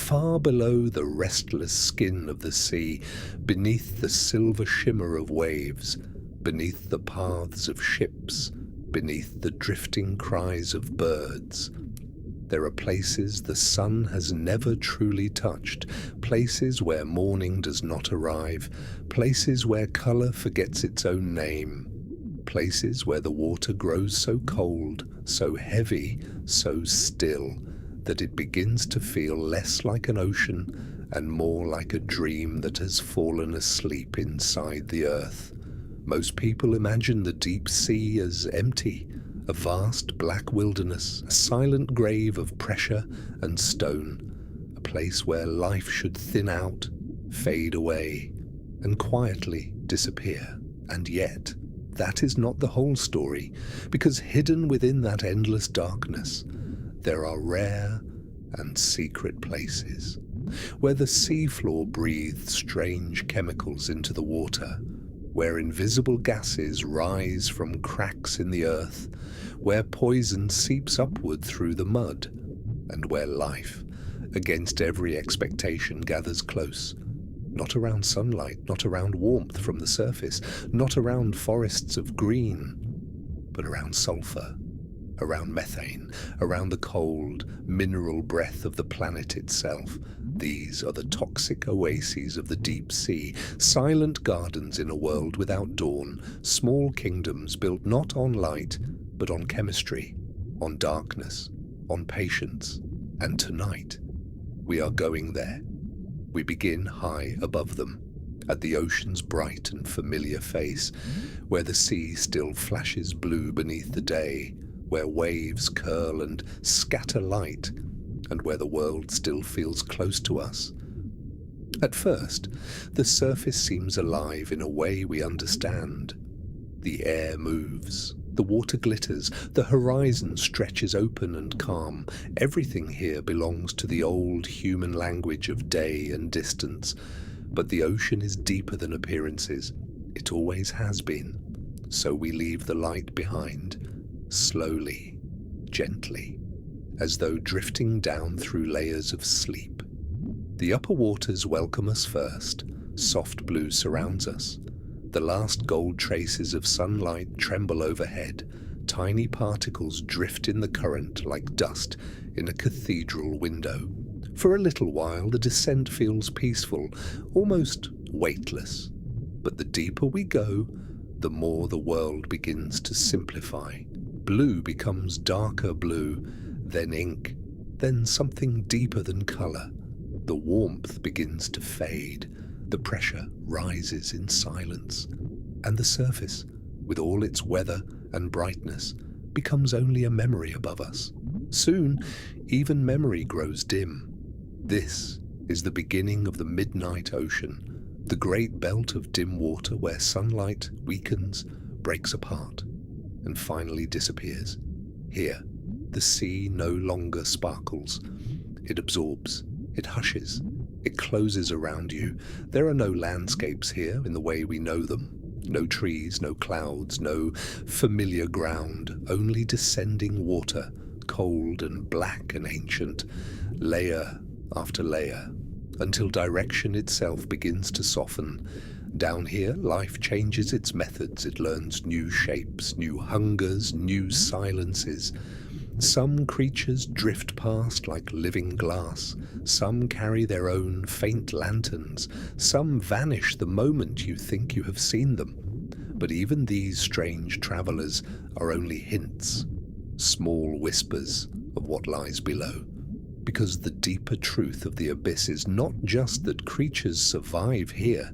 far below the restless skin of the sea, beneath the silver shimmer of waves, beneath the paths of ships, beneath the drifting cries of birds. There are places the sun has never truly touched, places where morning does not arrive, places where color forgets its own name, places where the water grows so cold, so heavy, so still, that it begins to feel less like an ocean and more like a dream that has fallen asleep inside the earth. Most people imagine the deep sea as empty, a vast black wilderness, a silent grave of pressure and stone, a place where life should thin out, fade away, and quietly disappear. And yet, that is not the whole story, because hidden within that endless darkness, there are rare and secret places, where the seafloor breathes strange chemicals into the water, where invisible gases rise from cracks in the earth, where poison seeps upward through the mud, and where life, against every expectation, gathers close. Not around sunlight, not around warmth from the surface, not around forests of green, but around sulfur, around methane, around the cold, mineral breath of the planet itself. These are the toxic oases of the deep sea, silent gardens in a world without dawn, small kingdoms built not on light, but on chemistry, on darkness, on patience. And tonight, we are going there. We begin high above them, at the ocean's bright and familiar face, where the sea still flashes blue beneath the day, where waves curl and scatter light, and where the world still feels close to us. At first, the surface seems alive in a way we understand. The air moves, the water glitters, the horizon stretches open and calm. Everything here belongs to the old human language of day and distance. But the ocean is deeper than appearances. It always has been. So we leave the light behind, slowly, gently, as though drifting down through layers of sleep. The upper waters welcome us first. Soft blue surrounds us. The last gold traces of sunlight tremble overhead. Tiny particles drift in the current like dust in a cathedral window. For a little while, the descent feels peaceful, almost weightless. But the deeper we go, the more the world begins to simplify. Blue becomes darker blue, then ink, then something deeper than color. The warmth begins to fade. The pressure rises in silence, and the surface, with all its weather and brightness, becomes only a memory above us. Soon, even memory grows dim. This is the beginning of the midnight ocean, the great belt of dim water where sunlight weakens, breaks apart, and finally disappears. Here, the sea no longer sparkles. It absorbs, it hushes, it closes around you. There are no landscapes here in the way we know them. No trees, no clouds, no familiar ground, only descending water, cold and black and ancient, layer after layer, until direction itself begins to soften. Down here, life changes its methods. It learns new shapes, new hungers, new silences. Some creatures drift past like living glass. Some carry their own faint lanterns. Some vanish the moment you think you have seen them. But even these strange travelers are only hints, small whispers of what lies below. Because the deeper truth of the abyss is not just that creatures survive here,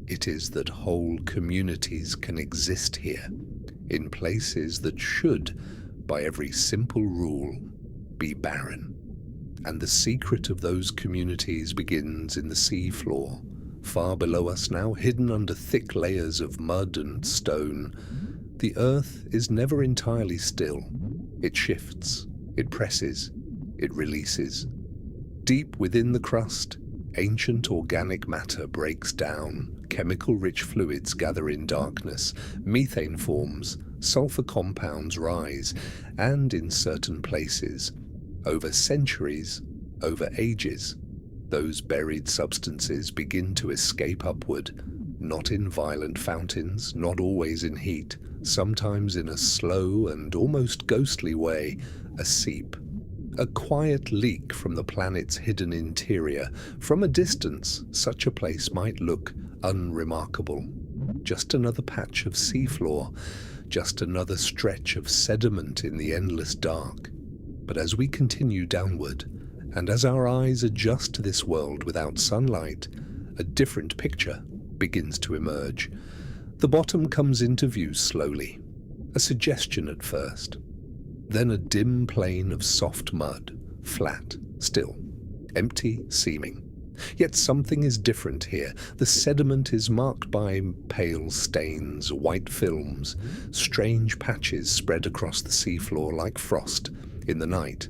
it is that whole communities can exist here, in places that should, by every simple rule, be barren. And the secret of those communities begins in the sea floor, far below us now, hidden under thick layers of mud and stone. The earth is never entirely still. It shifts, it presses, it releases. Deep within the crust, ancient organic matter breaks down. Chemical-rich fluids gather in darkness. Methane forms, sulfur compounds rise, and in certain places, over centuries, over ages, Those buried substances begin to escape upward, not in violent fountains, not always in heat, sometimes in a slow and almost ghostly way, a seep. A quiet leak from the planet's hidden interior. From a distance, such a place might look unremarkable. Just another patch of seafloor, just another stretch of sediment in the endless dark. But as we continue downward, and as our eyes adjust to this world without sunlight, a different picture begins to emerge. The bottom comes into view slowly, a suggestion at first. Then a dim plain of soft mud, flat, still, empty seeming. Yet something is different here. The sediment is marked by pale stains, white films, strange patches spread across the seafloor like frost in the night.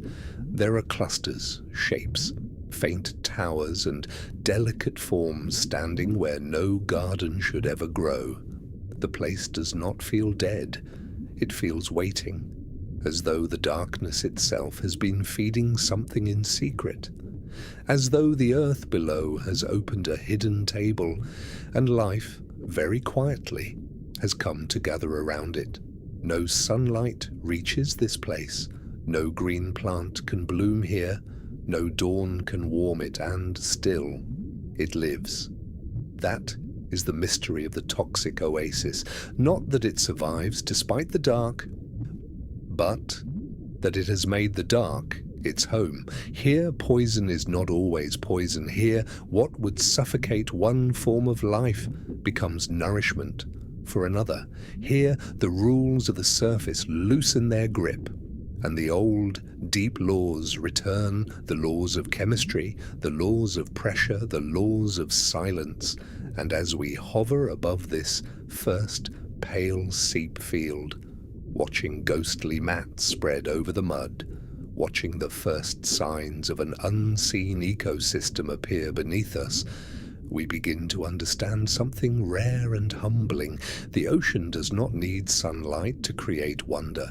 There are clusters, shapes, faint towers, and delicate forms standing where no garden should ever grow. The place does not feel dead. It feels waiting, as though the darkness itself has been feeding something in secret, as though the earth below has opened a hidden table, and life, very quietly, has come to gather around it. No sunlight reaches this place, no green plant can bloom here, no dawn can warm it, and still, it lives. That is the mystery of the toxic oasis, not that it survives despite the dark, but that it has made the dark its home. Here, poison is not always poison. Here, what would suffocate one form of life becomes nourishment for another. Here, the rules of the surface loosen their grip, and the old, deep laws return, the laws of chemistry, the laws of pressure, the laws of silence. And as we hover above this first pale seep field, watching ghostly mats spread over the mud, watching the first signs of an unseen ecosystem appear beneath us, we begin to understand something rare and humbling. The ocean does not need sunlight to create wonder.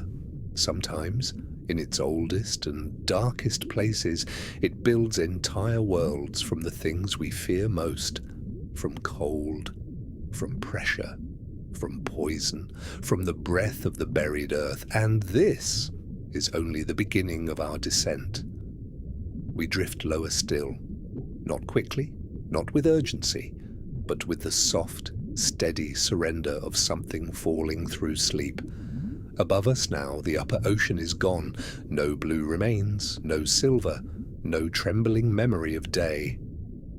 Sometimes, in its oldest and darkest places, it builds entire worlds from the things we fear most, from cold, from pressure, from poison, from the breath of the buried earth. And this is only the beginning of our descent. We drift lower still, not quickly, not with urgency, but with the soft, steady surrender of something falling through sleep. Above us now, the upper ocean is gone. No blue remains, no silver, no trembling memory of day.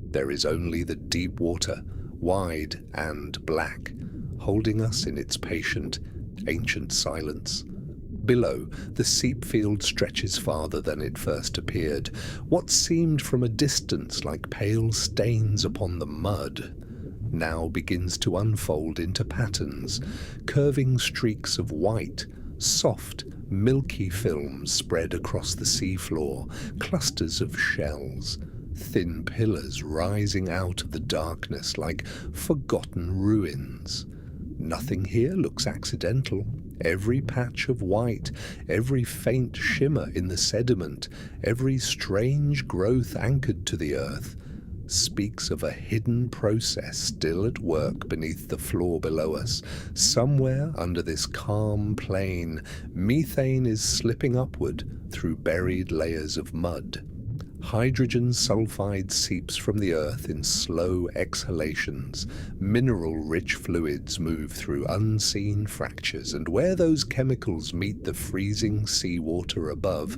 There is only the deep water, wide and black, holding us in its patient, ancient silence. Below, the seep field stretches farther than it first appeared. What seemed from a distance like pale stains upon the mud now begins to unfold into patterns, curving streaks of white, soft, milky films spread across the seafloor, clusters of shells, thin pillars rising out of the darkness like forgotten ruins. Nothing here looks accidental. Every patch of white, every faint shimmer in the sediment, every strange growth anchored to the earth, speaks of a hidden process still at work beneath the floor below us. Somewhere under this calm plain, methane is slipping upward through buried layers of mud. Hydrogen sulfide seeps from the earth in slow exhalations. Mineral-rich fluids move through unseen fractures, and where those chemicals meet the freezing seawater above,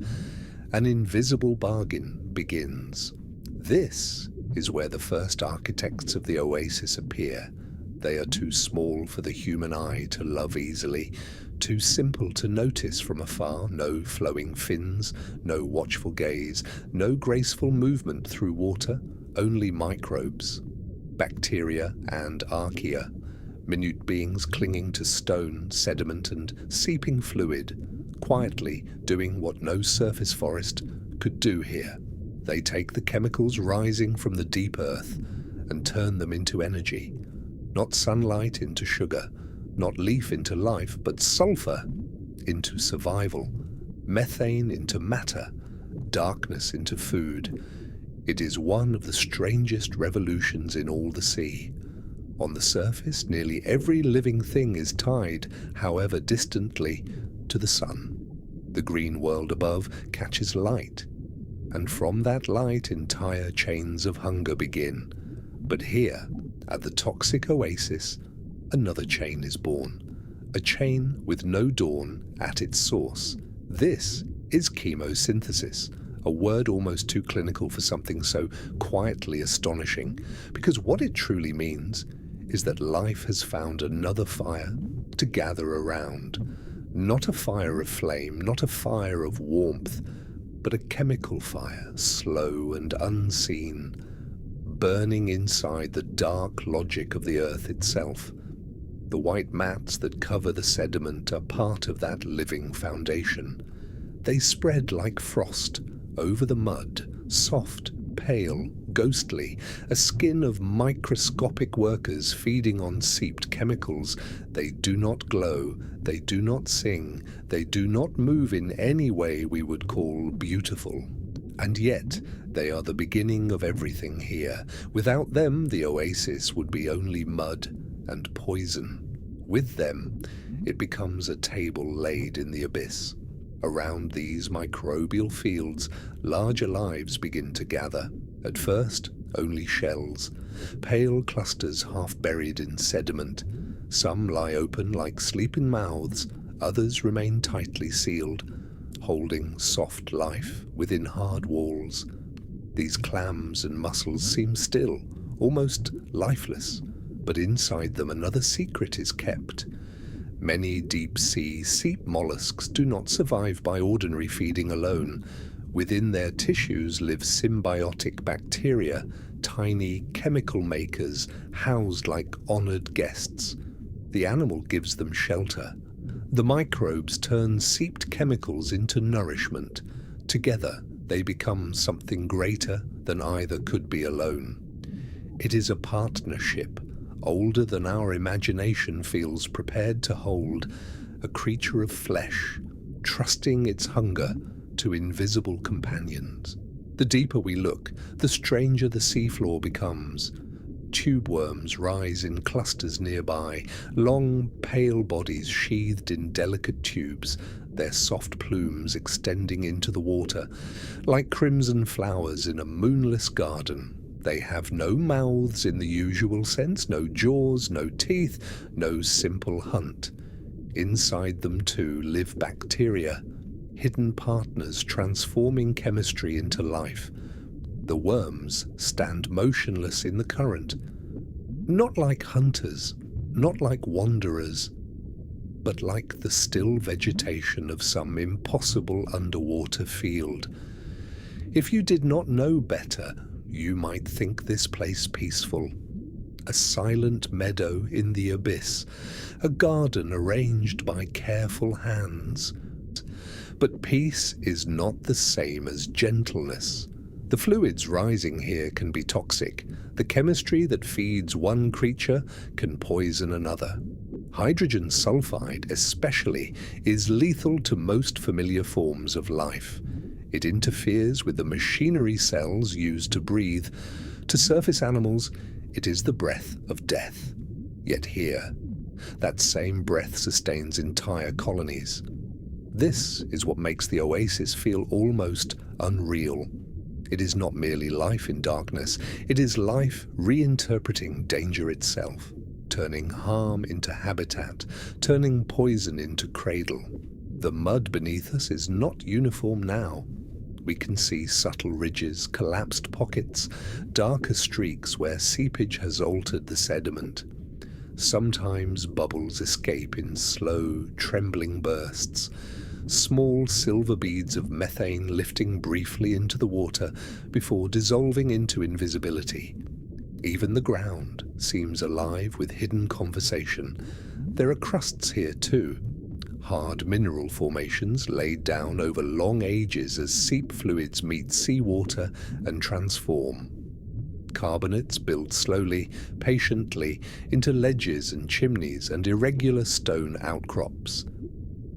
an invisible bargain begins. This is where the first architects of the oasis appear. They are too small for the human eye to love easily, too simple to notice from afar. No flowing fins, no watchful gaze, no graceful movement through water, only microbes, bacteria and archaea, minute beings clinging to stone, sediment and seeping fluid, quietly doing what no surface forest could do here. They take the chemicals rising from the deep earth and turn them into energy. Not sunlight into sugar, not leaf into life, but sulfur into survival, methane into matter, darkness into food. It is one of the strangest revolutions in all the sea. On the surface, nearly every living thing is tied, however distantly, to the sun. The green world above catches light, and from that light entire chains of hunger begin. But here, at the toxic oasis, another chain is born. A chain with no dawn at its source. This is chemosynthesis, a word almost too clinical for something so quietly astonishing, because what it truly means is that life has found another fire to gather around. Not a fire of flame, not a fire of warmth, but a chemical fire, slow and unseen, burning inside the dark logic of the earth itself. The white mats that cover the sediment are part of that living foundation. They spread like frost over the mud, soft, pale, ghostly, a skin of microscopic workers feeding on seeped chemicals. They do not glow, they do not sing, they do not move in any way we would call beautiful. And yet, they are the beginning of everything here. Without them, the oasis would be only mud and poison. With them, it becomes a table laid in the abyss. Around these microbial fields, larger lives begin to gather. At first, only shells, pale clusters half buried in sediment. Some lie open like sleeping mouths, others remain tightly sealed, holding soft life within hard walls. These clams and mussels seem still, almost lifeless, but inside them another secret is kept. Many deep-sea seep mollusks do not survive by ordinary feeding alone. Within their tissues live symbiotic bacteria, tiny chemical makers housed like honored guests. The animal gives them shelter. The microbes turn seeped chemicals into nourishment. Together, they become something greater than either could be alone. It is a partnership, older than our imagination feels prepared to hold, a creature of flesh, trusting its hunger to invisible companions. The deeper we look, the stranger the seafloor becomes. Tube worms rise in clusters nearby, long, pale bodies sheathed in delicate tubes, their soft plumes extending into the water, like crimson flowers in a moonless garden. They have no mouths in the usual sense, no jaws, no teeth, no simple hunt. Inside them, too, live bacteria, hidden partners transforming chemistry into life. The worms stand motionless in the current, not like hunters, not like wanderers, but like the still vegetation of some impossible underwater field. If you did not know better, you might think this place peaceful. A silent meadow in the abyss, a garden arranged by careful hands. But peace is not the same as gentleness. The fluids rising here can be toxic. The chemistry that feeds one creature can poison another. Hydrogen sulfide, especially, is lethal to most familiar forms of life. It interferes with the machinery cells used to breathe. To surface animals, it is the breath of death. Yet here, that same breath sustains entire colonies. This is what makes the oasis feel almost unreal. It is not merely life in darkness, it is life reinterpreting danger itself, turning harm into habitat, turning poison into cradle. The mud beneath us is not uniform now. We can see subtle ridges, collapsed pockets, darker streaks where seepage has altered the sediment. Sometimes bubbles escape in slow, trembling bursts, small silver beads of methane lifting briefly into the water before dissolving into invisibility. Even the ground seems alive with hidden conversation. There are crusts here too, hard mineral formations laid down over long ages as seep fluids meet seawater and transform. Carbonates build slowly, patiently, into ledges and chimneys and irregular stone outcrops.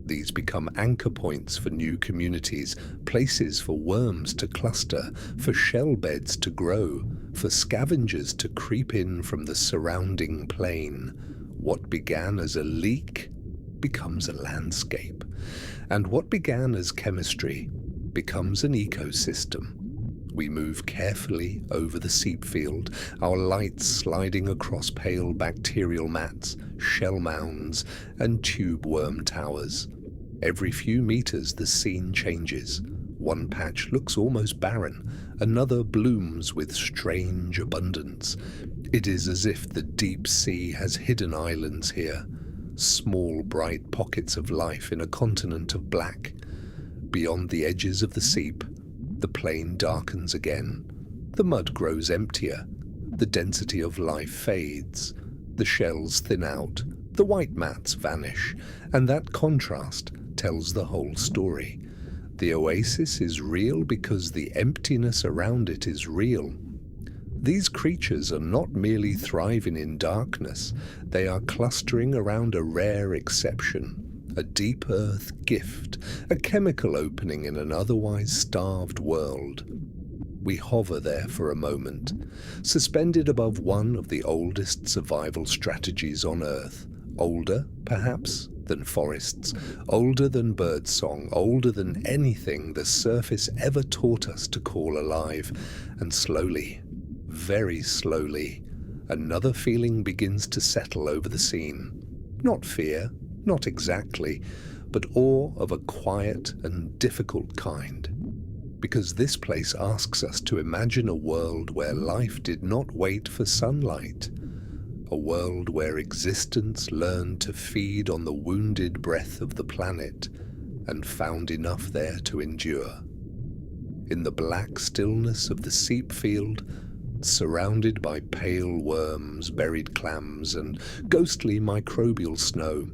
These become anchor points for new communities, places for worms to cluster, for shell beds to grow, for scavengers to creep in from the surrounding plain. What began as a leak becomes a landscape, and what began as chemistry becomes an ecosystem. We move carefully over the seep field, our lights sliding across pale bacterial mats, shell mounds, and tube worm towers. Every few meters the scene changes. One patch looks almost barren, another blooms with strange abundance. It is as if the deep sea has hidden islands here, small bright pockets of life in a continent of black. Beyond the edges of the seep, the plain darkens again. The mud grows emptier. The density of life fades. The shells thin out. The white mats vanish. And that contrast tells the whole story. The oasis is real because the emptiness around it is real. These creatures are not merely thriving in darkness. They are clustering around a rare exception. A deep earth gift, a chemical opening in an otherwise starved world. We hover there for a moment, suspended above one of the oldest survival strategies on Earth. Older, perhaps, than forests, older than birdsong, older than anything the surface ever taught us to call alive. And slowly, very slowly, another feeling begins to settle over the scene. Not fear, not exactly, but awe of a quiet and difficult kind. Because this place asks us to imagine a world where life did not wait for sunlight. A world where existence learned to feed on the wounded breath of the planet and found enough there to endure. In the black stillness of the seep field, surrounded by pale worms, buried clams, and ghostly microbial snow,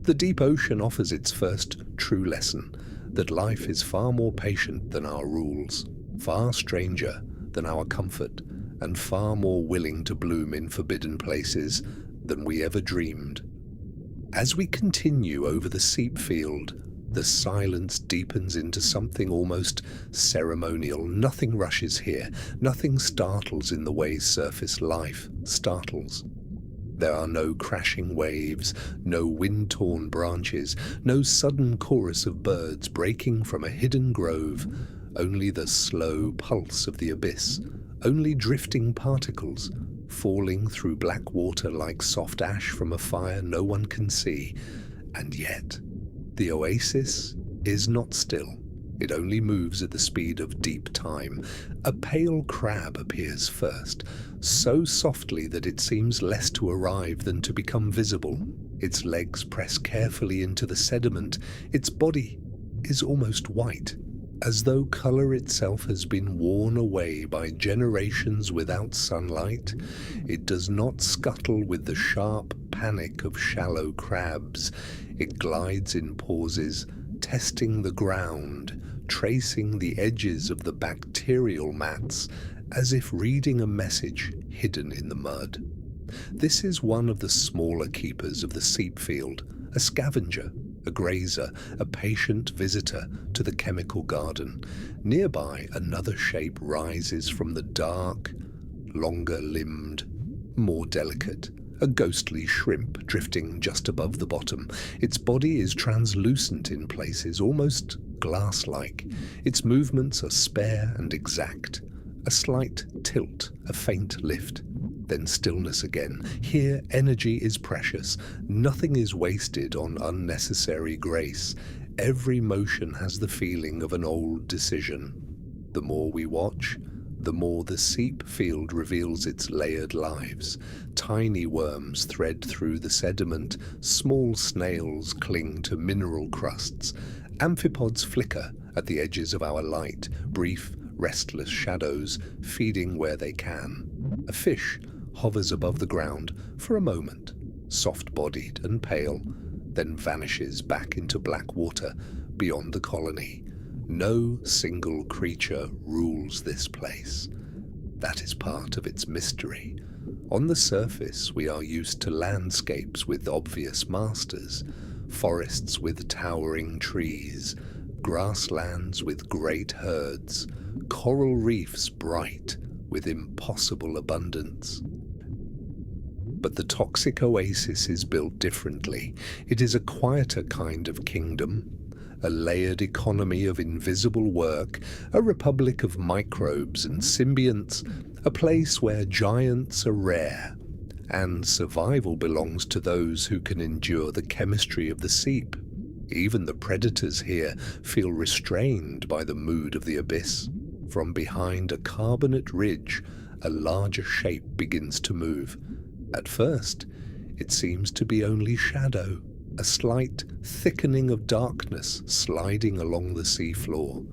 the deep ocean offers its first true lesson, that life is far more patient than our rules, far stranger than our comfort, and far more willing to bloom in forbidden places than we ever dreamed. As we continue over the seep field, the silence deepens into something almost ceremonial. Nothing rushes here, nothing startles in the way surface life startles. There are no crashing waves, no wind-torn branches, no sudden chorus of birds breaking from a hidden grove, only the slow pulse of the abyss, only drifting particles falling through black water like soft ash from a fire no one can see. And yet, the oasis is not still. It only moves at the speed of deep time. A pale crab appears first, so softly that it seems less to arrive than to become visible. Its legs press carefully into the sediment. Its body is almost white, as though color itself has been worn away by generations without sunlight. It does not scuttle with the sharp panic of shallow crabs. It glides in pauses, testing the ground, tracing the edges of the bacterial mats, as if reading a message hidden in the mud. This is one of the smaller keepers of the seep field, a scavenger, a grazer, a patient visitor to the chemical garden. Nearby, another shape rises from the dark, longer-limbed, more delicate, a ghostly shrimp drifting just above the bottom. Its body is translucent in places, almost glass-like. Its movements are spare and exact. A slight tilt, a faint lift, then stillness again. Here, energy is precious. Nothing is wasted on unnecessary grace. Every motion has the feeling of an old decision. The more we watch, the more the seep field reveals its layered lives. Tiny worms thread through the sediment, small snails cling to mineral crusts, amphipods flicker at the edges of our light, brief, restless shadows feeding where they can. A fish hovers above the ground for a moment, soft-bodied and pale, then vanishes back into black water beyond the colony. No single creature rules this place. That is part of its mystery. On the surface, we are used to landscapes with obvious masters. forests with towering trees, grasslands with great herds, coral reefs bright with impossible abundance. But the toxic oasis is built differently. It is a quieter kind of kingdom, a layered economy of invisible work, a republic of microbes and symbionts, a place where giants are rare, and survival belongs to those who can endure the chemistry of the seep. Even the predators here feel restrained by the mood of the abyss. From behind a carbonate ridge, a larger shape begins to move. At first, it seems to be only shadow, a slight thickening of darkness sliding along the seafloor.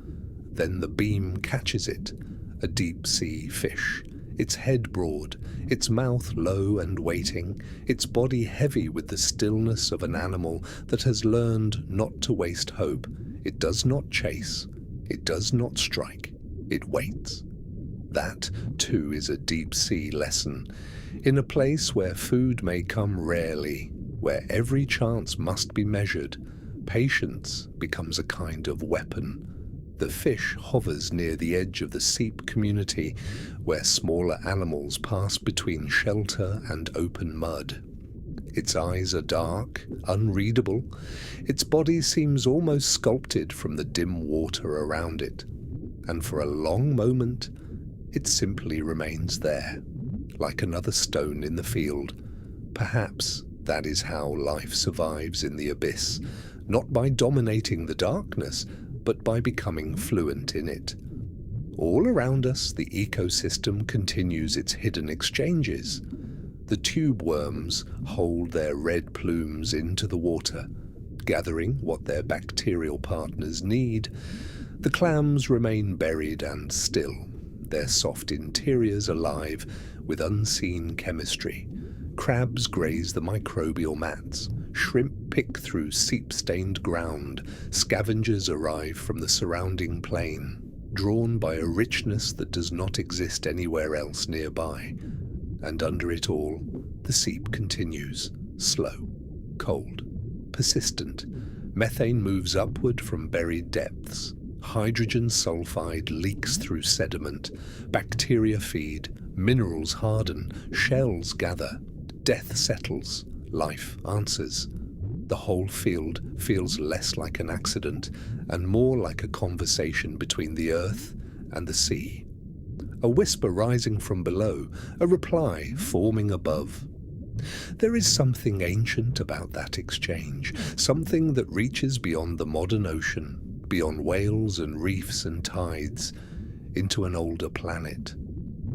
Then the beam catches it, a deep-sea fish, its head broad, its mouth low and waiting, its body heavy with the stillness of an animal that has learned not to waste hope. It does not chase, it does not strike, it waits. That, too, is a deep-sea lesson. In a place where food may come rarely, where every chance must be measured, patience becomes a kind of weapon. The fish hovers near the edge of the seep community, where smaller animals pass between shelter and open mud. Its eyes are dark, unreadable. Its body seems almost sculpted from the dim water around it. And for a long moment, it simply remains there, like another stone in the field. Perhaps that is how life survives in the abyss, not by dominating the darkness, but by becoming fluent in it. All around us, the ecosystem continues its hidden exchanges. The tube worms hold their red plumes into the water, gathering what their bacterial partners need. The clams remain buried and still, their soft interiors alive with unseen chemistry. Crabs graze the microbial mats, shrimp pick through seep-stained ground, scavengers arrive from the surrounding plain, drawn by a richness that does not exist anywhere else nearby. And under it all, the seep continues, slow, cold, persistent. Methane moves upward from buried depths. Hydrogen sulfide leaks through sediment. Bacteria feed, minerals harden, shells gather. Death settles, life answers. The whole field feels less like an accident and more like a conversation between the earth and the sea. A whisper rising from below, a reply forming above. There is something ancient about that exchange, something that reaches beyond the modern ocean, beyond whales and reefs and tides, into an older planet.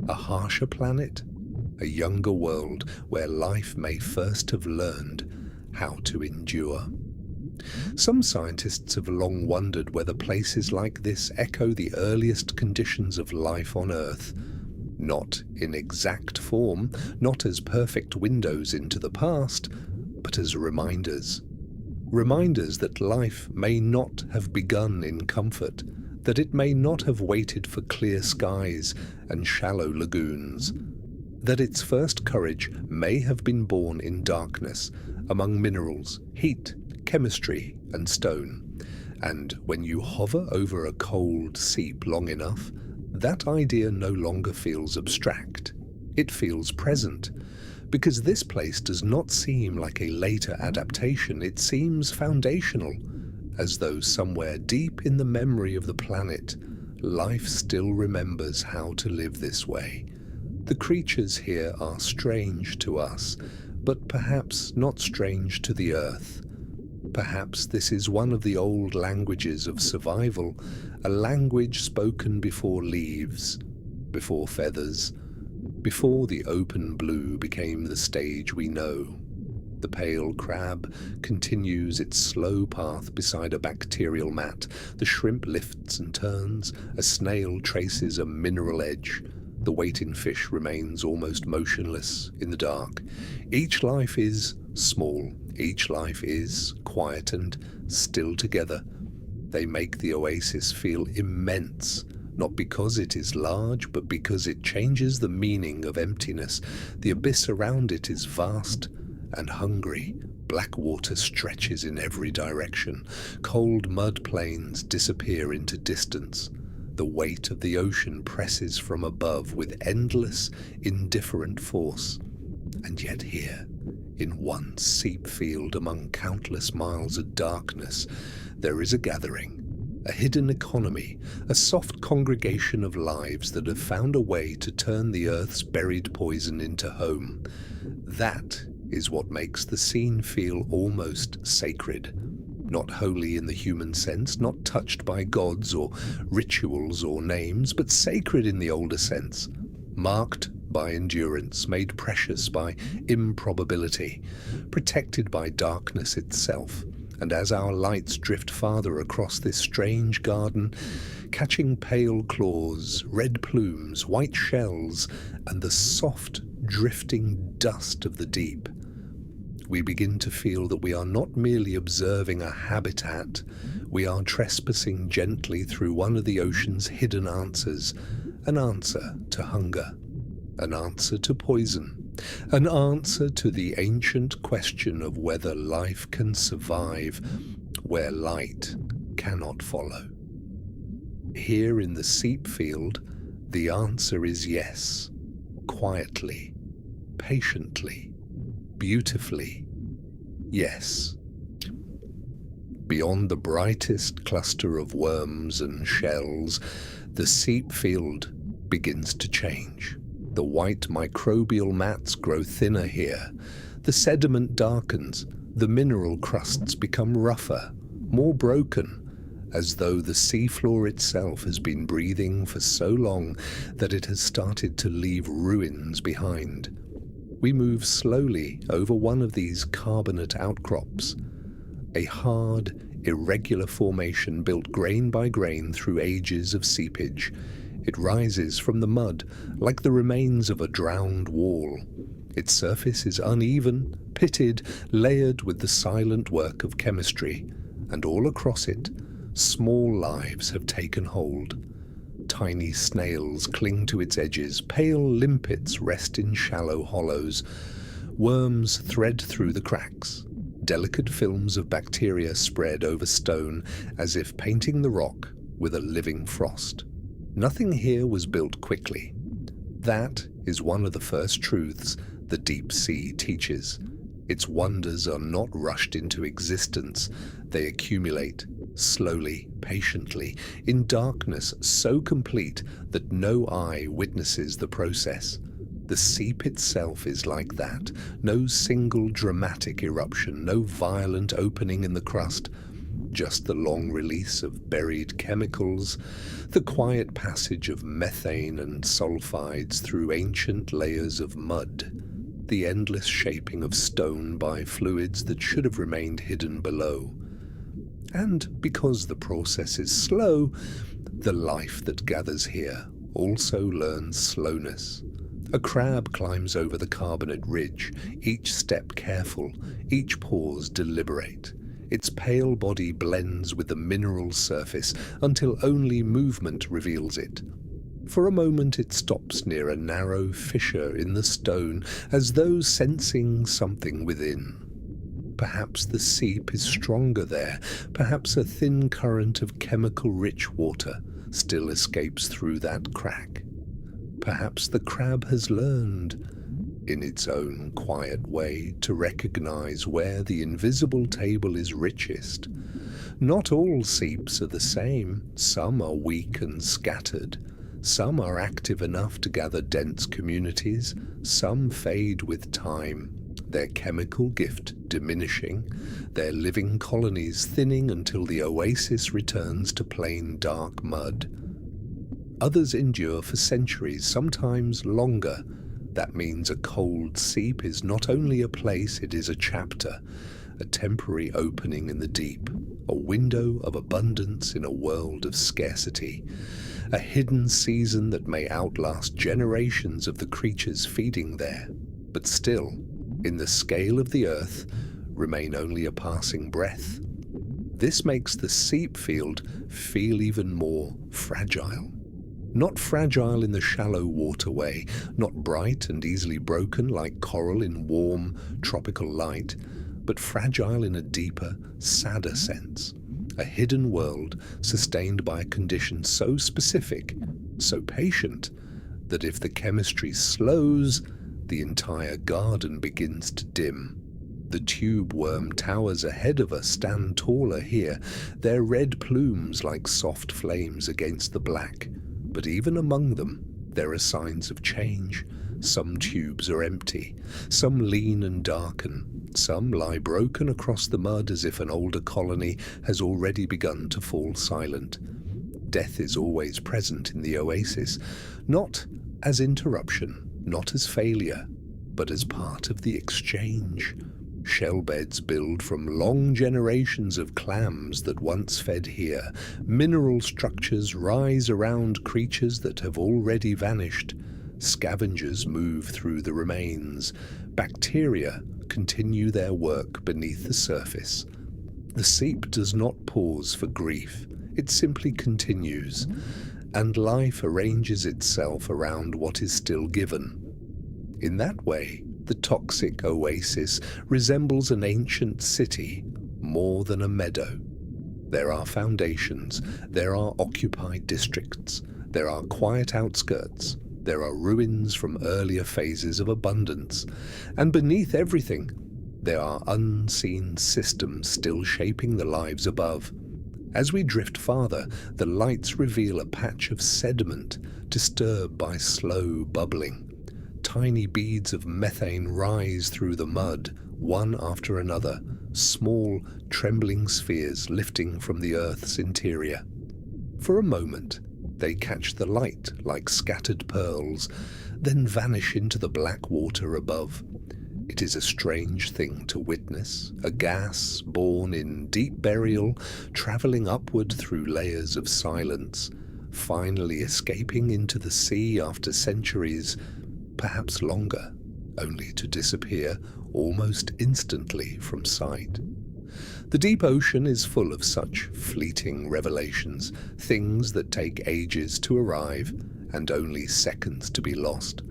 A harsher planet? A younger world where life may first have learned how to endure. Some scientists have long wondered whether places like this echo the earliest conditions of life on Earth. Not in exact form, not as perfect windows into the past, but as reminders. Reminders that life may not have begun in comfort, that it may not have waited for clear skies and shallow lagoons, that its first courage may have been born in darkness, among minerals, heat, chemistry, and stone. And when you hover over a cold seep long enough, that idea no longer feels abstract. It feels present, because this place does not seem like a later adaptation. It seems foundational, as though somewhere deep in the memory of the planet, life still remembers how to live this way. The creatures here are strange to us, but perhaps not strange to the earth. Perhaps this is one of the old languages of survival, a language spoken before leaves, before feathers, before the open blue became the stage we know. The pale crab continues its slow path beside a bacterial mat. The shrimp lifts and turns. A snail traces a mineral edge. The waiting fish remains almost motionless in the dark. Each life is small. Each life is quiet and still together. They make the oasis feel immense, not because it is large, but because it changes the meaning of emptiness. The abyss around it is vast, and hungry. Black water stretches in every direction. Cold mud plains disappear into distance. The weight of the ocean presses from above with endless, indifferent force. And yet here, in one seep field among countless miles of darkness, there is a gathering, a hidden economy, a soft congregation of lives that have found a way to turn the earth's buried poison into home. That is what makes the scene feel almost sacred. Not holy in the human sense, not touched by gods or rituals or names, but sacred in the older sense, marked by endurance, made precious by improbability, protected by darkness itself. And as our lights drift farther across this strange garden, catching pale claws, red plumes, white shells, and the soft, drifting dust of the deep, we begin to feel that we are not merely observing a habitat, we are trespassing gently through one of the ocean's hidden answers, an answer to hunger, an answer to poison, an answer to the ancient question of whether life can survive where light cannot follow. Here in the Seep field, the answer is yes, quietly, patiently, beautifully, yes. Beyond the brightest cluster of worms and shells, the Seep field begins to change. The white microbial mats grow thinner here. The sediment darkens. The mineral crusts become rougher, more broken, as though the seafloor itself has been breathing for so long that it has started to leave ruins behind. We move slowly over one of these carbonate outcrops, a hard, irregular formation built grain by grain through ages of seepage. It rises from the mud like the remains of a drowned wall. Its surface is uneven, pitted, layered with the silent work of chemistry, and all across it, small lives have taken hold. Tiny snails cling to its edges, pale limpets rest in shallow hollows. Worms thread through the cracks. Delicate films of bacteria spread over stone as if painting the rock with a living frost. Nothing here was built quickly. That is one of the first truths the deep sea teaches. Its wonders are not rushed into existence. They accumulate, slowly, patiently, in darkness so complete that no eye witnesses the process. The Seep itself is like that. No single dramatic eruption, no violent opening in the crust, just the long release of buried chemicals, the quiet passage of methane and sulfides through ancient layers of mud, the endless shaping of stone by fluids that should have remained hidden below. And because the process is slow, the life that gathers here also learns slowness. A crab climbs over the carbonate ridge, each step careful, each pause deliberate. Its pale body blends with the mineral surface until only movement reveals it. For a moment it stops near a narrow fissure in the stone, as though sensing something within. Perhaps the seep is stronger there, perhaps a thin current of chemical-rich water still escapes through that crack. Perhaps the crab has learned, in its own quiet way, to recognize where the invisible table is richest. Not all seeps are the same. Some are weak and scattered. Some are active enough to gather dense communities. Some fade with time, their chemical gift diminishing, their living colonies thinning until the oasis returns to plain dark mud. Others endure for centuries, sometimes longer. That means a cold seep is not only a place, it is a chapter, a temporary opening in the deep, a window of abundance in a world of scarcity, a hidden season that may outlast generations of the creatures feeding there, but still, in the scale of the earth, remain only a passing breath. This makes the seep field feel even more fragile. Not fragile in the shallow waterway, not bright and easily broken like coral in warm, tropical light, but fragile in a deeper, sadder sense. A hidden world sustained by a condition so specific, so patient, that if the chemistry slows, the entire garden begins to dim. The tube worm towers ahead of us stand taller here, their red plumes like soft flames against the black. But even among them, there are signs of change. Some tubes are empty, some lean and darken, some lie broken across the mud as if an older colony has already begun to fall silent. Death is always present in the oasis, not as interruption, not as failure, but as part of the exchange. Shell beds build from long generations of clams that once fed here. Mineral structures rise around creatures that have already vanished. Scavengers move through the remains. Bacteria continue their work beneath the surface. The seep does not pause for grief. It simply continues, and life arranges itself around what is still given. In that way, the toxic oasis resembles an ancient city more than a meadow. There are foundations, there are occupied districts, there are quiet outskirts, there are ruins from earlier phases of abundance, and beneath everything, there are unseen systems still shaping the lives above. As we drift farther, the lights reveal a patch of sediment disturbed by slow bubbling. Tiny beads of methane rise through the mud, one after another, small, trembling spheres lifting from the Earth's interior. For a moment, they catch the light like scattered pearls, then vanish into the black water above. It is a strange thing to witness, a gas born in deep burial, travelling upward through layers of silence, finally escaping into the sea after centuries, perhaps longer, only to disappear almost instantly from sight. The deep ocean is full of such fleeting revelations, things that take ages to arrive and only seconds to be lost.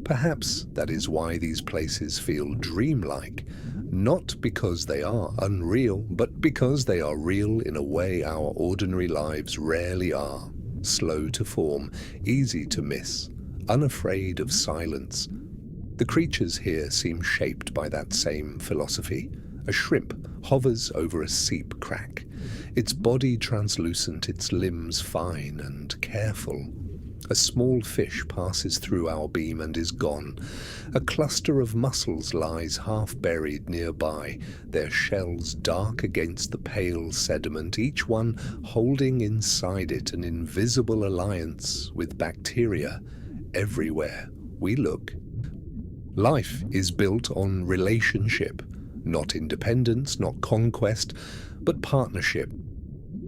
Perhaps that is why these places feel dreamlike, not because they are unreal, but because they are real in a way our ordinary lives rarely are. Slow to form, easy to miss, unafraid of silence. The creatures here seem shaped by that same philosophy. A shrimp hovers over a seep crack, its body translucent, its limbs fine and careful. A small fish passes through our beam and is gone. A cluster of mussels lies half-buried nearby, their shells dark against the pale sediment, each one holding inside it an invisible alliance with bacteria. Everywhere we look. Life is built on relationship, not independence, not conquest, but partnership.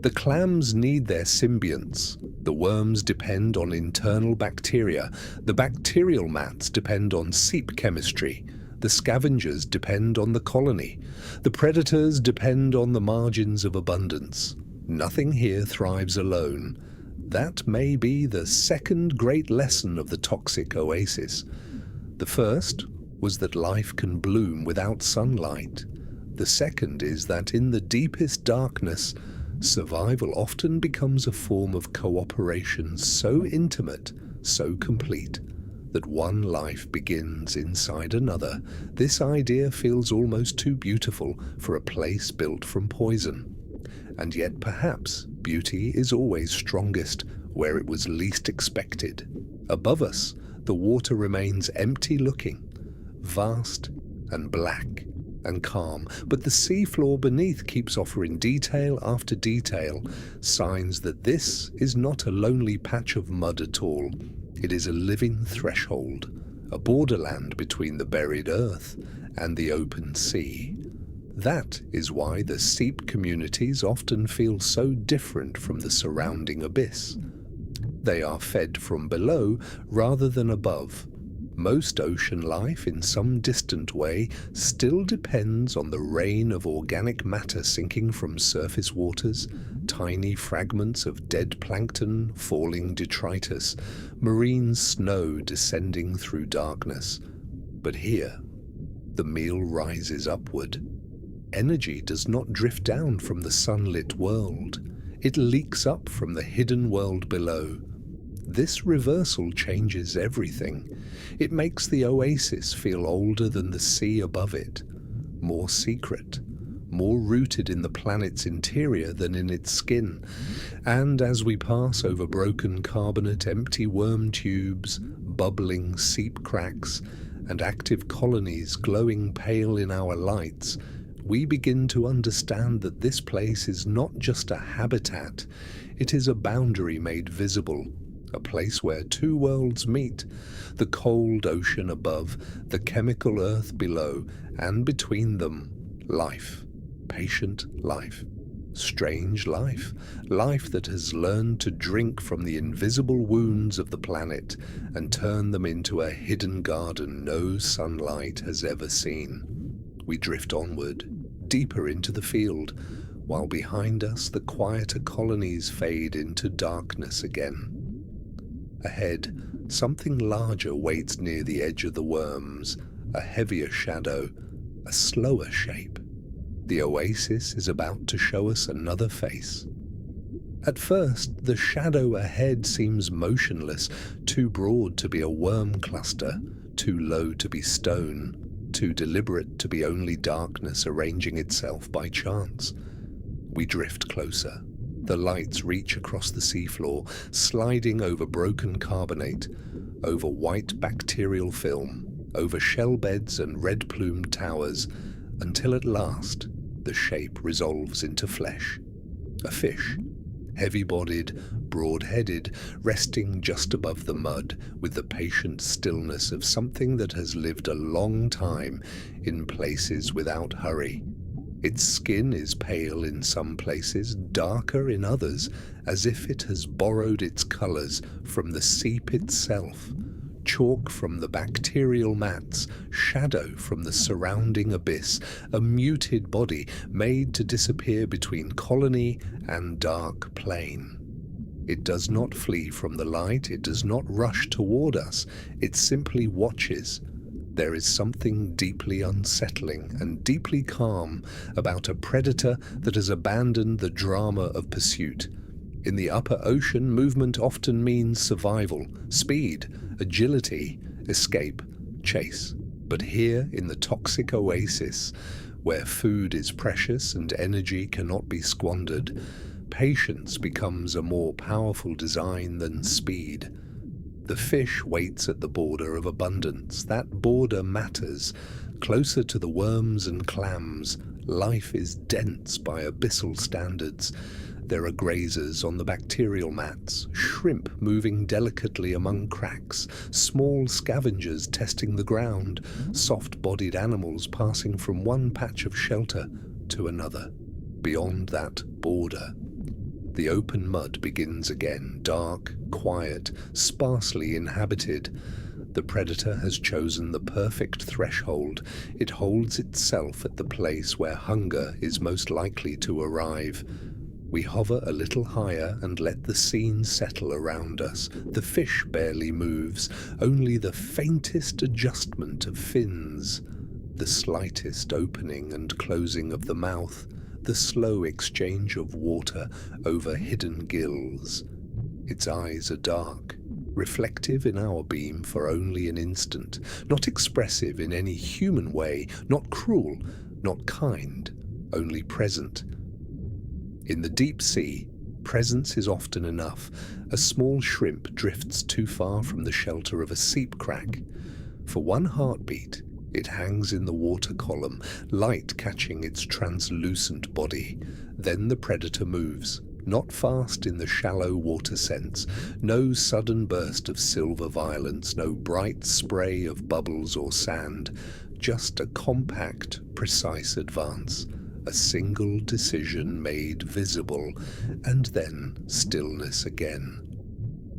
The clams need their symbionts. The worms depend on internal bacteria. The bacterial mats depend on seep chemistry. The scavengers depend on the colony. The predators depend on the margins of abundance. Nothing here thrives alone. That may be the second great lesson of the toxic oasis. The first was that life can bloom without sunlight. The second is that in the deepest darkness, survival often becomes a form of cooperation so intimate, so complete, that one life begins inside another. This idea feels almost too beautiful for a place built from poison. And yet perhaps beauty is always strongest where it was least expected. Above us, the water remains empty-looking, vast and black and calm, but the seafloor beneath keeps offering detail after detail, signs that this is not a lonely patch of mud at all. It is a living threshold, a borderland between the buried earth and the open sea. That is why the Seep communities often feel so different from the surrounding abyss. They are fed from below rather than above. Most ocean life, in some distant way, still depends on the rain of organic matter sinking from surface waters, tiny fragments of dead plankton, falling detritus, marine snow descending through darkness. But here, the meal rises upward. Energy does not drift down from the sunlit world. It leaks up from the hidden world below. This reversal changes everything. It makes the oasis feel older than the sea above it, more secret, more rooted in the planet's interior than in its skin. And as we pass over broken carbonate, empty worm tubes, bubbling seep cracks, and active colonies glowing pale in our lights, we begin to understand that this place is not just a habitat, it is a boundary made visible, a place where two worlds meet, the cold ocean above, the chemical earth below, and between them, life, patient life, strange life, life that has learned to drink from the invisible wounds of the planet and turn them into a hidden garden no sunlight has ever seen. We drift onward, deeper into the field, while behind us the quieter colonies fade into darkness again. Ahead, something larger waits near the edge of the worms, a heavier shadow, a slower shape. The oasis is about to show us another face. At first, the shadow ahead seems motionless, too broad to be a worm cluster, too low to be stone, too deliberate to be only darkness arranging itself by chance. We drift closer. The lights reach across the seafloor, sliding over broken carbonate, over white bacterial film, over shell beds and red-plumed towers, until at last the shape resolves into flesh. A fish, heavy-bodied, broad-headed, resting just above the mud with the patient stillness of something that has lived a long time in places without hurry. Its skin is pale in some places, darker in others, as if it has borrowed its colors from the seep itself. Chalk from the bacterial mats, shadow from the surrounding abyss, a muted body made to disappear between colony and dark plain. It does not flee from the light, it does not rush toward us, it simply watches. There is something deeply unsettling and deeply calm about a predator that has abandoned the drama of pursuit. In the upper ocean, movement often means survival, speed, agility, escape, chase. But here in the toxic oasis, where food is precious and energy cannot be squandered, patience becomes a more powerful design than speed. The fish waits at the border of abundance. That border matters. Closer to the worms and clams, life is dense by abyssal standards. There are grazers on the bacterial mats, shrimp moving delicately among cracks, small scavengers testing the ground, soft-bodied animals passing from one patch of shelter to another. Beyond that border, the open mud begins again, dark, quiet, sparsely inhabited. The predator has chosen the perfect threshold. It holds itself at the place where hunger is most likely to arrive. We hover a little higher and let the scene settle around us. The fish barely moves, only the faintest adjustment of fins, the slightest opening and closing of the mouth, the slow exchange of water over hidden gills. Its eyes are dark, reflective in our beam for only an instant, not expressive in any human way, not cruel, not kind, only present. In the deep sea, presence is often enough. A small shrimp drifts too far from the shelter of a seep crack. For one heartbeat, it hangs in the water column, light catching its translucent body. Then the predator moves, not fast in the shallow water sense, no sudden burst of silver violence, no bright spray of bubbles or sand, just a compact, precise advance, a single decision made visible, and then stillness again.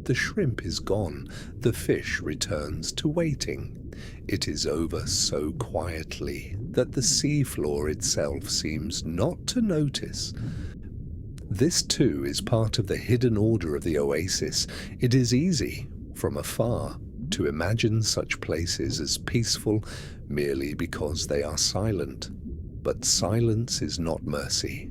The shrimp is gone, the fish returns to waiting. It is over so quietly that the seafloor itself seems not to notice. This too is part of the hidden order of the oasis. It is easy, from afar, to imagine such places as peaceful merely because they are silent. But silence is not mercy.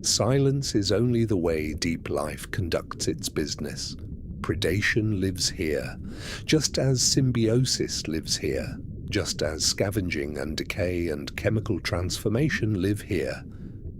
Silence is only the way deep life conducts its business. Predation lives here, just as symbiosis lives here, just as scavenging and decay and chemical transformation live here.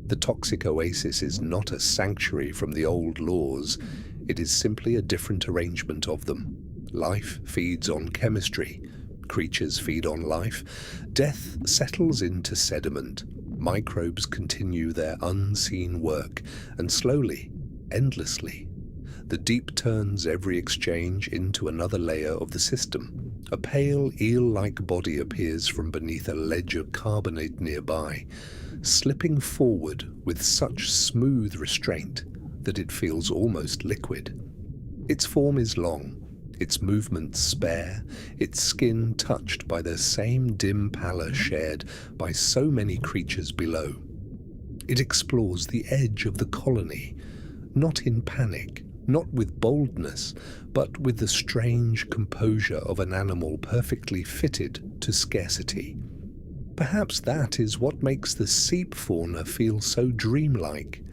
The toxic oasis is not a sanctuary from the old laws. It is simply a different arrangement of them. Life feeds on chemistry. Creatures feed on life. Death settles into sediment. Microbes continue their unseen work, and slowly, endlessly, the deep turns every exchange into another layer of the system. A pale, eel-like body appears from beneath a ledge of carbonate nearby, slipping forward with such smooth restraint that it feels almost liquid. Its form is long, its movements spare, its skin touched by the same dim pallor shared by so many creatures below. It explores the edge of the colony, not in panic, not with boldness, but with the strange composure of an animal perfectly fitted to scarcity. Perhaps that is what makes the seep fauna feel so dreamlike.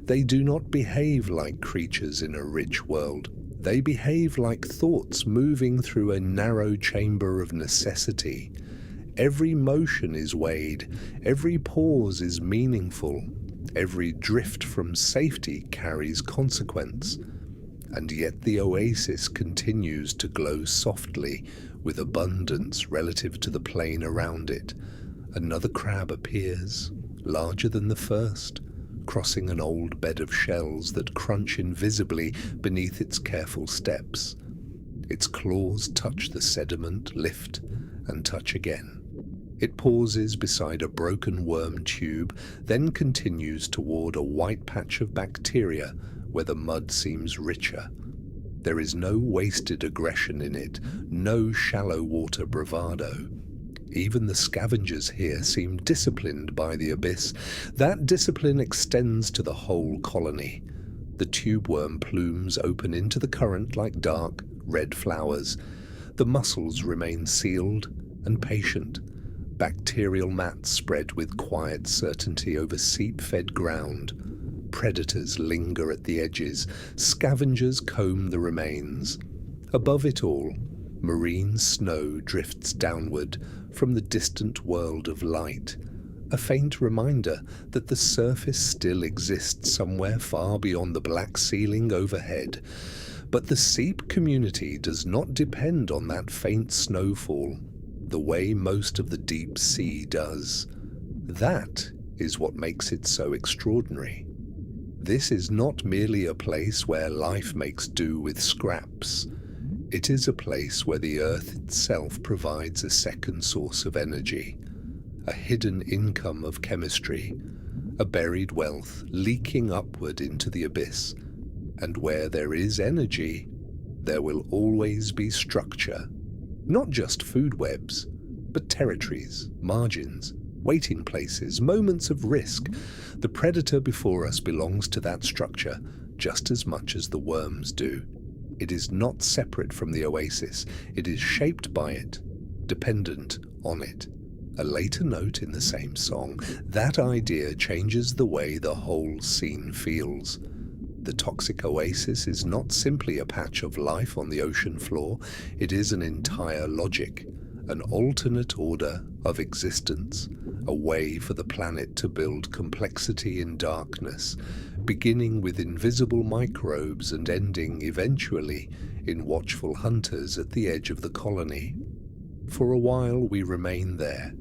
They do not behave like creatures in a rich world. They behave like thoughts moving through a narrow chamber of necessity. Every motion is weighed, every pause is meaningful, every drift from safety carries consequence. And yet the oasis continues to glow softly with abundance relative to the plain around it. Another crab appears, larger than the first, crossing an old bed of shells that crunch invisibly beneath its careful steps. Its claws touch the sediment, lift, and touch again. It pauses beside a broken worm tube, then continues toward a white patch of bacteria where the mud seems richer. There is no wasted aggression in it, no shallow water bravado. Even the scavengers here seem disciplined by the abyss. That discipline extends to the whole colony. The tube worm plumes open into the current like dark, red flowers. The mussels remain sealed and patient. Bacterial mats spread with quiet certainty over seep-fed ground. Predators linger at the edges. Scavengers comb the remains. Above it all, marine snow drifts downward from the distant world of light, a faint reminder that the surface still exists somewhere far beyond the black ceiling overhead. But the Seep community does not depend on that faint snowfall, the way most of the deep sea does. That is what makes it so extraordinary. This is not merely a place where life makes do with scraps. It is a place where the earth itself provides a second source of energy, a hidden income of chemistry, a buried wealth leaking upward into the abyss. And where there is energy, there will always be structure. Not just food webs, but territories, margins, waiting places, moments of risk. The predator before us belongs to that structure just as much as the worms do. It is not separate from the oasis. It is shaped by it, dependent on it. A later note in the same song, that idea changes the way the whole scene feels. The toxic oasis is not simply a patch of life on the ocean floor. It is an entire logic, an alternate order of existence, a way for the planet to build complexity in darkness, beginning with invisible microbes and ending, eventually, in watchful hunters at the edge of the colony. For a while we remain there,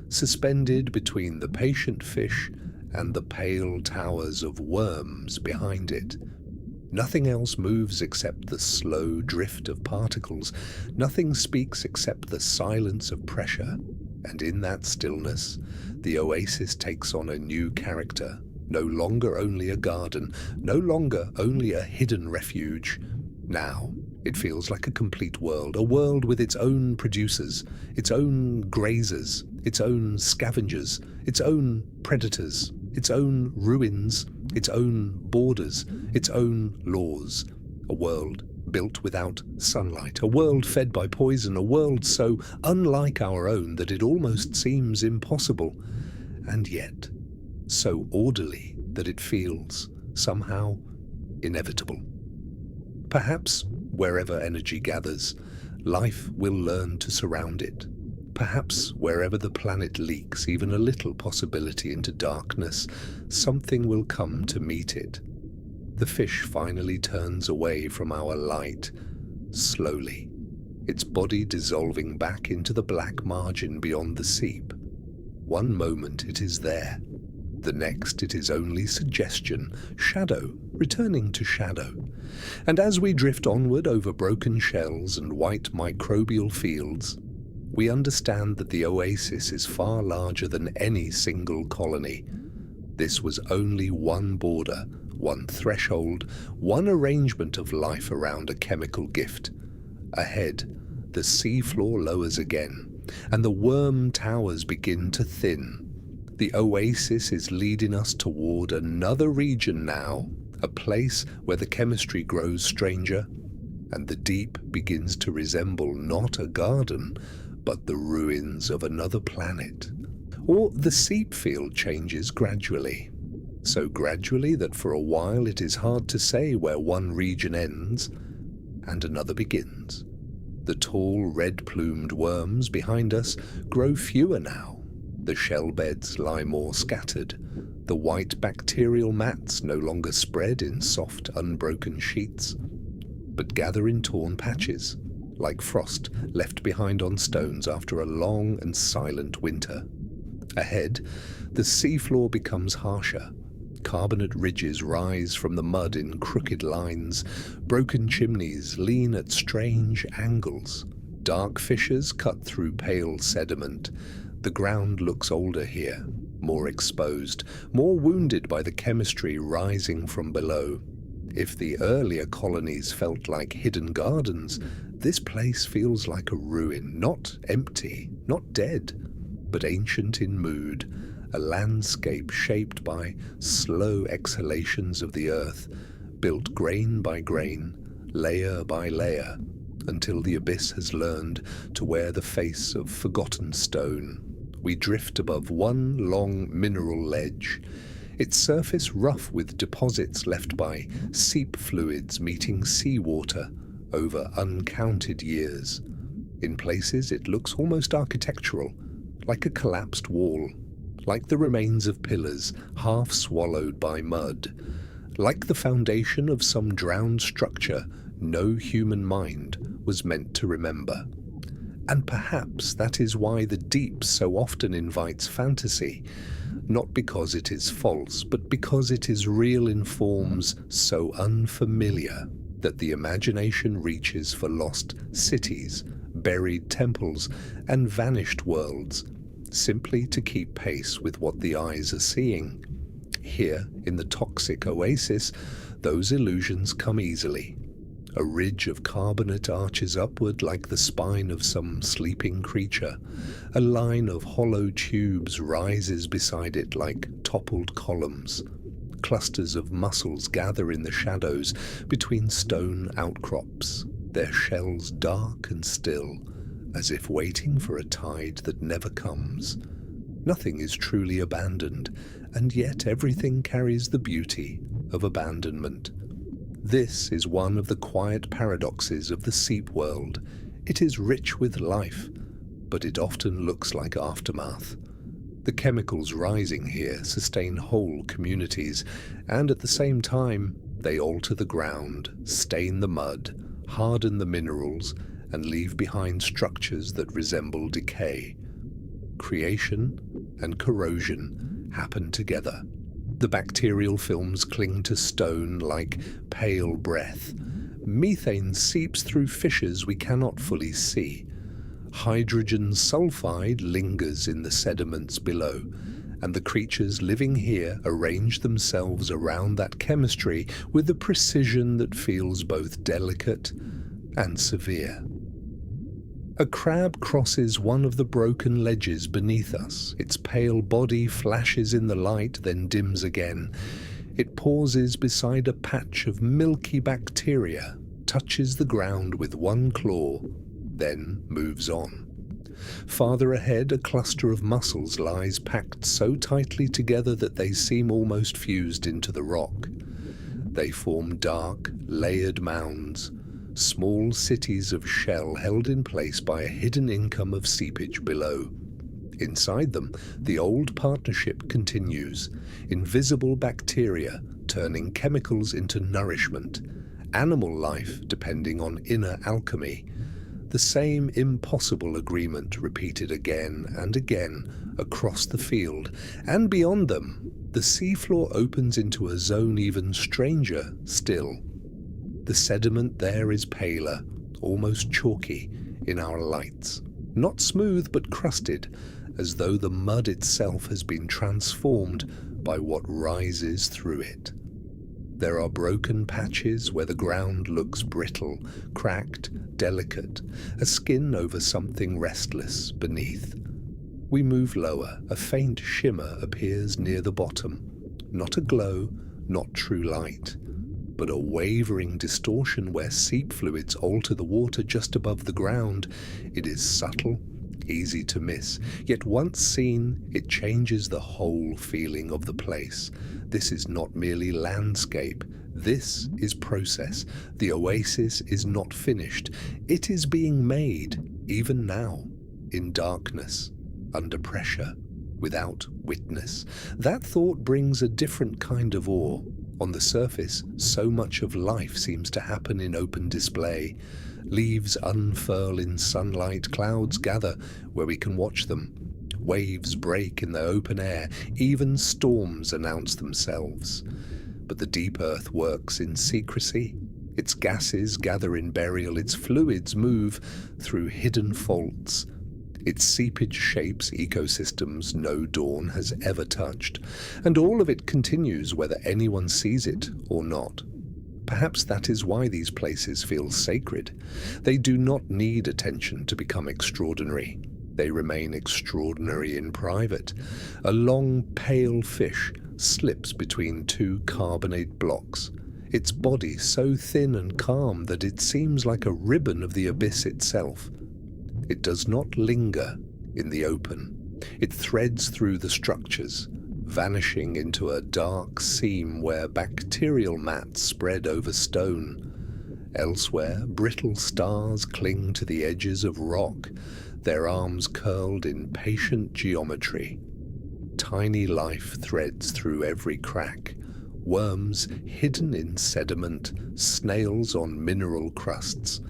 suspended between the patient fish and the pale towers of worms behind it. Nothing else moves except the slow drift of particles. Nothing speaks except the silence of pressure. And in that stillness, the oasis takes on a new character, no longer only a garden, no longer only a hidden refuge. Now, it feels like a complete world, a world with its own producers, its own grazers, its own scavengers, its own predators, its own ruins, its own borders, its own laws. A world built without sunlight, a world fed by poison, a world so unlike our own that it almost seems impossible, and yet so orderly that it feels somehow inevitable. Perhaps wherever energy gathers, life will learn to surround it. Perhaps wherever the planet leaks even a little possibility into darkness, something will come to meet it. The fish finally turns away from our light, slowly, its body dissolving back into the black margin beyond the seep. One moment it is there, the next it is only suggestion, shadow, returning to shadow. And as we drift onward over broken shells and white microbial fields, we understand that the oasis is far larger than any single colony. This was only one border, one threshold, one arrangement of life around a chemical gift. Ahead, the seafloor lowers again, and the worm towers begin to thin. The oasis is leading us toward another region now, a place where the chemistry grows stranger, and the deep begins to resemble not a garden, but the ruins of another planet. Or the seep field changes gradually, so gradually that for a while it is hard to say where one region ends and another begins. The tall red-plumed worms behind us grow fewer now. The shell beds lie more scattered. The white bacterial mats no longer spread in soft, unbroken sheets, but gather in torn patches, like frost left behind on stones after a long and silent winter. Ahead, the seafloor becomes harsher. Carbonate ridges rise from the mud in crooked lines. Broken chimneys lean at strange angles. Dark fissures cut through pale sediment. The ground looks older here, more exposed, more wounded by the chemistry rising from below. If the earlier colonies felt like hidden gardens, this place feels like a ruin, not empty, not dead, but ancient in mood, a landscape shaped by slow exhalations of the earth, built grain by grain, layer by layer, until the abyss has learned to wear the face of forgotten stone. We drift above one long mineral ledge, its surface rough with deposits left by seep fluids meeting seawater over uncounted years. In places it looks almost architectural, like a collapsed wall, like the remains of pillars half swallowed by mud, like the foundation of some drowned structure no human mind was meant to remember. And perhaps that is why the deep so often invites fantasy, not because it is false, but because it is real in forms so unfamiliar that the imagination reaches for lost cities, buried temples, and vanished worlds, simply to keep pace with what the eyes are seeing. Here, in the toxic oasis, those illusions come easily. A ridge of carbonate arches upward like the spine of some sleeping creature. A line of hollow tubes rises beside it like toppled columns. Clusters of mussels gather in the shadows between stone outcrops, their shells dark and still, as if waiting for a tide that never comes. Nothing is truly abandoned, and yet everything carries the beauty of abandonment. This is one of the quiet paradoxes of the seep world. It is rich with life, but it often looks like aftermath. The chemicals rising here sustain whole communities, and at the same time, they alter the ground, stain the mud, harden the minerals, and leave behind structures that resemble decay. Creation and corrosion happen together. The bacterial films cling to stone like pale breath. Methane seeps through fissures we cannot fully see. Hydrogen sulfide lingers in the sediments below, and the creatures living here arrange themselves around that chemistry with a precision that feels both delicate and severe. A crab crosses one of the broken ledges beneath us. Its pale body flashes in the light, then dims again. It pauses beside a patch of milky bacteria, touches the ground with one claw, then moves on. Farther ahead, a cluster of mussels lies packed so tightly together that they seem almost fused into the rock. They form dark, layered mounds, small cities of shell held in place by a hidden income of seepage below. Inside them, the old partnership continues, invisible bacteria turning chemicals into nourishment, animal life depending on inner alchemy. The same impossible agreement repeated again and again across the field, and beyond them, the seafloor opens into a zone even stranger still. The sediment there is paler, almost chalky, in our lights. Not smooth but crusted, as though the mud itself has been transformed by what rises through it. There are broken patches where the ground looks brittle, cracked, delicate, a skin over something restless beneath. We move lower. A faint shimmer appears near the bottom. Not a glow, not true light, but a wavering distortion where seep fluids alter the water just above the ground. It is subtle, easy to miss, yet once seen, it changes the whole feeling of the place. This is not merely landscape. This is process. The oasis is not finished. It is being made, even now, in darkness, under pressure, without witness. That thought brings a different kind of awe. On the surface, so much of life seems to happen in open display. Leaves unfurl in sunlight, clouds gather where we can watch them. Waves break in the open air, even storms announce themselves. But the deep earth works in secrecy. Its gases gather in burial, its fluids move through hidden faults. Its seepage shapes ecosystems no dawn has ever touched, and all of it continues whether anyone sees it or not. Perhaps that is why these places feel sacred. They do not need attention to become extraordinary. They remain extraordinary in private. A long, pale fish slips between two carbonate blocks, its body so thin and calm that it seems like a ribbon of the abyss itself. It does not linger in the open. It threads through the structures, vanishing into a dark seam where bacterial mats spread over stone. Elsewhere, brittle stars cling to the edges of rock, their arms curled in patient geometry. Tiny life threads through every crack. Worms hidden in sediment, snails on mineral crusts.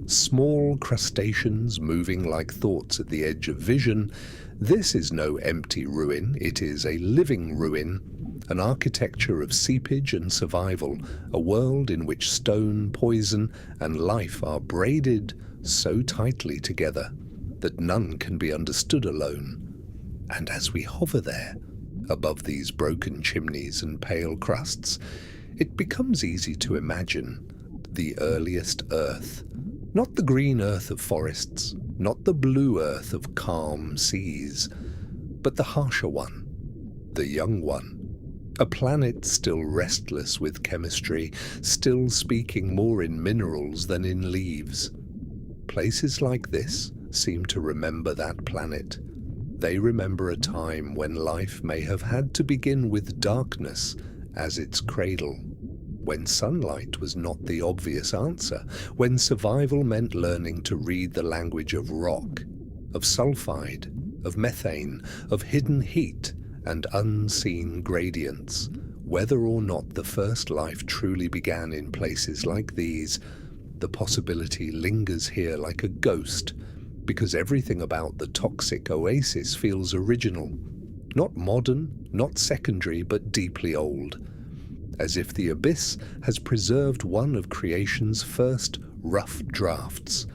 Small crustaceans moving like thoughts at the edge of vision. This is no empty ruin, it is a living ruin, an architecture of seepage and survival, a world in which stone, poison, and life are braided so tightly together that none can be understood alone. And as we hover there, above these broken chimneys and pale crusts, it becomes easy to imagine the earliest earth. Not the green earth of forests, not the blue earth of calm seas, but the harsher one, the young one. A planet still restless with chemistry, still speaking more in minerals than in leaves. Places like this seem to remember that planet. They remember a time when life may have had to begin with darkness as its cradle, when sunlight was not the obvious answer, when survival meant learning to read the language of rock, of sulfide, of methane, of hidden heat and unseen gradients. Whether or not the first life truly began in places like these, the possibility lingers here like a ghost, because everything about the toxic oasis feels original, not modern, not secondary, but deeply old, as if the abyss has preserved one of creation's first rough drafts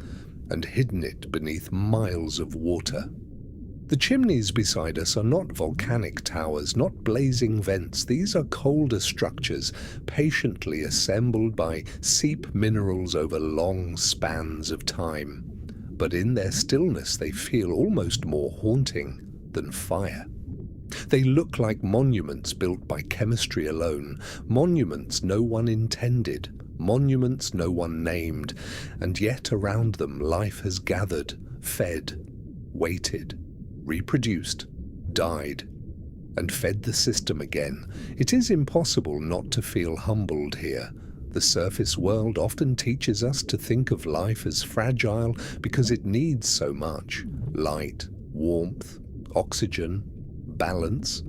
and hidden it beneath miles of water. The chimneys beside us are not volcanic towers, not blazing vents. These are colder structures, patiently assembled by seep minerals over long spans of time. But in their stillness they feel almost more haunting than fire. They look like monuments built by chemistry alone, monuments no one intended, monuments no one named, and yet around them life has gathered, fed, waited, reproduced, died, and fed the system again. It is impossible not to feel humbled here. The surface world often teaches us to think of life as fragile because it needs so much light, warmth, oxygen, balance.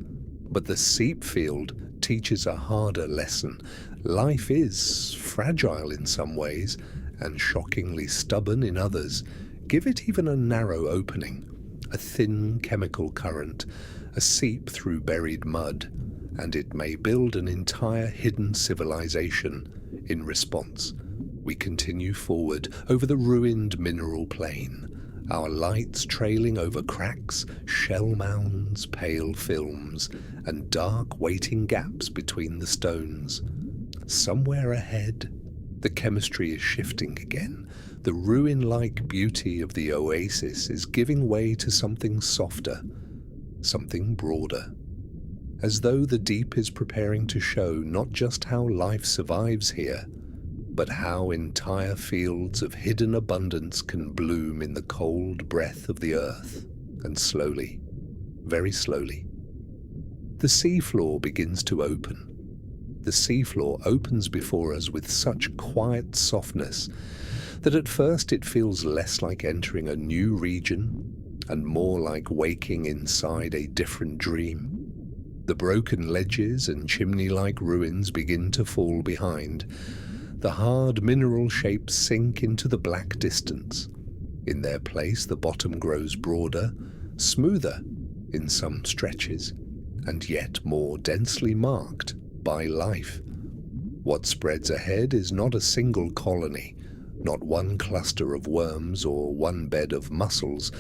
But the seep field teaches a harder lesson. Life is fragile in some ways and shockingly stubborn in others. Give it even a narrow opening, a thin chemical current, a seep through buried mud, and it may build an entire hidden civilization. In response, we continue forward over the ruined mineral plain, our lights trailing over cracks, shell mounds, pale films, and dark waiting gaps between the stones. Somewhere ahead, the chemistry is shifting again. The ruin-like beauty of the oasis is giving way to something softer, something broader, as though the deep is preparing to show not just how life survives here, but how entire fields of hidden abundance can bloom in the cold breath of the earth. And slowly, very slowly, the seafloor begins to open. The seafloor opens before us with such quiet softness that at first it feels less like entering a new region and more like waking inside a different dream. The broken ledges and chimney-like ruins begin to fall behind. The hard mineral shapes sink into the black distance. In their place, the bottom grows broader, smoother in some stretches, and yet more densely marked by life. What spreads ahead is not a single colony, not one cluster of worms or one bed of mussels,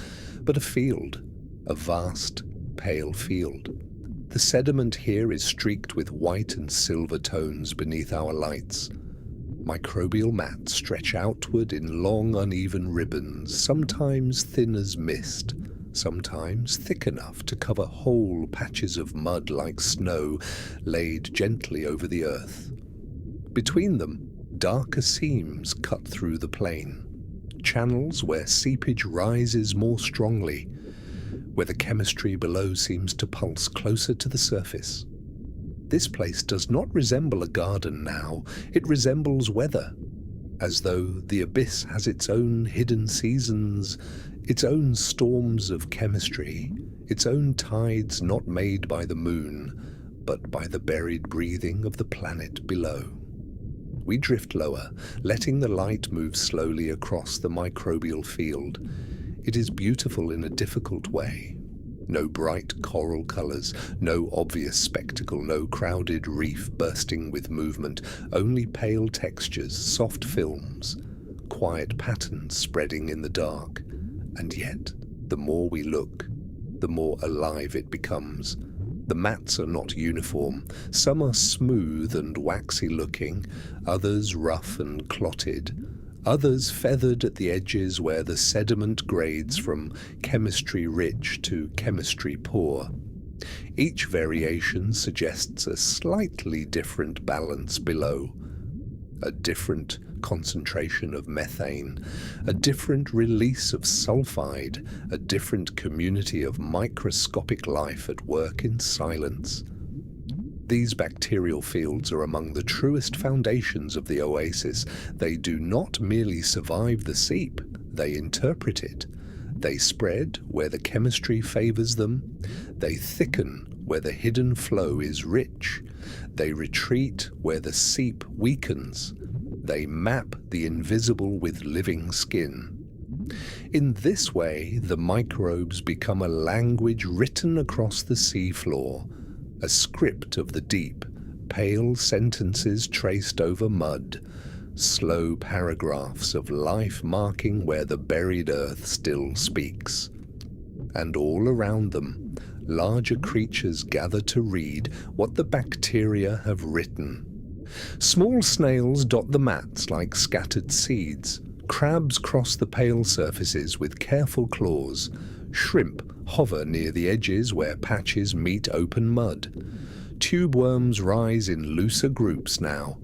but a field, a vast, pale field. The sediment here is streaked with white and silver tones beneath our lights. Microbial mats stretch outward in long, uneven ribbons, sometimes thin as mist, sometimes thick enough to cover whole patches of mud like snow laid gently over the earth. Between them, darker seams cut through the plain, channels where seepage rises more strongly, where the chemistry below seems to pulse closer to the surface. This place does not resemble a garden now, it resembles weather, as though the abyss has its own hidden seasons, its own storms of chemistry, its own tides not made by the moon, but by the buried breathing of the planet below. We drift lower, letting the light move slowly across the microbial field. It is beautiful in a difficult way. No bright coral colors, no obvious spectacle, no crowded reef bursting with movement, only pale textures, soft films, quiet patterns spreading in the dark. And yet, the more we look, the more alive it becomes. The mats are not uniform. Some are smooth and waxy looking, others rough and clotted, others feathered at the edges where the sediment grades from chemistry rich to chemistry poor. Each variation suggests a slightly different balance below, a different concentration of methane, a different release of sulfide, a different community of microscopic life at work in silence. These bacterial fields are among the truest foundations of the oasis. They do not merely survive the seep, they interpret it. They spread where the chemistry favors them. They thicken where the hidden flow is rich. They retreat where the seep weakens. They map the invisible with living skin. In this way, the microbes become a language written across the seafloor, a script of the deep, pale sentences traced over mud, slow paragraphs of life marking where the buried earth still speaks. And all around them, larger creatures gather to read what the bacteria have written. Small snails dot the mats like scattered seeds. Crabs cross the pale surfaces with careful claws. Shrimp hover near the edges where patches meet open mud. Tube worms rise in looser groups now,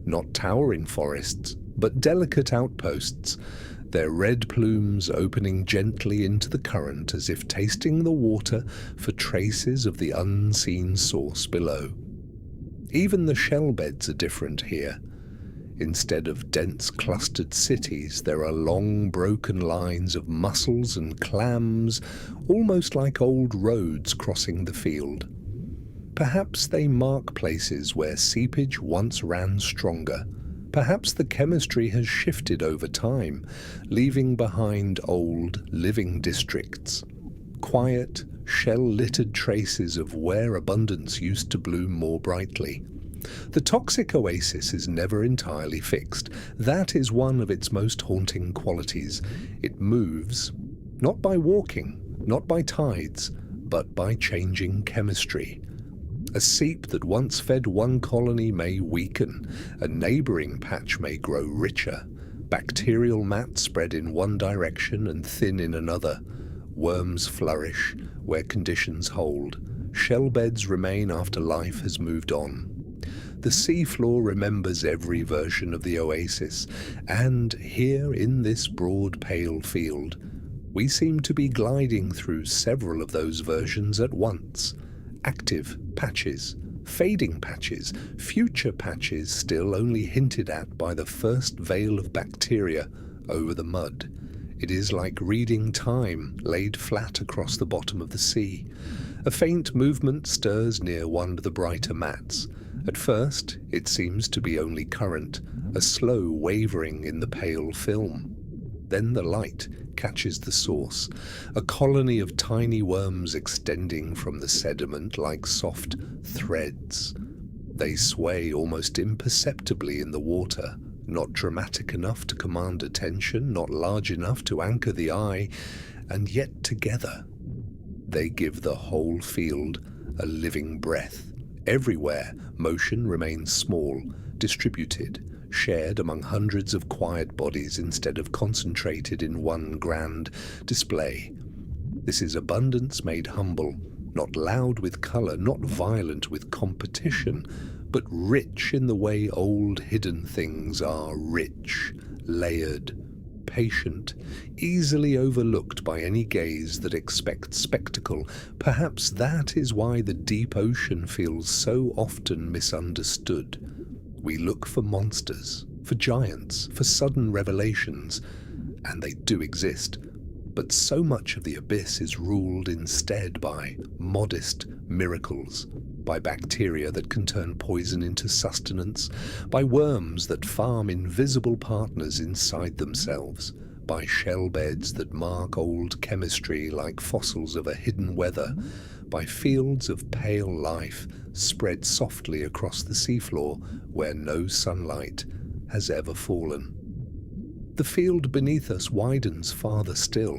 not towering forests, but delicate outposts, their red plumes opening gently into the current as if tasting the water for traces of the unseen source below. Even the shell beds are different here. Instead of dense clustered cities, there are long broken lines of mussels and clams, almost like old roads crossing the field. Perhaps they mark places where seepage once ran stronger. Perhaps the chemistry has shifted over time, leaving behind old, living districts. Quiet, shell-littered traces of where abundance used to bloom more brightly. The toxic oasis is never entirely fixed. That is one of its most haunting qualities. It moves, not by walking, not by tides, but by changing chemistry. A seep that once fed one colony may weaken, a neighbouring patch may grow richer, bacterial mats spread in one direction and thin in another, worms flourish where conditions hold, shell beds remain after life has moved on. The seafloor remembers every version of the oasis, and here in this broad pale field, we seem to be gliding through several of those versions at once. Active patches, fading patches, future patches still only hinted at by the first veil of bacteria over the mud. It is like reading time laid flat across the bottom of the sea. A faint movement stirs near one of the brighter mats. At first, it seems to be only current, a slow wavering in the pale film. Then the light catches the source, a colony of tiny worms extending from the sediment like soft threads. They sway almost imperceptibly in the water, not dramatic enough to command attention, not large enough to anchor the eye, and yet together they give the whole field a living breath. Everywhere, motion remains small, distributed, shared among hundreds of quiet bodies instead of concentrated in one grand display. This is abundance made humble, not loud with colour, not violent with competition, but rich in the way old hidden things are rich, layered, patient, easily overlooked by any gaze that expects spectacle. Perhaps that is why the deep ocean feels so often misunderstood. We look for monsters, for giants, for sudden revelations, and they do exist. But so much of the abyss is ruled instead by modest miracles, by bacteria that can turn poison into sustenance, by worms that farm invisible partners inside themselves, by shell beds that mark old chemistry like fossils of a hidden weather, by fields of pale life spread softly across the seafloor where no sunlight has ever fallen. The field beneath us widens farther still.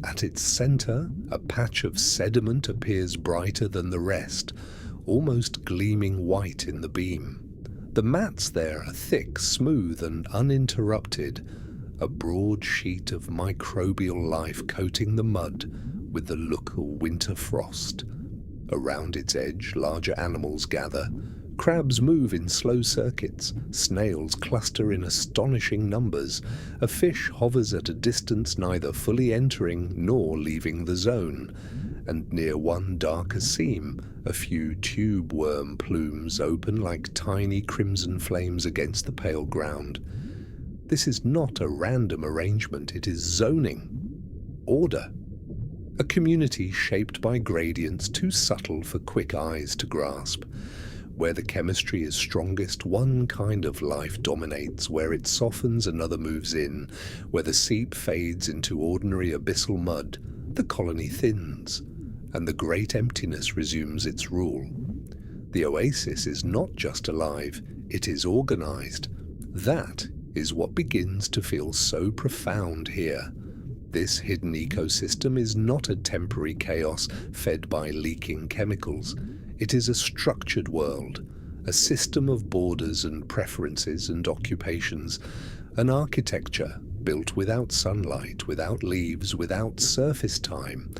At its centre, a patch of sediment appears brighter than the rest, almost gleaming white in the beam. The mats there are thick, smooth, and uninterrupted, a broad sheet of microbial life coating the mud with the look of winter frost. Around its edge, larger animals gather. Crabs move in slow circuits, snails cluster in astonishing numbers, a fish hovers at a distance neither fully entering nor leaving the zone, and near one darker seam, a few tube worm plumes open like tiny crimson flames against the pale ground. This is not a random arrangement, it is zoning. Order. A community shaped by gradients too subtle for quick eyes to grasp. Where the chemistry is strongest, one kind of life dominates. Where it softens, another moves in. Where the seep fades into ordinary abyssal mud, the colony thins, and the great emptiness resumes its rule. The oasis is not just alive, it is organized. That is what begins to feel so profound here. This hidden ecosystem is not a temporary chaos fed by leaking chemicals. It is a structured world, a system of borders and preferences and occupations, an architecture built without sunlight, without leaves, without surface time.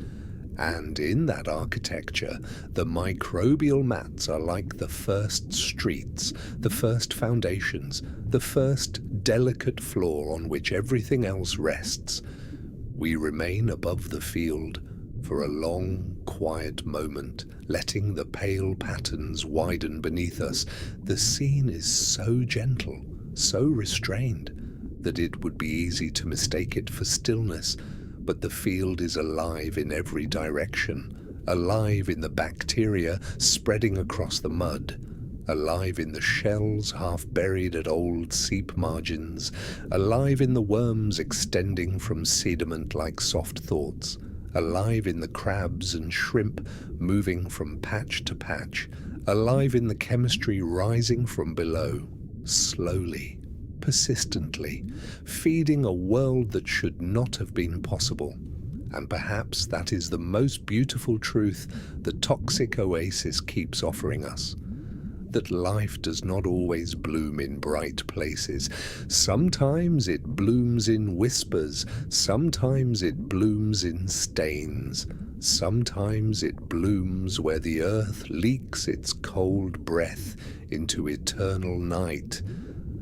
And in that architecture, the microbial mats are like the first streets, the first foundations, the first delicate floor on which everything else rests. We remain above the field for a long, quiet moment, letting the pale patterns widen beneath us. The scene is so gentle, so restrained, that it would be easy to mistake it for stillness. But the field is alive in every direction, alive in the bacteria spreading across the mud, alive in the shells half buried at old seep margins, alive in the worms extending from sediment like soft thoughts, alive in the crabs and shrimp moving from patch to patch, alive in the chemistry rising from below, slowly, persistently, feeding a world that should not have been possible. And perhaps that is the most beautiful truth the toxic oasis keeps offering us. That life does not always bloom in bright places. Sometimes it blooms in whispers, sometimes it blooms in stains, sometimes it blooms where the earth leaks its cold breath into eternal night,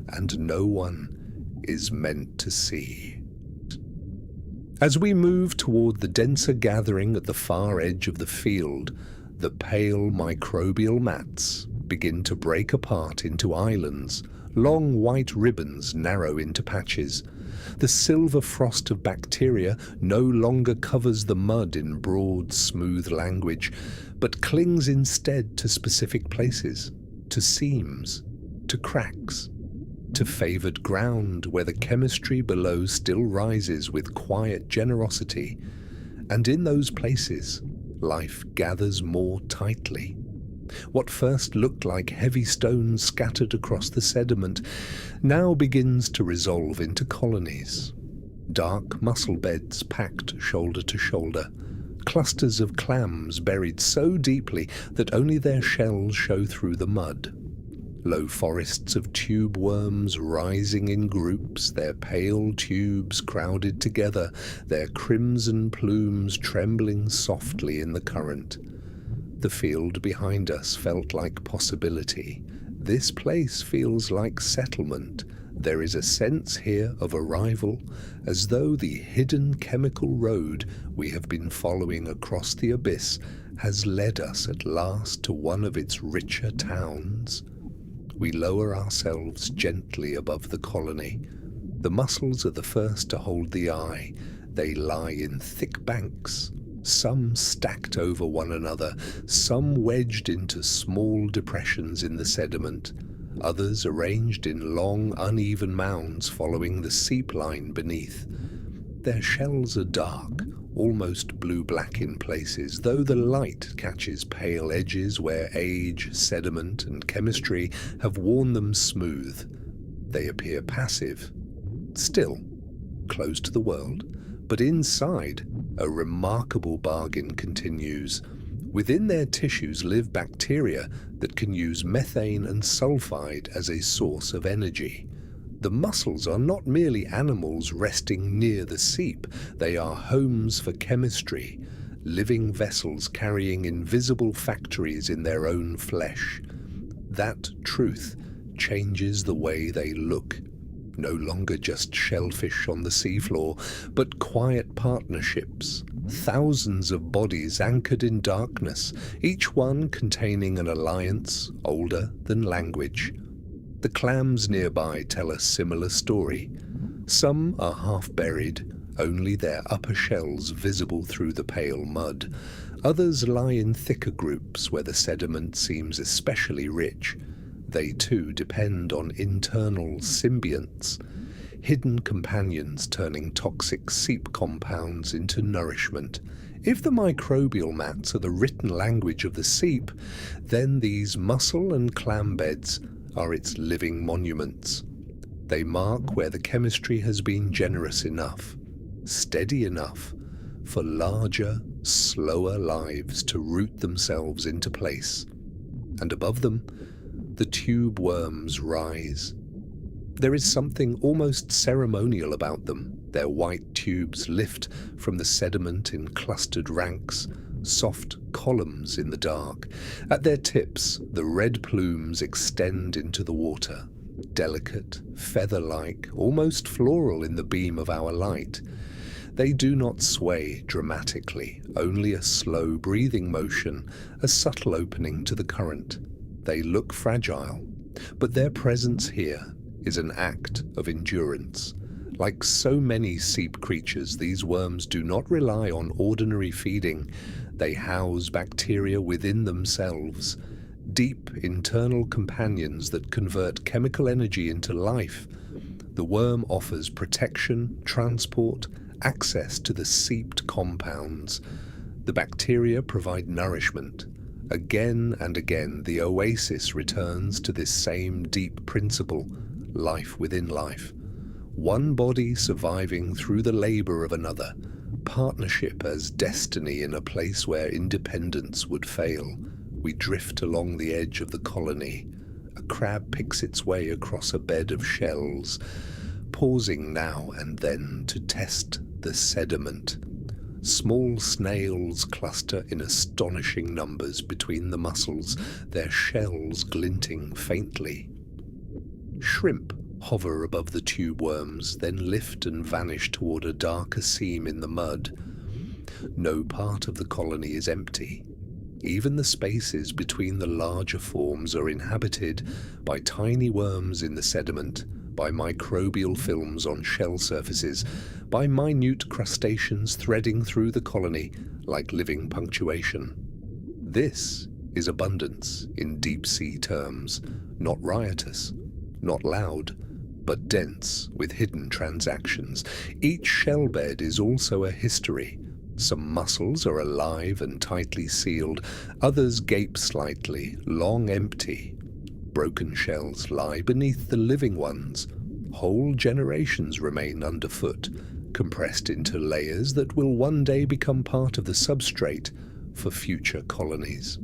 and no one is meant to see. As we move toward the denser gathering at the far edge of the field, the pale microbial mats begin to break apart into islands. Long white ribbons narrow into patches. The silver frost of bacteria no longer covers the mud in broad, smooth language, but clings instead to specific places, to seams, to cracks, to favored ground where the chemistry below still rises with quiet generosity. And in those places, life gathers more tightly. What first looked like heavy stones scattered across the sediment now begins to resolve into colonies. Dark mussel beds packed shoulder to shoulder, clusters of clams buried so deeply that only their shells show through the mud. Low forests of tube worms rising in groups, their pale tubes crowded together, their crimson plumes trembling softly in the current. The field behind us felt like possibility. This place feels like settlement. There is a sense here of arrival, as though the hidden chemical road we have been following across the abyss has led us at last to one of its richer towns. We lower ourselves gently above the colony. The mussels are the first to hold the eye. They lie in thick banks, some stacked over one another, some wedged into small depressions in the sediment, others arranged in long, uneven mounds following the seep line beneath. Their shells are dark, almost blue-black in places, though the light catches pale edges where age, sediment, and chemistry have worn them smooth. They appear passive, still, close to the world, but inside, a remarkable bargain continues. Within their tissues live bacteria that can use methane and sulfide as a source of energy. The mussels are not merely animals resting near the seep, they are homes for chemistry, living vessels carrying invisible factories in their own flesh. That truth changes the way they look. No longer just shellfish on the seafloor, but quiet partnerships, thousands of bodies anchored in darkness, each one containing an alliance older than language. The clams nearby tell a similar story. Some are half buried, only their upper shells visible through the pale mud. Others lie in thicker groups where the sediment seems especially rich. They too depend on internal symbionts, hidden companions turning toxic seep compounds into nourishment. If the microbial mats are the written language of the seep, then these mussel and clam beds are its living monuments. They mark where the chemistry has been generous enough. steady enough for larger, slower lives to root themselves into place. And above them, the tube worms rise. There is something almost ceremonial about them. Their white tubes lift from the sediment in clustered ranks, soft columns in the dark. At their tips, the red plumes extend into the water, delicate, feather-like, almost floral in the beam of our light. They do not sway dramatically, only a slow breathing motion, a subtle opening to the current. They look fragile, but their presence here is an act of endurance. Like so many seep creatures, these worms do not rely on ordinary feeding. They house bacteria within themselves, deep internal companions that convert chemical energy into life. The worm offers protection, transport, access to the seeped compounds. The bacteria provide nourishment. Again and again, the oasis returns to this same deep principle, life within life. One body surviving through the labor of another, partnership as destiny in a place where independence would fail. We drift along the edge of the colony. A crab picks its way across a bed of shells, pausing now and then to test the sediment. Small snails cluster in astonishing numbers between the mussels, their shells glinting faintly. Shrimp hover above the tube worms, then lift and vanish toward a darker seam in the mud. No part of the colony is empty. Even the spaces between the larger forms are inhabited by tiny worms in the sediment, by microbial films on shell surfaces, by minute crustaceans threading through the colony like living punctuation. This is abundance in deep-sea terms, not riotous, not loud, but dense with hidden transactions. Each shell bed is also a history. Some mussels are alive and tightly sealed, others gape slightly, long empty. Broken shells lie beneath the living ones. Whole generations remain underfoot, compressed into layers that will one day become part of the substrate for future colonies.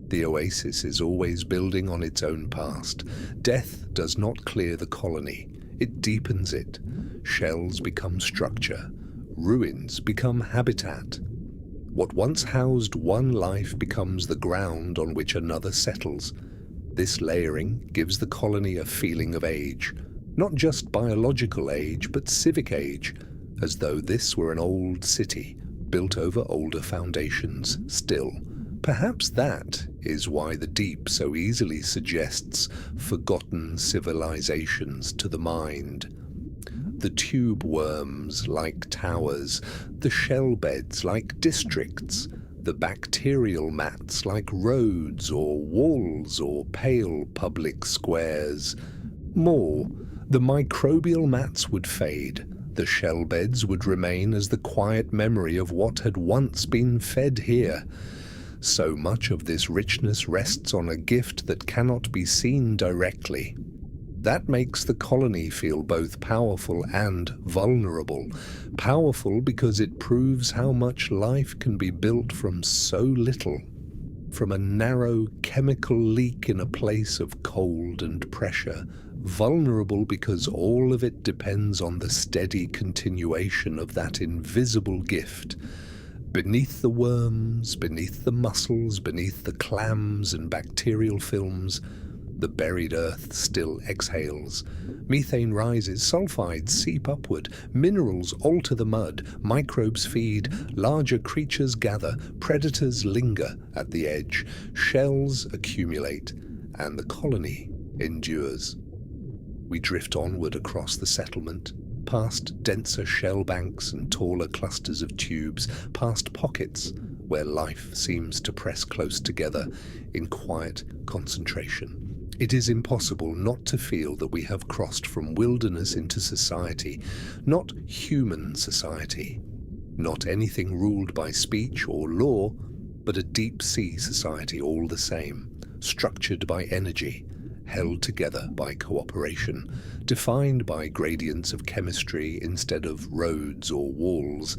The oasis is always building on its own past. Death does not clear the colony, it deepens it. Shells become structure, ruins become habitat. What once housed one life becomes the ground on which another settles. This layering gives the colony a feeling of age, not just biological age, but civic age, as though this were an old city, built over older foundations still. Perhaps that is why the deep so easily suggests forgotten civilizations to the mind. The tube worms like towers, the shell beds like districts, the bacterial mats like roads or walls or pale public squares. More, the microbial mats would fade. The shell beds would remain as the quiet memory of what had once been fed here. So much of this richness rests on a gift that cannot be seen directly. That makes the colony feel both powerful and vulnerable. Powerful because it proves how much life can be built from so little. From a narrow chemical leak in a place of cold and pressure. Vulnerable because all of it depends on the steady continuation of that invisible gift. Beneath the worms, beneath the mussels, beneath the clams and bacterial films, the buried earth still exhales. Methane rises, sulfides seep upward, minerals alter the mud, microbes feed, larger creatures gather, predators linger at the edge, shells accumulate, and the colony endures. We drift onward across the settlement, past denser shell banks and taller clusters of tubes, past pockets where life seems to press close together in quiet concentration. It is impossible not to feel that we have crossed from wilderness into society, not human society, not anything ruled by speech or law, but a deep-sea society all the same, structured by energy, held together by cooperation, defined by gradients of chemistry instead of roads or walls,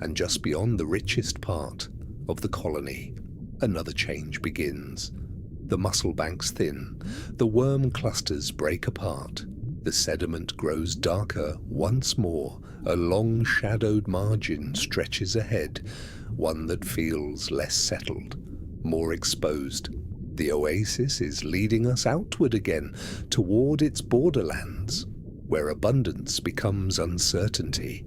and just beyond the richest part of the colony, another change begins. The mussel banks thin, the worm clusters break apart, the sediment grows darker once more, a long shadowed margin stretches ahead, one that feels less settled, more exposed. The oasis is leading us outward again, toward its borderlands, where abundance becomes uncertainty,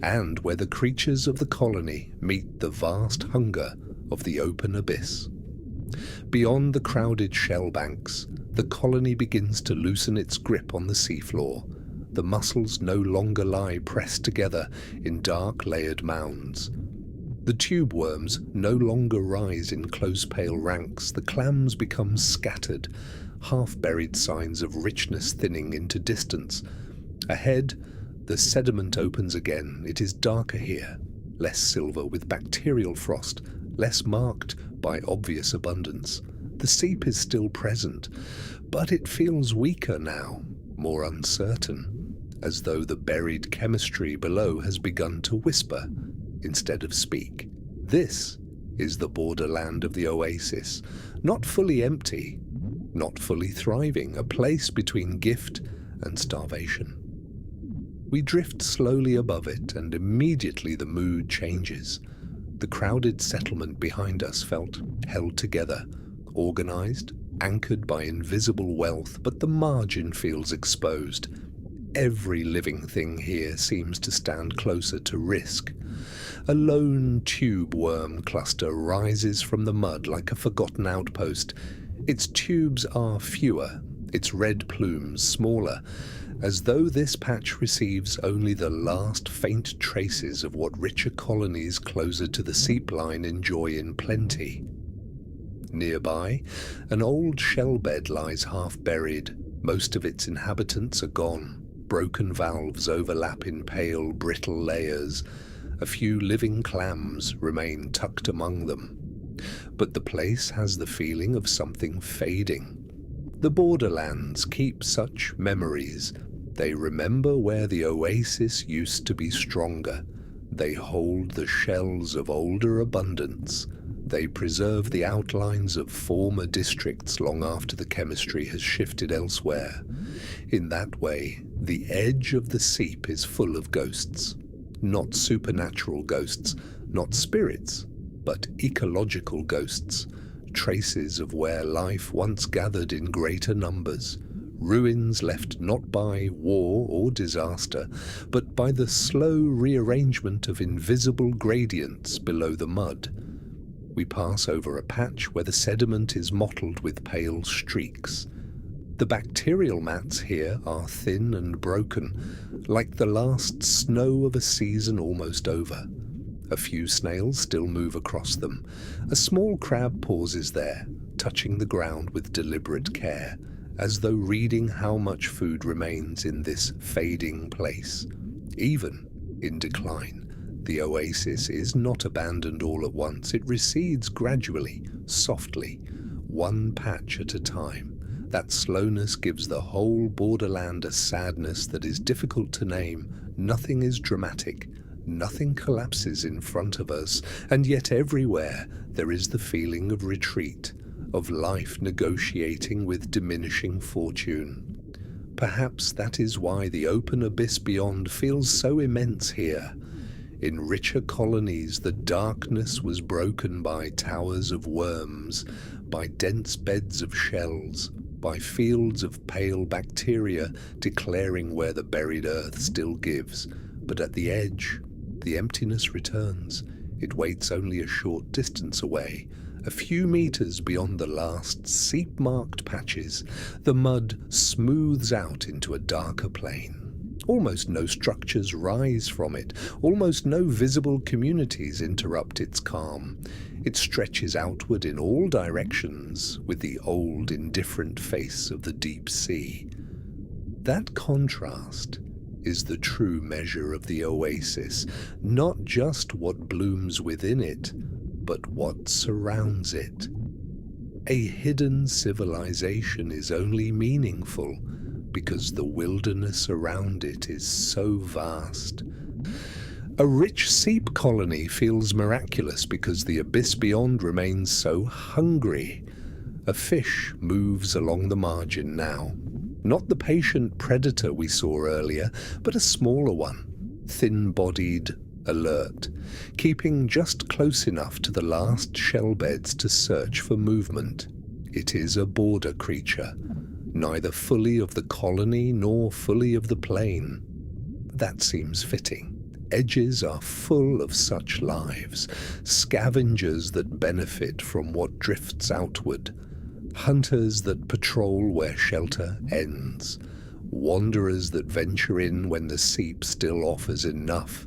and where the creatures of the colony meet the vast hunger of the open abyss. Beyond the crowded shell banks, the colony begins to loosen its grip on the seafloor. The mussels no longer lie pressed together in dark layered mounds. The tube worms no longer rise in close pale ranks. The clams become scattered, half-buried signs of richness thinning into distance. Ahead, the sediment opens again. It is darker here, less silver with bacterial frost, less marked by obvious abundance. The seep is still present, but it feels weaker now, more uncertain, as though the buried chemistry below has begun to whisper instead of speak. This is the borderland of the oasis, not fully empty, not fully thriving, a place between gift and starvation. We drift slowly above it, and immediately the mood changes. The crowded settlement behind us felt held together, organized, anchored by invisible wealth, but the margin feels exposed. Every living thing here seems to stand closer to risk. A lone tube worm cluster rises from the mud like a forgotten outpost. Its tubes are fewer, its red plumes smaller, as though this patch receives only the last faint traces of what richer colonies closer to the seep line enjoy in plenty. Nearby, an old shell bed lies half buried. Most of its inhabitants are gone. Broken valves overlap in pale, brittle layers. A few living clams remain tucked among them. But the place has the feeling of something fading. The borderlands keep such memories. They remember where the oasis used to be stronger. They hold the shells of older abundance. They preserve the outlines of former districts long after the chemistry has shifted elsewhere. In that way, the edge of the seep is full of ghosts. Not supernatural ghosts, not spirits, but ecological ghosts, traces of where life once gathered in greater numbers, ruins left not by war or disaster, but by the slow rearrangement of invisible gradients below the mud. We pass over a patch where the sediment is mottled with pale streaks. The bacterial mats here are thin and broken, like the last snow of a season almost over. A few snails still move across them. A small crab pauses there, touching the ground with deliberate care, as though reading how much food remains in this fading place. Even in decline, the oasis is not abandoned all at once. It recedes gradually, softly, one patch at a time. That slowness gives the whole borderland a sadness that is difficult to name. Nothing is dramatic. Nothing collapses in front of us, and yet everywhere there is the feeling of retreat, of life negotiating with diminishing fortune. Perhaps that is why the open abyss beyond feels so immense here. In richer colonies, the darkness was broken by towers of worms, by dense beds of shells, by fields of pale bacteria declaring where the buried earth still gives. But at the edge, the emptiness returns. It waits only a short distance away, a few meters beyond the last seep-marked patches. The mud smooths out into a darker plain. Almost no structures rise from it. Almost no visible communities interrupt its calm. It stretches outward in all directions with the old, indifferent face of the deep sea. That contrast is the true measure of the oasis, not just what blooms within it, but what surrounds it. A hidden civilization is only meaningful because the wilderness around it is so vast. A rich seep colony feels miraculous because the abyss beyond remains so hungry. A fish moves along the margin now. Not the patient predator we saw earlier, but a smaller one, thin-bodied, alert, keeping just close enough to the last shell beds to search for movement. It is a border creature, neither fully of the colony nor fully of the plain. That seems fitting. Edges are full of such lives, scavengers that benefit from what drifts outward, hunters that patrol where shelter ends, wanderers that venture in when the seep still offers enough,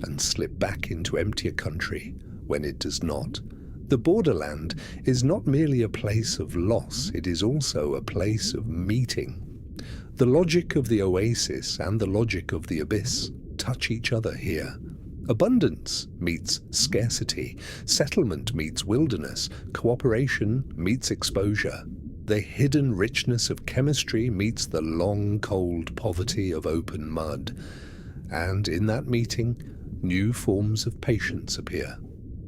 and slip back into emptier country when it does not. The borderland is not merely a place of loss, it is also a place of meeting. The logic of the oasis and the logic of the abyss touch each other here. Abundance meets scarcity, settlement meets wilderness, cooperation meets exposure. The hidden richness of chemistry meets the long, cold poverty of open mud. And in that meeting, new forms of patience appear.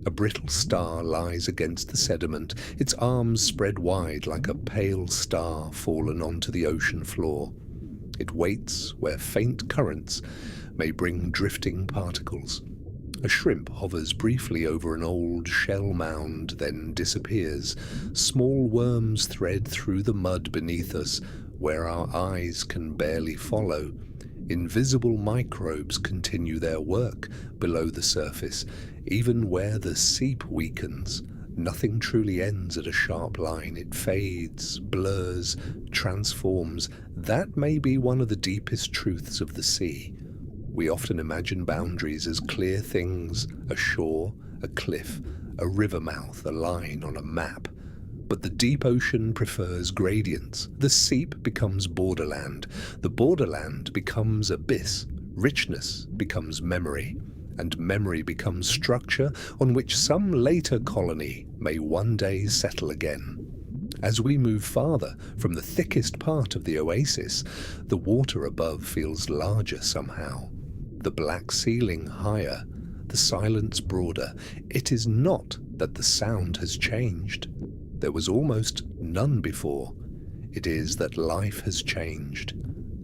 A brittle star lies against the sediment, its arms spread wide like a pale star fallen onto the ocean floor. It waits where faint currents may bring drifting particles. A shrimp hovers briefly over an old shell mound, then disappears. Small worms thread through the mud beneath us, where our eyes can barely follow. Invisible microbes continue their work below the surface, even where the seep weakens. Nothing truly ends at a sharp line. It fades, blurs, transforms. That may be one of the deepest truths of the sea. We often imagine boundaries as clear things, a shore, a cliff, a river mouth, a line on a map. But the deep ocean prefers gradients. The seep becomes borderland. The borderland becomes abyss. Richness becomes memory. And memory becomes structure on which some later colony may one day settle again. As we move farther from the thickest part of the oasis, the water above feels larger somehow. The black ceiling higher, the silence broader. It is not that the sound has changed. There was almost none before. It is that life has changed,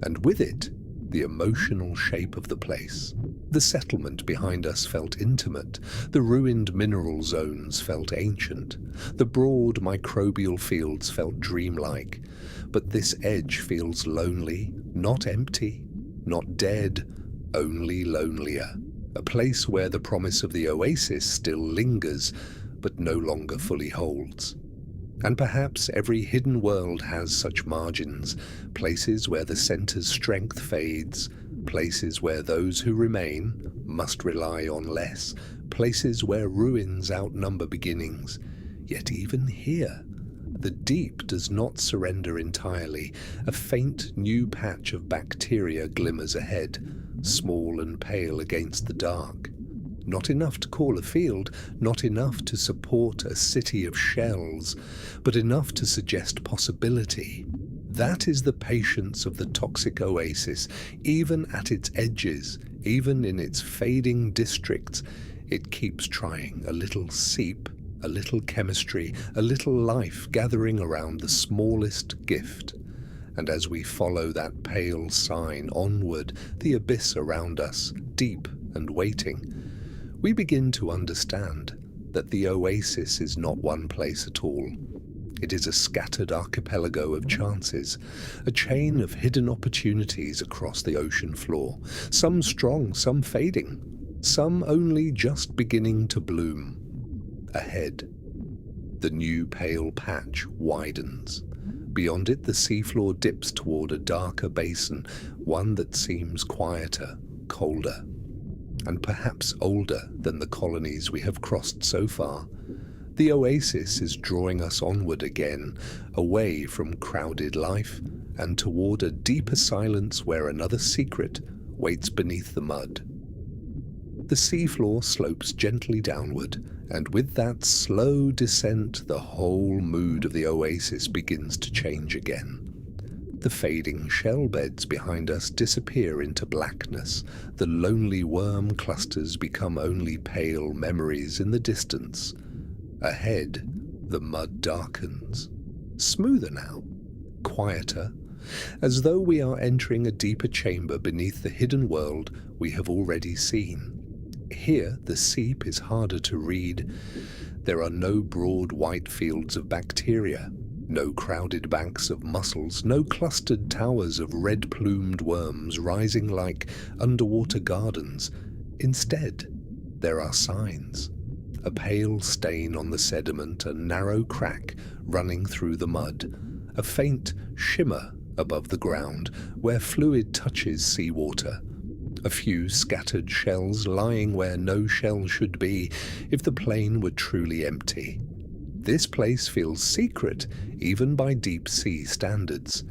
and with it, the emotional shape of the place. The settlement behind us felt intimate. The ruined mineral zones felt ancient. The broad microbial fields felt dreamlike. But this edge feels lonely, not empty, not dead, only lonelier. A place where the promise of the oasis still lingers, but no longer fully holds. And perhaps every hidden world has such margins, places where the center's strength fades, places where those who remain must rely on less, places where ruins outnumber beginnings. Yet even here, the deep does not surrender entirely. A faint new patch of bacteria glimmers ahead, small and pale against the dark. Not enough to call a field, not enough to support a city of shells, but enough to suggest possibility. That is the patience of the toxic oasis. Even at its edges, even in its fading districts, it keeps trying. A little seep, a little chemistry, a little life gathering around the smallest gift. And as we follow that pale sign onward, the abyss around us, deep and waiting, we begin to understand that the oasis is not one place at all. It is a scattered archipelago of chances, a chain of hidden opportunities across the ocean floor, some strong, some fading, some only just beginning to bloom. Ahead, the new pale patch widens. Beyond it, the seafloor dips toward a darker basin, one that seems quieter, colder, and perhaps older than the colonies we have crossed so far. The oasis is drawing us onward again, away from crowded life, and toward a deeper silence where another secret waits beneath the mud. The seafloor slopes gently downward, And with that slow descent, the whole mood of the oasis begins to change again. The fading shell beds behind us disappear into blackness. The lonely worm clusters become only pale memories in the distance. Ahead, the mud darkens. Smoother now, quieter, as though we are entering a deeper chamber beneath the hidden world we have already seen. Here, the seep is harder to read. There are no broad white fields of bacteria, no crowded banks of mussels, no clustered towers of red-plumed worms rising like underwater gardens. Instead, there are signs. A pale stain on the sediment, a narrow crack running through the mud, a faint shimmer above the ground where fluid touches seawater. A few scattered shells lying where no shell should be if the plain were truly empty. This place feels secret even by deep-sea standards,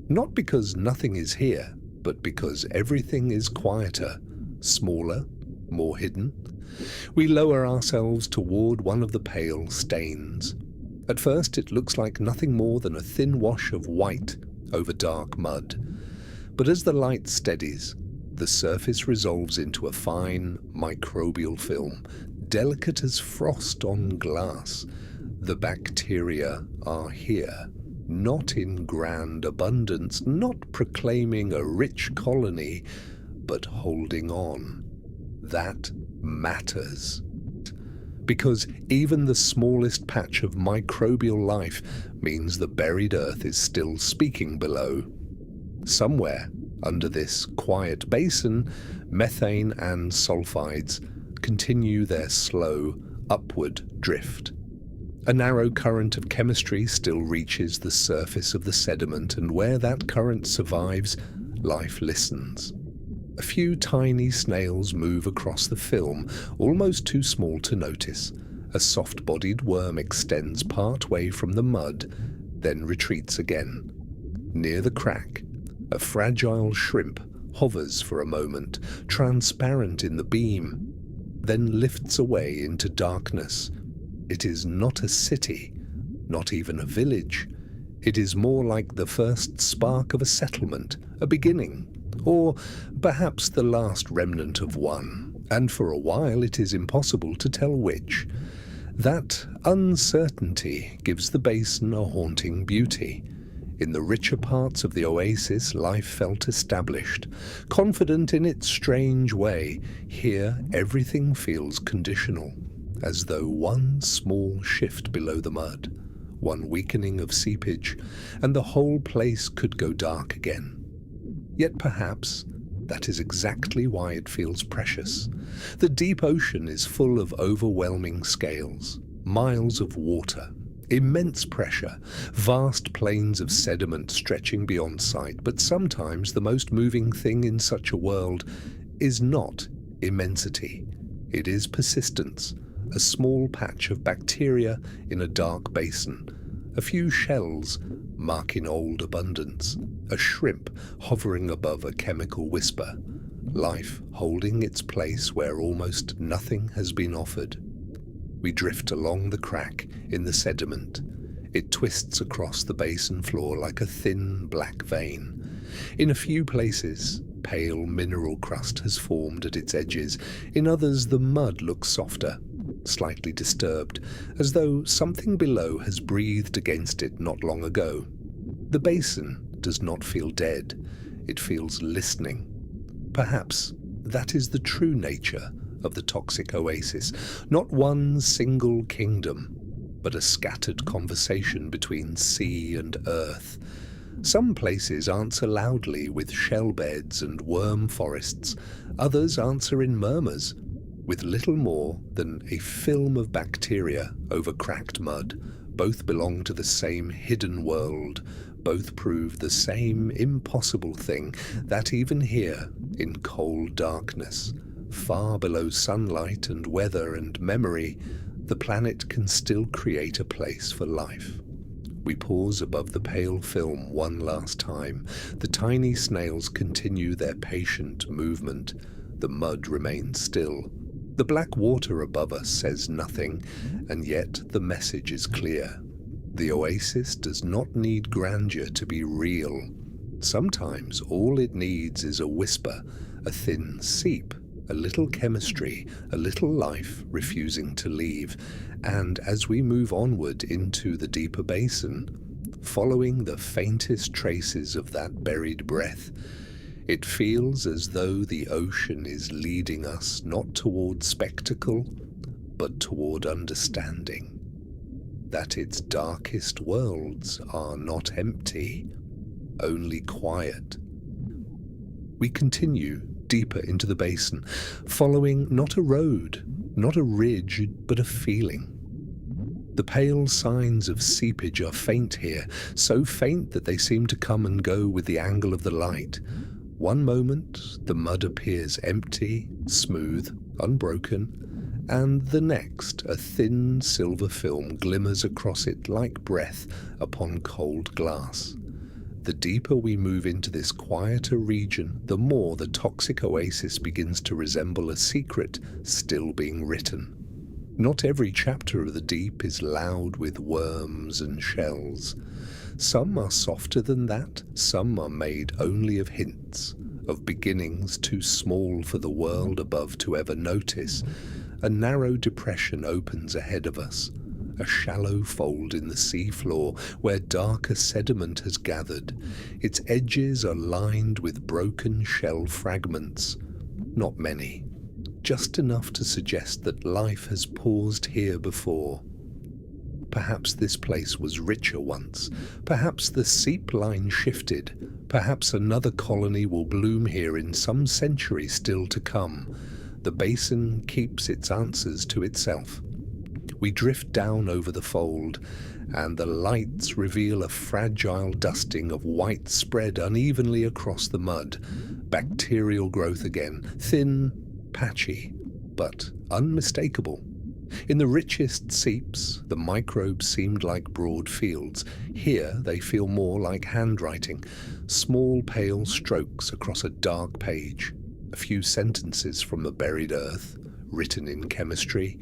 not because nothing is here, but because everything is quieter, smaller, more hidden. We lower ourselves toward one of the pale stains. At first it looks like nothing more than a thin wash of white over dark mud. But as the light steadies, the surface resolves into a fine microbial film, delicate as frost on glass. The bacteria are here, not in grand abundance, not proclaiming a rich colony, but holding on. That matters. Because even the smallest patch of microbial life means the buried earth is still speaking below. Somewhere under this quiet basin, methane and sulfides continue their slow upward drift. A narrow current of chemistry still reaches the surface of the sediment, and where that current survives, life listens. A few tiny snails move across the film, almost too small to notice. A soft-bodied worm extends part way from the mud, then retreats again. Near the crack, a fragile shrimp hovers for a moment, transparent in the beam, then lifts away into darkness. It is not a city, not even a village. It is more like the first spark of a settlement, a beginning, or perhaps the last remnant of one, and for a while it is impossible to tell which. That uncertainty gives the basin a haunting beauty. In the richer parts of the oasis, life felt established, confident in its strange way. Here, everything feels conditional, as though one small shift below the mud, one weakening of seepage, and the whole place could go dark again. Yet perhaps that is exactly why it feels precious. The deep ocean is full of overwhelming scales, miles of water, immense pressure, vast plains of sediment stretching beyond sight, but sometimes the most moving thing in such a world is not immensity. It is persistence, a small patch of bacteria in a dark basin, a few shells marking old abundance, a shrimp hovering above a chemical whisper, life holding its place where almost nothing has been offered. We drift along the crack in the sediment. It twists across the basin floor like a thin black vein. In a few places, pale mineral crust has formed at its edges. In others, the mud looks softer, slightly disturbed, as though something below has breathed against it not long ago. The basin does not feel dead. It feels listening. Perhaps that is the true nature of the toxic oasis, not one single kingdom, but a scattered conversation between sea and earth. Some places answer loudly with shell beds and worm forests. Others answer in murmurs, with little more than a film of bacteria over cracked mud. Both belong to the same hidden world. Both prove the same impossible thing, that even here, in cold darkness, far below sunlight and weather and memory, the planet can still create a place for life. We pause above the pale film one last time. The tiny snails continue their patient movement. The mud remains still. The black water above us says nothing, and yet the message is clear. The oasis does not need grandeur to be real. Sometimes all it needs is a whisper, a thin seep, a little chemistry, a little life refusing to leave. And as we move onward into the deeper basin, following the faintest traces of that buried breath, it feels as though the ocean is leading us not toward spectacle, but toward understanding. That its darkest worlds are not empty, only quiet. We continue deeper into the basin, following not a road, not a ridge, but a feeling. The pale signs of seepage are faint here, so faint that they seem to come and go with the angle of the light. One moment, the mud appears empty, smooth, unbroken, and the next, a thin silver film glimmers across it like breath upon cold glass. The deeper we move into this quieter region, the more the toxic oasis begins to resemble a secret still being written. Not every chapter of the deep is loud with worms and shells. Some are softer than that, some are made only of hints, of beginnings too small for the world above to ever notice. A narrow depression opens ahead of us, a shallow fold in the seafloor where darker sediment has gathered. Its edges are lined with broken shell fragments. Not many, just enough to suggest that life has paused here before. Perhaps this place was richer once. Perhaps the seep line shifted. Perhaps another colony will bloom here in some century still to come. The basin keeps its answers to itself. We drift down over the fold, and the lights reveal a fragile dusting of white spread unevenly across the mud. Bacterial growth again, thin, patchy, but unmistakable. In the richest seeps, the microbes seemed like broad fields. Here they feel more like handwriting, small pale strokes across a dark page, a few sentences from the buried earth, written in chemistry,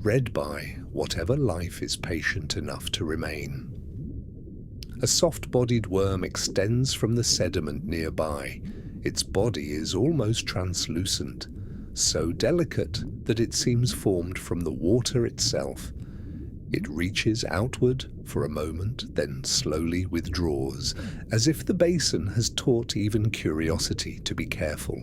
read by whatever life is patient enough to remain. A soft-bodied worm extends from the sediment nearby. Its body is almost translucent, so delicate that it seems formed from the water itself. It reaches outward for a moment, then slowly withdraws, as if the basin has taught even curiosity to be careful.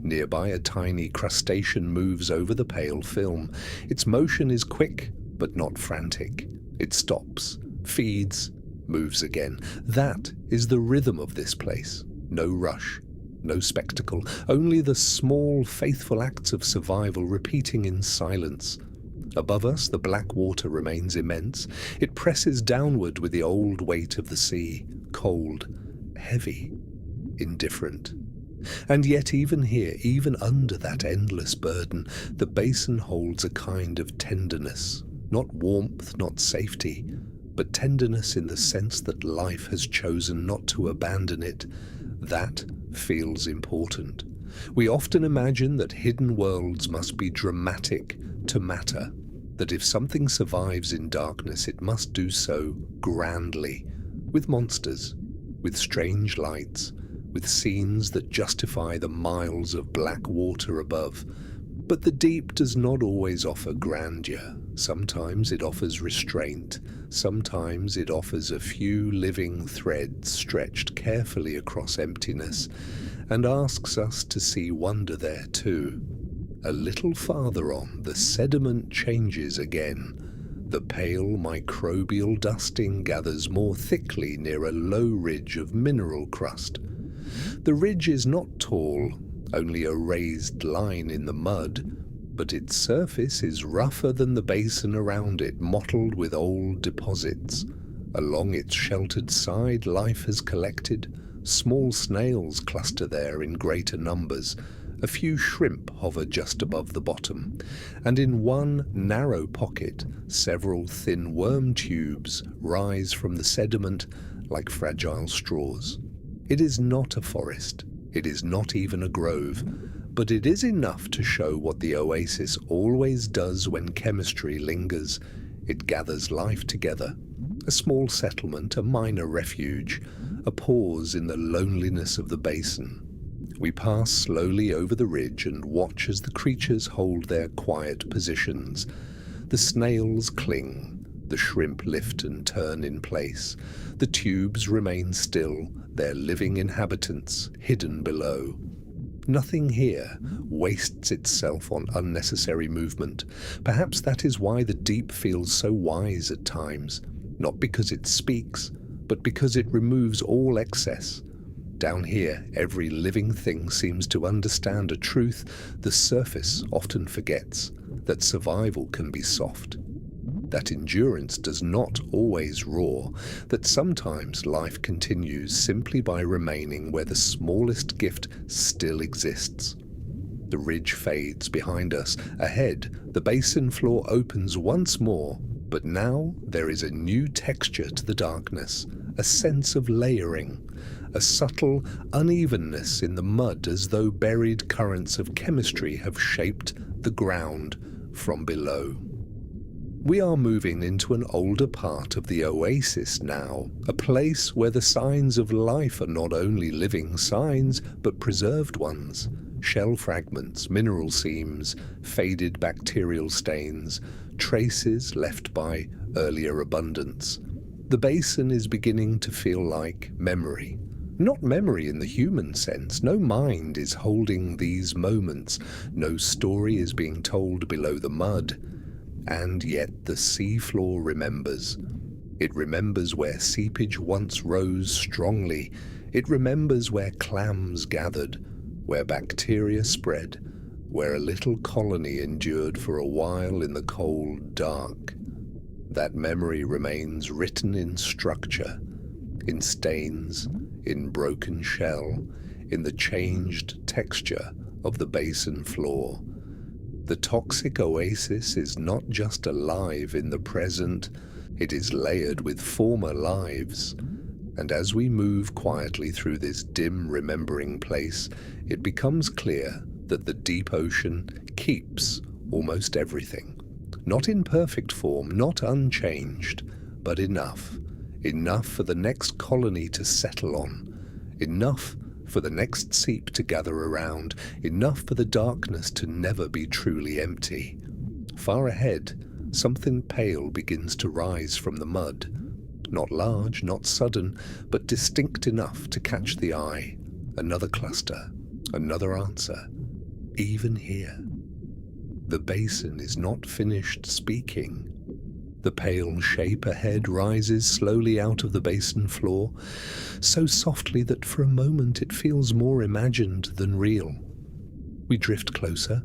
Nearby, a tiny crustacean moves over the pale film. Its motion is quick, but not frantic. It stops, feeds, moves again. That is the rhythm of this place. No rush. No spectacle, only the small, faithful acts of survival repeating in silence. Above us, the black water remains immense. It presses downward with the old weight of the sea, cold, heavy, indifferent. And yet even here, even under that endless burden, the basin holds a kind of tenderness, not warmth, not safety, but tenderness in the sense that life has chosen not to abandon it. That feels important. We often imagine that hidden worlds must be dramatic to matter, that if something survives in darkness, it must do so grandly, with monsters, with strange lights, with scenes that justify the miles of black water above. But the deep does not always offer grandeur. Sometimes it offers restraint. Sometimes it offers a few living threads stretched carefully across emptiness, and asks us to see wonder there too. A little farther on, the sediment changes again. The pale microbial dusting gathers more thickly near a low ridge of mineral crust. The ridge is not tall, only a raised line in the mud, but its surface is rougher than the basin around it, mottled with old deposits. Along its sheltered side, life has collected. Small snails cluster there in greater numbers. A few shrimp hover just above the bottom, and in one narrow pocket, several thin worm tubes rise from the sediment like fragile straws. It is not a forest. It is not even a grove, but it is enough to show what the oasis always does when chemistry lingers. It gathers life together. A small settlement, a minor refuge, a pause in the loneliness of the basin. We pass slowly over the ridge and watch as the creatures hold their quiet positions. The snails cling, the shrimp lift and turn in place. The tubes remain still, their living inhabitants hidden below. Nothing here wastes itself on unnecessary movement. Perhaps that is why the deep feels so wise at times, not because it speaks, but because it removes all excess. Down here, every living thing seems to understand a truth the surface often forgets, that survival can be soft, that endurance does not always roar, that sometimes life continues simply by remaining where the smallest gift still exists. The ridge fades behind us. Ahead, the basin floor opens once more, but now there is a new texture to the darkness, a sense of layering, a subtle unevenness in the mud as though buried currents of chemistry have shaped the ground from below. We are moving into an older part of the oasis now, a place where the signs of life are not only living signs, but preserved ones. Shell fragments, mineral seams, faded bacterial stains, traces left by earlier abundance. The basin is beginning to feel like memory. Not memory in the human sense. No mind is holding these moments. No story is being told below the mud. And yet the seafloor remembers. It remembers where seepage once rose strongly. It remembers where clams gathered, where bacteria spread, where a little colony endured for a while in the cold dark. That memory remains written in structure, in stains, in broken shell, in the changed texture of the basin floor. The toxic oasis is not just alive in the present, it is layered with former lives. And as we move quietly through this dim remembering place, it becomes clear that the deep ocean keeps almost everything. Not in perfect form, not unchanged, but enough. Enough for the next colony to settle on. Enough for the next seep to gather around. Enough for the darkness to never be truly empty. Far ahead, something pale begins to rise from the mud. Not large, not sudden, but distinct enough to catch the eye. Another cluster, another answer. Even here. The basin is not finished speaking. The pale shape ahead rises slowly out of the basin floor, so softly that for a moment it feels more imagined than real. We drift closer.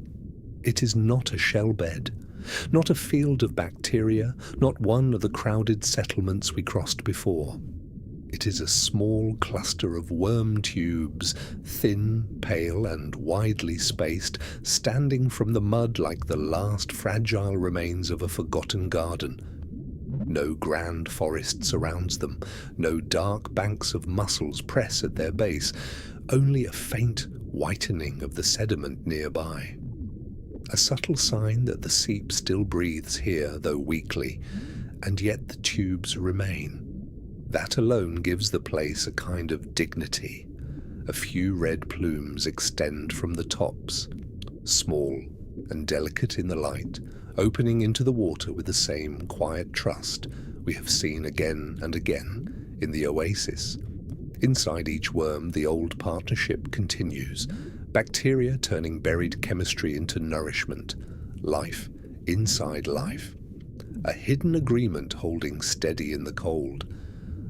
It is not a shell bed, not a field of bacteria, not one of the crowded settlements we crossed before. It is a small cluster of worm tubes, thin, pale, and widely spaced, standing from the mud like the last fragile remains of a forgotten garden. No grand forest surrounds them, no dark banks of mussels press at their base, only a faint whitening of the sediment nearby. A subtle sign that the seep still breathes here, though weakly, and yet the tubes remain. That alone gives the place a kind of dignity. A few red plumes extend from the tops, small and delicate in the light, opening into the water with the same quiet trust we have seen again and again in the oasis. Inside each worm, the old partnership continues, bacteria turning buried chemistry into nourishment, life inside life. A hidden agreement holding steady in the cold.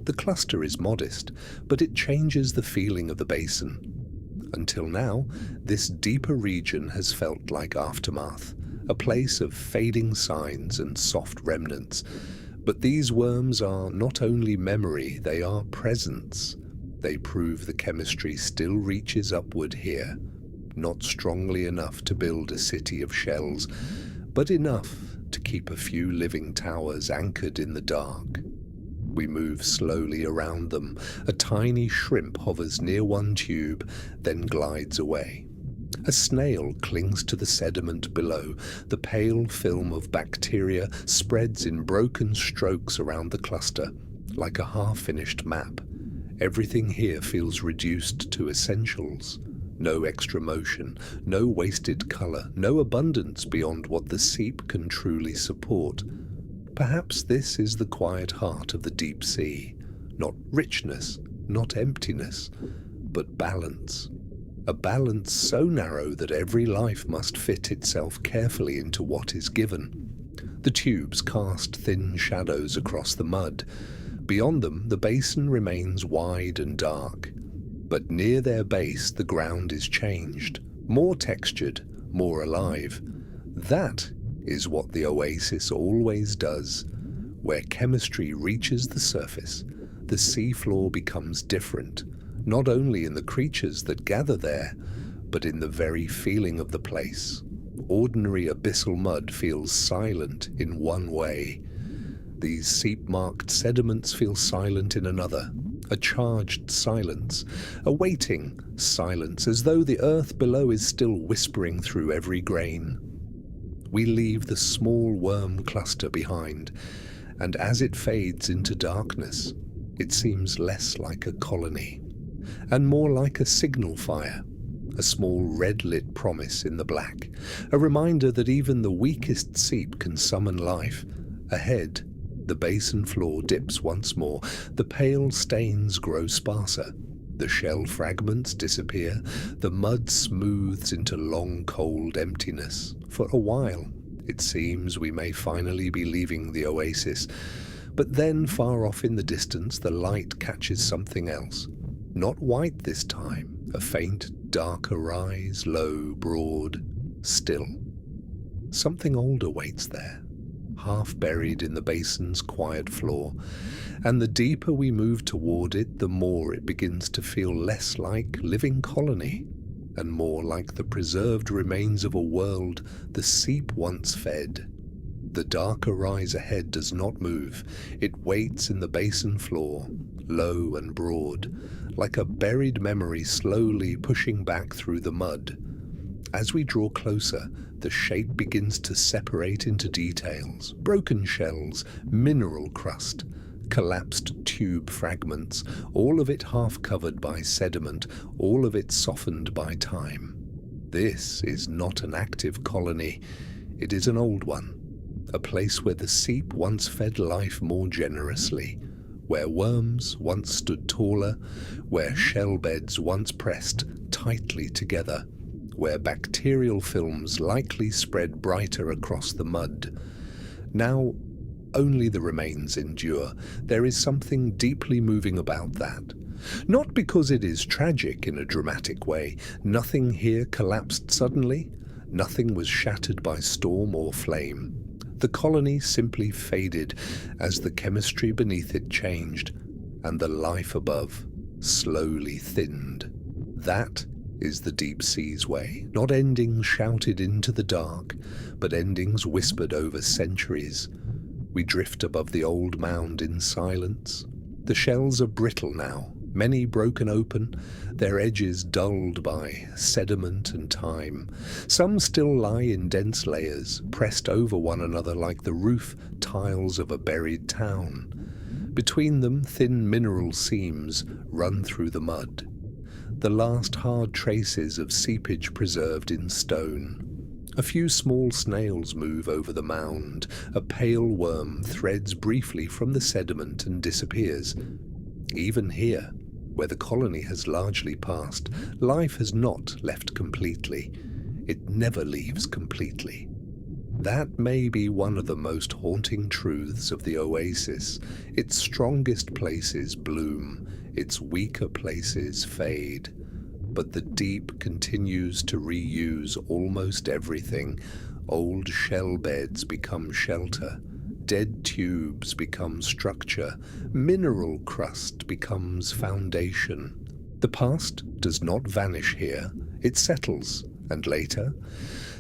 The cluster is modest, but it changes the feeling of the basin. Until now, this deeper region has felt like aftermath, a place of fading signs and soft remnants. But these worms are not only memory, they are presence. They prove the chemistry still reaches upward here, not strongly enough to build a city of shells, but enough to keep a few living towers anchored in the dark. We move slowly around them. A tiny shrimp hovers near one tube, then glides away. A snail clings to the sediment below. The pale film of bacteria spreads in broken strokes around the cluster, like a half-finished map. Everything here feels reduced to essentials. No extra motion, no wasted color, no abundance beyond what the seep can truly support. Perhaps this is the quiet heart of the deep sea. Not richness, not emptiness, but balance. A balance so narrow that every life must fit itself carefully into what is given. The tubes cast thin shadows across the mud. Beyond them, the basin remains wide and dark. But near their base, the ground is changed, more textured, more alive. That is what the oasis always does. Where chemistry reaches the surface, the seafloor becomes different, not only in the creatures that gather there, but in the very feeling of the place. Ordinary abyssal mud feels silent in one way. These seep-marked sediments feel silent in another, a charged silence, a waiting silence, as though the earth below is still whispering through every grain. We leave the small worm cluster behind, and as it fades into darkness, it seems less like a colony, and more like a signal fire, a small red-lit promise in the black, a reminder that even the weakest seep can summon life. Ahead, the basin floor dips once more, the pale stains grow sparser, the shell fragments disappear, the mud smooths into long cold emptiness. For a while, it seems we may finally be leaving the oasis, but then far off in the distance the light catches something else. Not white this time, a faint, darker rise, low, broad, still. Something older waits there, half buried in the basin's quiet floor, and the deeper we move toward it, the more it begins to feel less like living colony, and more like the preserved remains of a world the seep once fed. The darker rise ahead does not move. It waits in the basin floor, low and broad, like a buried memory slowly pushing back through the mud. As we draw closer, the shape begins to separate into details: broken shells, mineral crust, collapsed tube fragments, all of it half covered by sediment, all of it softened by time. This is not an active colony, it is an old one, a place where the seep once fed life more generously, where worms once stood taller, where shell beds once pressed tightly together, where bacterial films likely spread brighter across the mud. Now, only the remains endure. There is something deeply moving about that. Not because it is tragic in a dramatic way. Nothing here collapsed suddenly. Nothing was shattered by storm or flame. The colony simply faded as the chemistry beneath it changed, and the life above slowly thinned. That is the deep sea's way, not endings shouted into the dark, but endings whispered over centuries. We drift above the old mound in silence. The shells are brittle now, many broken open, their edges dulled by sediment and time. Some still lie in dense layers, pressed over one another like the roof tiles of a buried town. Between them, thin mineral seams run through the mud, the last hard traces of seepage preserved in stone. A few small snails move over the mound. A pale worm threads briefly from the sediment and disappears. Even here, where the colony has largely passed, life has not left completely. It never leaves completely. That may be one of the most haunting truths of the oasis. Its strongest places bloom, its weaker places fade. But the deep continues to reuse almost everything. Old shell beds become shelter, dead tubes become structure, mineral crust becomes foundation. The past does not vanish here, it settles, and later,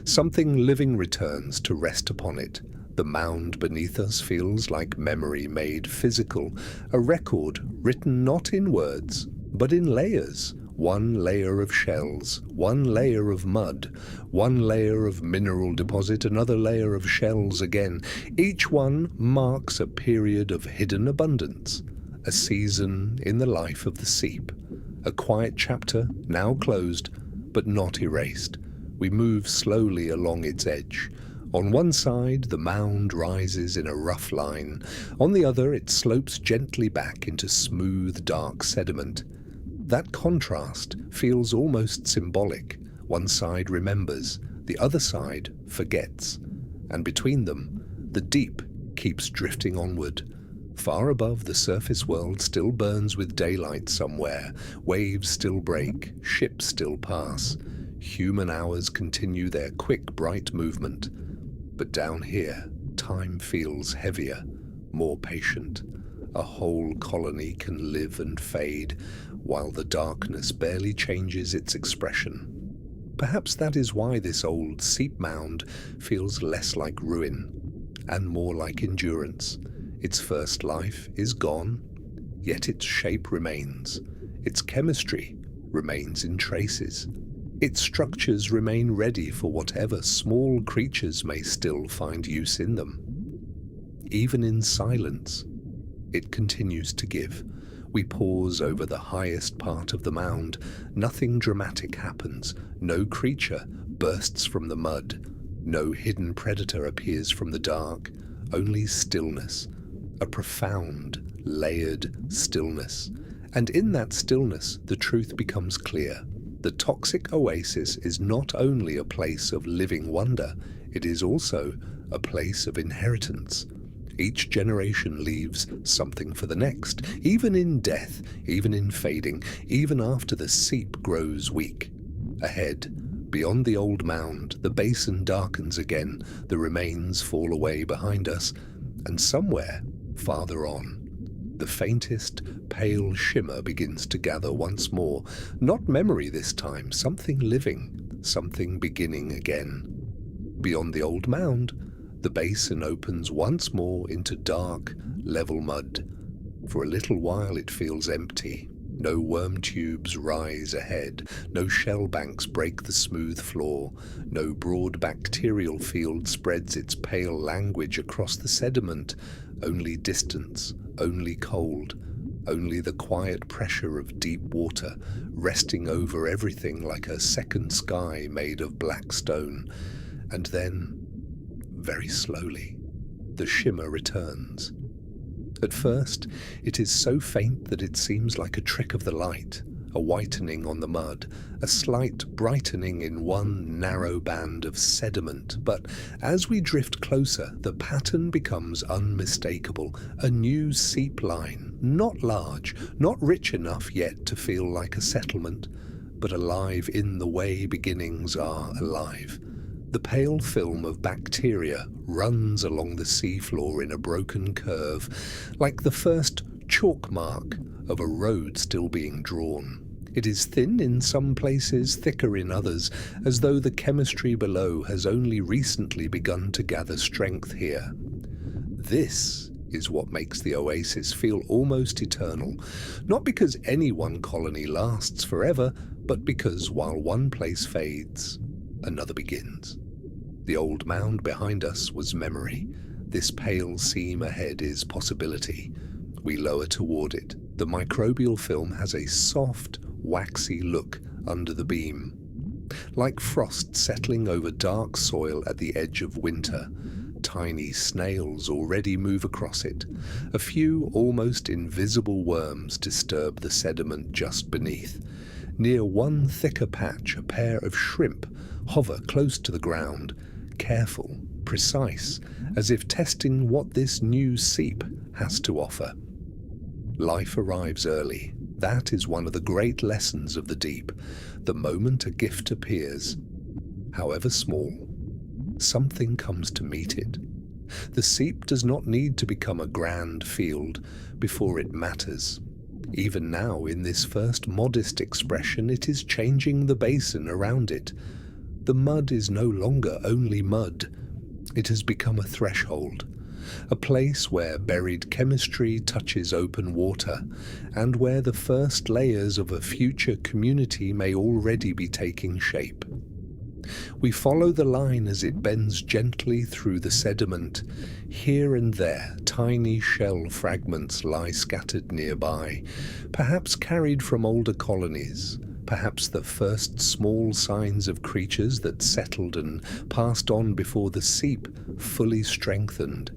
something living returns to rest upon it. The mound beneath us feels like memory made physical, a record written not in words, but in layers, One layer of shells, one layer of mud, one layer of mineral deposit, another layer of shells again. Each one marks a period of hidden abundance, a season in the life of the Seep, a quiet chapter now closed but not erased. We move slowly along its edge. On one side, the mound rises in a rough line. On the other, it slopes gently back into smooth, dark sediment. That contrast feels almost symbolic. One side remembers, the other side forgets. And between them, the deep keeps drifting onward. Far above, the surface world still burns with daylight somewhere. Waves still break, ships still pass. Human hours continue their quick, bright movement. But down here, time feels heavier, more patient. A whole colony can live and fade, while the darkness barely changes its expression. Perhaps that is why this old Seep mound feels less like ruin, and more like endurance. Its first life is gone, yet its shape remains. Its chemistry remains in traces. Its structures remain ready for whatever small creatures may still find use in them. Even in silence, it continues to give. We pause over the highest part of the mound. Nothing dramatic happens. No creature bursts from the mud. No hidden predator appears from the dark. Only stillness. A profound, layered stillness. And in that stillness, the truth becomes clear. The toxic oasis is not only a place of living wonder, it is also a place of inheritance. Each generation leaves something for the next, even in death, even in fading, even after the Seep grows weak. Ahead, beyond the old mound, the basin darkens again, the remains fall away behind us, and somewhere, farther on, the faintest, pale shimmer begins to gather once more. Not memory this time, something living, something beginning again. Beyond the old mound, the basin opens once more into dark, level mud. For a little while it feels empty. No worm tubes rise ahead. No shell banks break the smooth floor. No broad bacterial field spreads its pale language across the sediment. Only distance, only cold, only the quiet pressure of deep water, resting over everything like a second sky made of black stone. And then, very slowly, the shimmer returns. At first, it is so faint that it seems like a trick of the light, a whitening on the mud, a slight brightening in one narrow band of sediment. But as we drift closer, the pattern becomes unmistakable, a new Seep line, not large, not rich enough yet to feel like a settlement, but alive in the way beginnings are alive. The pale film of bacteria runs along the seafloor in a broken curve, like the first chalk mark of a road still being drawn. It is thin in some places, thicker in others, as though the chemistry below has only recently begun to gather strength here. This is what makes the oasis feel almost eternal, not because any one colony lasts forever, but because while one place fades, another begins. The old mound behind us was memory. This pale seam ahead is possibility. We lower toward it. The microbial film has a soft, waxy look under the beam, like frost settling over dark soil at the edge of winter. Tiny snails already move across it. A few almost invisible worms disturb the sediment just beneath. Near one thicker patch, a pair of shrimp hover close to the ground, careful, precise, as if testing what this new Seep has to offer. Life arrives early. That is one of the great lessons of the deep. The moment a gift appears, however small, something comes to meet it. The Seep does not need to become a grand field before it matters. Even now, in this first modest expression, it is changing the basin around it. The mud is no longer only mud. It has become a threshold, a place where buried chemistry touches open water, and where the first layers of a future community may already be taking shape. We follow the line as it bends gently through the sediment. Here and there, tiny shell fragments lie scattered nearby, perhaps carried from older colonies, perhaps the first small signs of creatures that settled and passed on before the Seep fully strengthened.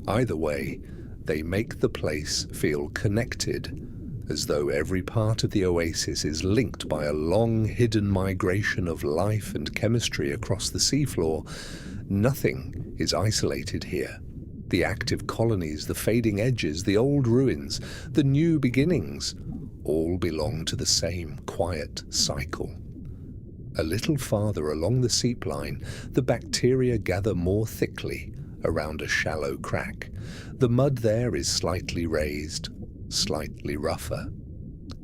Either way, they make the place feel connected, as though every part of the oasis is linked by a long hidden migration of life and chemistry across the seafloor. Nothing is isolated here. The active colonies, the fading edges, the old ruins, the new beginnings, all belong to the same quiet cycle. A little farther along the seep line, the bacteria gather more thickly around a shallow crack. The mud there is slightly raised, slightly rougher,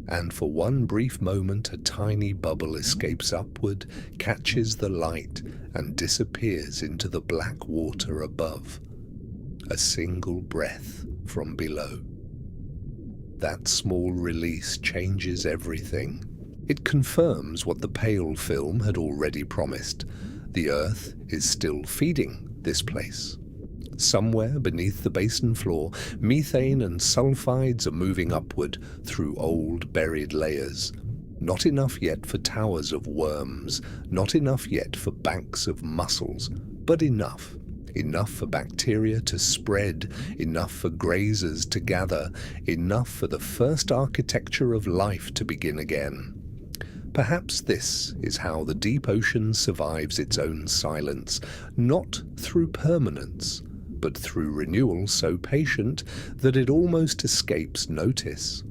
and for one brief moment a tiny bubble escapes upward, catches the light, and disappears into the black water above. A single breath from below. That small release changes everything. It confirms what the pale film had already promised. The Earth is still feeding this place. Somewhere beneath the basin floor, methane and sulfides are moving upward through old buried layers. Not enough yet for towers of worms, not enough yet for banks of mussels, but enough. Enough for bacteria to spread, enough for grazers to gather, enough for the first architecture of life to begin again. Perhaps this is how the deep ocean survives its own silence, not through permanence, but through renewal so patient that it almost escapes notice.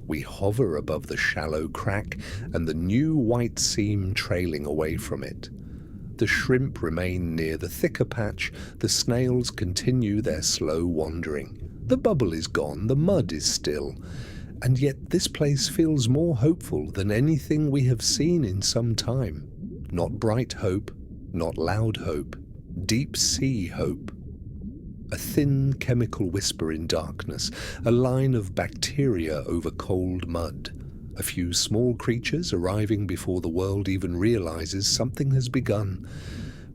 We hover above the shallow crack and the new white seam trailing away from it. The shrimp remain near the thicker patch, the snails continue their slow wandering. The bubble is gone, the mud is still, and yet this place feels more hopeful than anything we have seen in some time. Not bright hope, not loud hope, deep sea hope. A thin chemical whisper in darkness, a line of bacteria over cold mud. A few small creatures arriving before the world even realizes something has begun.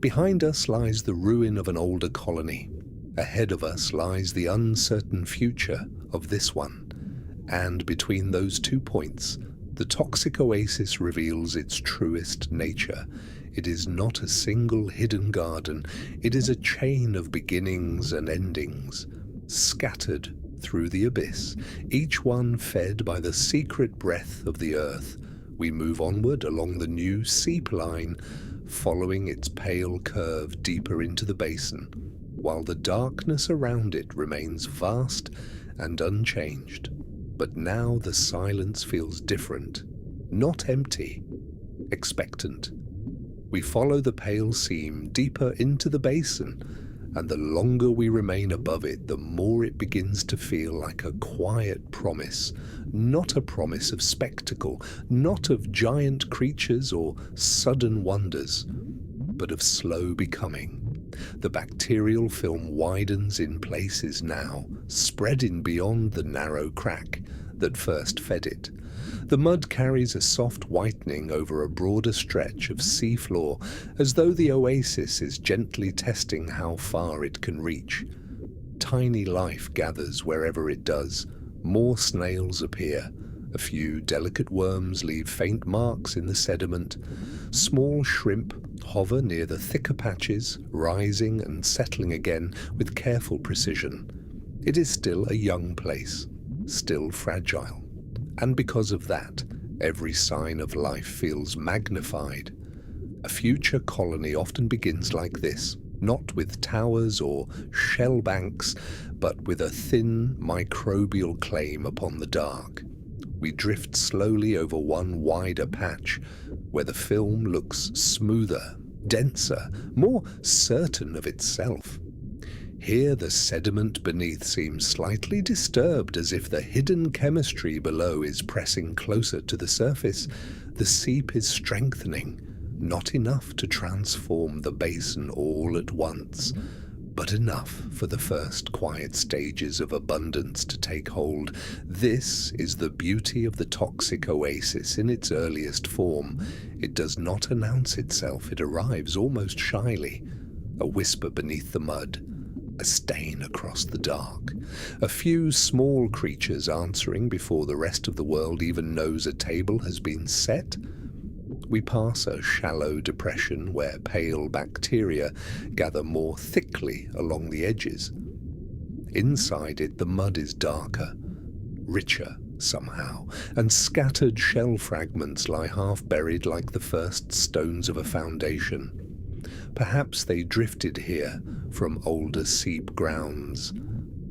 Behind us lies the ruin of an older colony. Ahead of us lies the uncertain future of this one. And between those 2 points, the toxic oasis reveals its truest nature. It is not a single hidden garden, it is a chain of beginnings and endings, scattered through the abyss, each one fed by the secret breath of the earth. We move onward along the new Seep line, following its pale curve deeper into the basin, while the darkness around it remains vast and unchanged. But now the silence feels different, not empty, expectant. We follow the pale seam deeper into the basin, and the longer we remain above it, the more it begins to feel like a quiet promise, not a promise of spectacle, not of giant creatures or sudden wonders, but of slow becoming. The bacterial film widens in places now, spreading beyond the narrow crack that first fed it. The mud carries a soft whitening over a broader stretch of seafloor, as though the oasis is gently testing how far it can reach. Tiny life gathers wherever it does. More snails appear. A few delicate worms leave faint marks in the sediment. Small shrimp hover near the thicker patches, rising and settling again with careful precision. It is still a young place, still fragile. And because of that, every sign of life feels magnified. A future colony often begins like this, not with towers or shell banks, but with a thin microbial claim upon the dark. We drift slowly over one wider patch, where the film looks smoother, denser, more certain of itself. Here the sediment beneath seems slightly disturbed, as if the hidden chemistry below is pressing closer to the surface. The seep is strengthening, not enough to transform the basin all at once, but enough for the first quiet stages of abundance to take hold. This is the beauty of the toxic oasis in its earliest form. It does not announce itself, it arrives almost shyly. A whisper beneath the mud, a stain across the dark, a few small creatures answering before the rest of the world even knows a table has been set. We pass a shallow depression where pale bacteria gather more thickly along the edges. Inside it, the mud is darker, richer somehow, and scattered shell fragments lie half-buried like the first stones of a foundation. Perhaps they drifted here from older Seep grounds.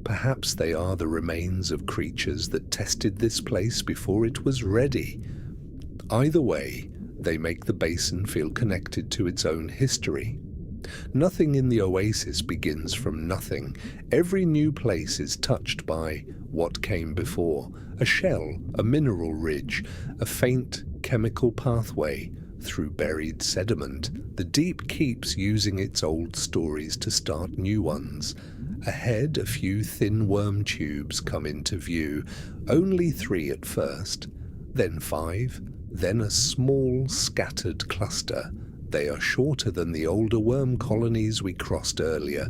Perhaps they are the remains of creatures that tested this place before it was ready. Either way, they make the basin feel connected to its own history. Nothing in the oasis begins from nothing. Every new place is touched by what came before: a shell, a mineral ridge, a faint chemical pathway through buried sediment. The deep keeps using its old stories to start new ones. Ahead, a few thin worm tubes come into view, only 3 at first, then 5, then a small scattered cluster. They are shorter than the older worm colonies we crossed earlier,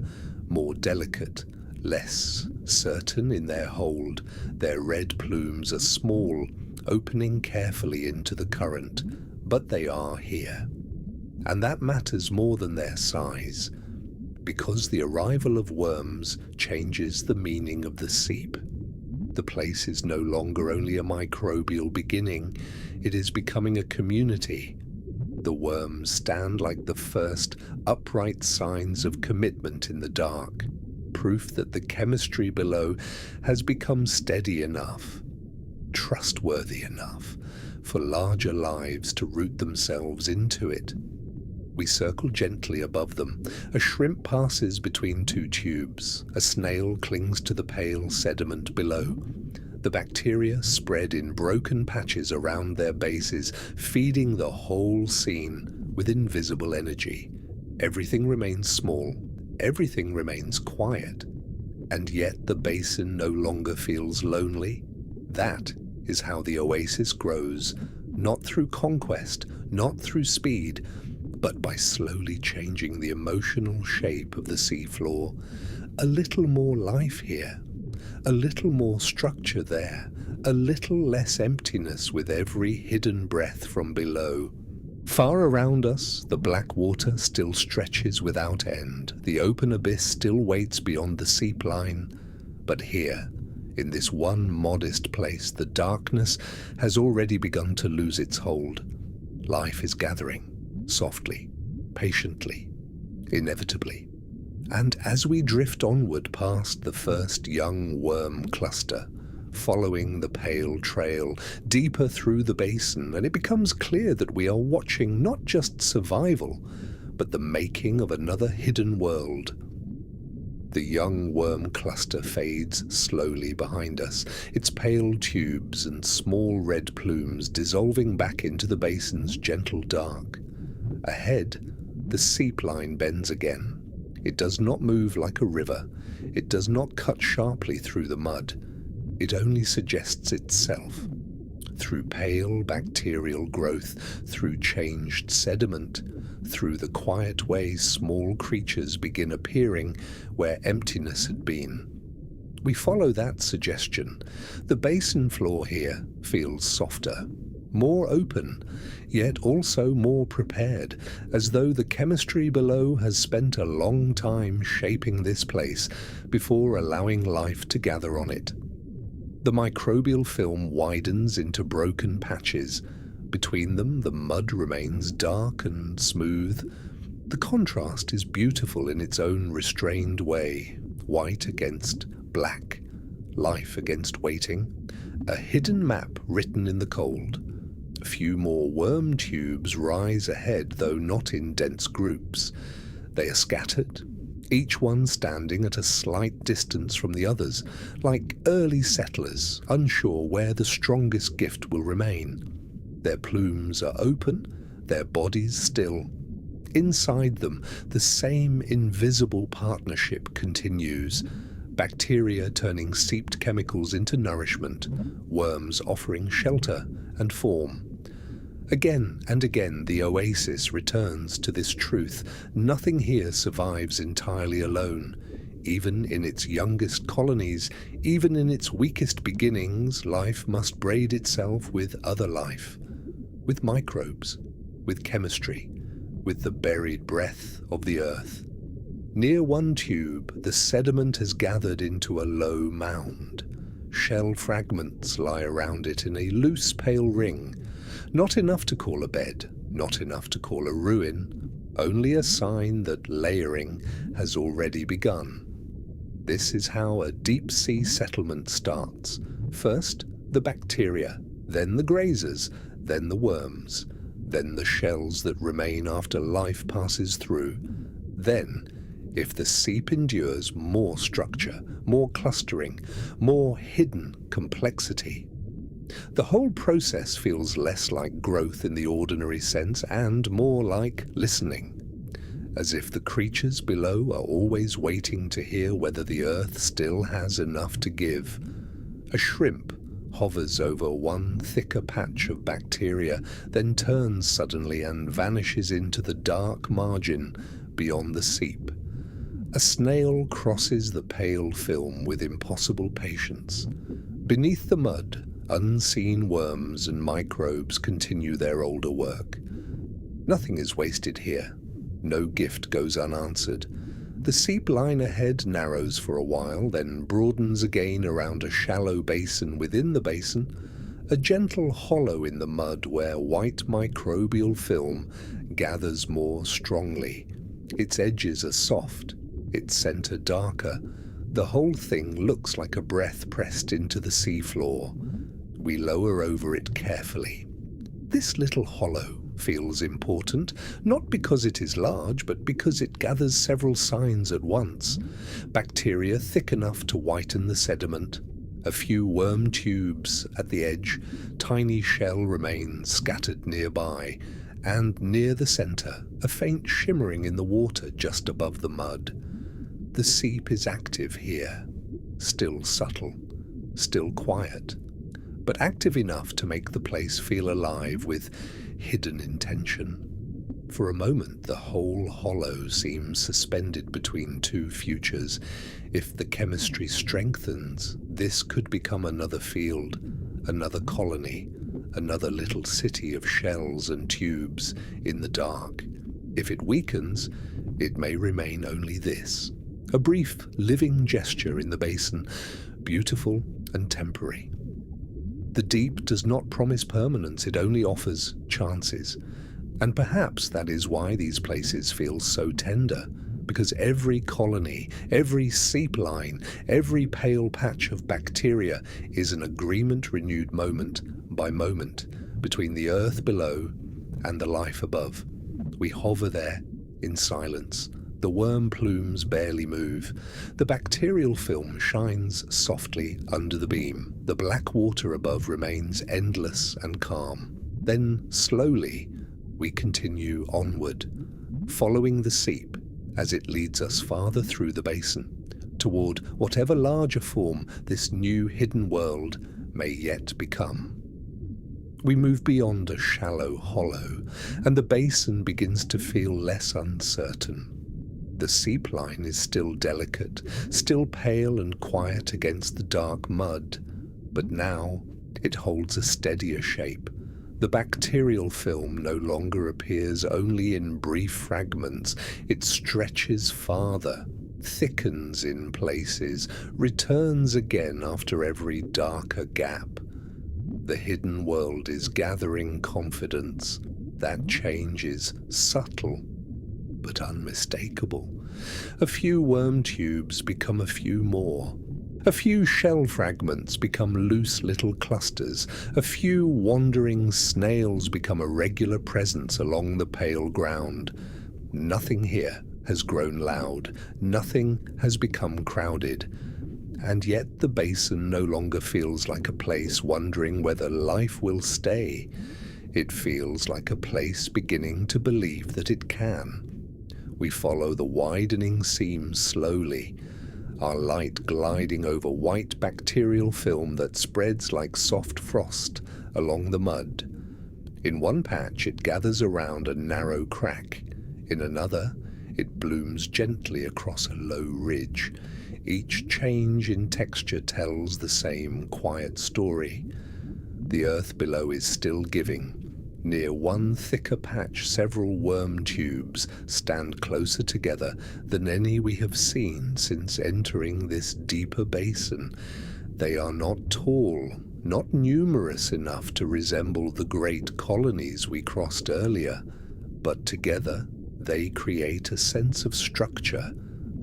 more delicate, less certain in their hold. Their red plumes are small, opening carefully into the current, but they are here. And that matters more than their size, because the arrival of worms changes the meaning of the Seep. The place is no longer only a microbial beginning, it is becoming a community. The worms stand like the first upright signs of commitment in the dark, proof that the chemistry below has become steady enough, trustworthy enough, for larger lives to root themselves into it. We circle gently above them. A shrimp passes between 2 tubes. A snail clings to the pale sediment below. The bacteria spread in broken patches around their bases, feeding the whole scene with invisible energy. Everything remains small. Everything remains quiet. And yet the basin no longer feels lonely. That is how the oasis grows, not through conquest, not through speed, but by slowly changing the emotional shape of the seafloor. A little more life here, a little more structure there, a little less emptiness with every hidden breath from below. Far around us, the black water still stretches without end. The open abyss still waits beyond the seep line. But here, in this one modest place, the darkness has already begun to lose its hold. Life is gathering. Softly, patiently, inevitably. And as we drift onward past the first young worm cluster, following the pale trail deeper through the basin, and it becomes clear that we are watching not just survival, but the making of another hidden world. The young worm cluster fades slowly behind us, its pale tubes and small red plumes dissolving back into the basin's gentle dark. Ahead, the seep line bends again. It does not move like a river. It does not cut sharply through the mud. It only suggests itself. Through pale bacterial growth, through changed sediment, through the quiet way small creatures begin appearing where emptiness had been. We follow that suggestion. The basin floor here feels softer, more open, yet also more prepared, as though the chemistry below has spent a long time shaping this place before allowing life to gather on it. The microbial film widens into broken patches. Between them, the mud remains dark and smooth. The contrast is beautiful in its own restrained way, white against black, life against waiting, a hidden map written in the cold. A few more worm tubes rise ahead, though not in dense groups. They are scattered, each one standing at a slight distance from the others, like early settlers, unsure where the strongest gift will remain. Their plumes are open, their bodies still. Inside them, the same invisible partnership continues. Bacteria turning seeped chemicals into nourishment, worms offering shelter and form. Again and again, the oasis returns to this truth. Nothing here survives entirely alone. Even in its youngest colonies, even in its weakest beginnings, life must braid itself with other life. With microbes, with chemistry, with the buried breath of the earth. Near one tube, the sediment has gathered into a low mound. Shell fragments lie around it in a loose, pale ring. Not enough to call a bed, not enough to call a ruin, only a sign that layering has already begun. This is how a deep-sea settlement starts. First, the bacteria, then the grazers, then the worms, then the shells that remain after life passes through. Then, if the seep endures, more structure, more clustering, more hidden complexity. The whole process feels less like growth in the ordinary sense and more like listening, as if the creatures below are always waiting to hear whether the earth still has enough to give. A shrimp hovers over one thicker patch of bacteria, then turns suddenly and vanishes into the dark margin beyond the seep. A snail crosses the pale film with impossible patience. Beneath the mud, unseen worms and microbes continue their older work. Nothing is wasted here. No gift goes unanswered. The seep line ahead narrows for a while, then broadens again around a shallow basin within the basin, a gentle hollow in the mud where white microbial film gathers more strongly. Its edges are soft, its center darker. The whole thing looks like a breath pressed into the seafloor. We lower over it carefully. This little hollow feels important, not because it is large, but because it gathers several signs at once. Bacteria thick enough to whiten the sediment, a few worm tubes at the edge, tiny shell remains scattered nearby, and near the center, a faint shimmering in the water just above the mud. The seep is active here, still subtle, still quiet, but active enough to make the place feel alive with hidden intention. For a moment, the whole hollow seems suspended between two futures. If the chemistry strengthens, this could become another field, another colony, another little city of shells and tubes in the dark. If it weakens, it may remain only this, a brief, living gesture in the basin, beautiful and temporary. The deep does not promise permanence, it only offers chances. And perhaps that is why these places feel so tender, because every colony, every seep line, every pale patch of bacteria is an agreement renewed moment by moment between the earth below and the life above. We hover there in silence. The worm plumes barely move. The bacterial film shines softly under the beam. The black water above remains endless and calm. Then, slowly, we continue onward, following the seep as it leads us farther through the basin, toward whatever larger form this new hidden world may yet become. We move beyond a shallow hollow, and the basin begins to feel less uncertain. The seep line is still delicate, still pale and quiet against the dark mud, but now it holds a steadier shape. The bacterial film no longer appears only in brief fragments. It stretches farther, thickens in places, returns again after every darker gap. The hidden world is gathering confidence. That change is subtle, but unmistakable. A few worm tubes become a few more. A few shell fragments become loose little clusters. A few wandering snails become a regular presence along the pale ground. Nothing here has grown loud. Nothing has become crowded. And yet the basin no longer feels like a place wondering whether life will stay. It feels like a place beginning to believe that it can. We follow the widening seam slowly, our light gliding over white bacterial film that spreads like soft frost along the mud. In one patch it gathers around a narrow crack. In another, it blooms gently across a low ridge. Each change in texture tells the same quiet story. The earth below is still giving. Near one thicker patch, several worm tubes stand closer together than any we have seen since entering this deeper basin. They are not tall, not numerous enough to resemble the great colonies we crossed earlier, but together they create a sense of structure,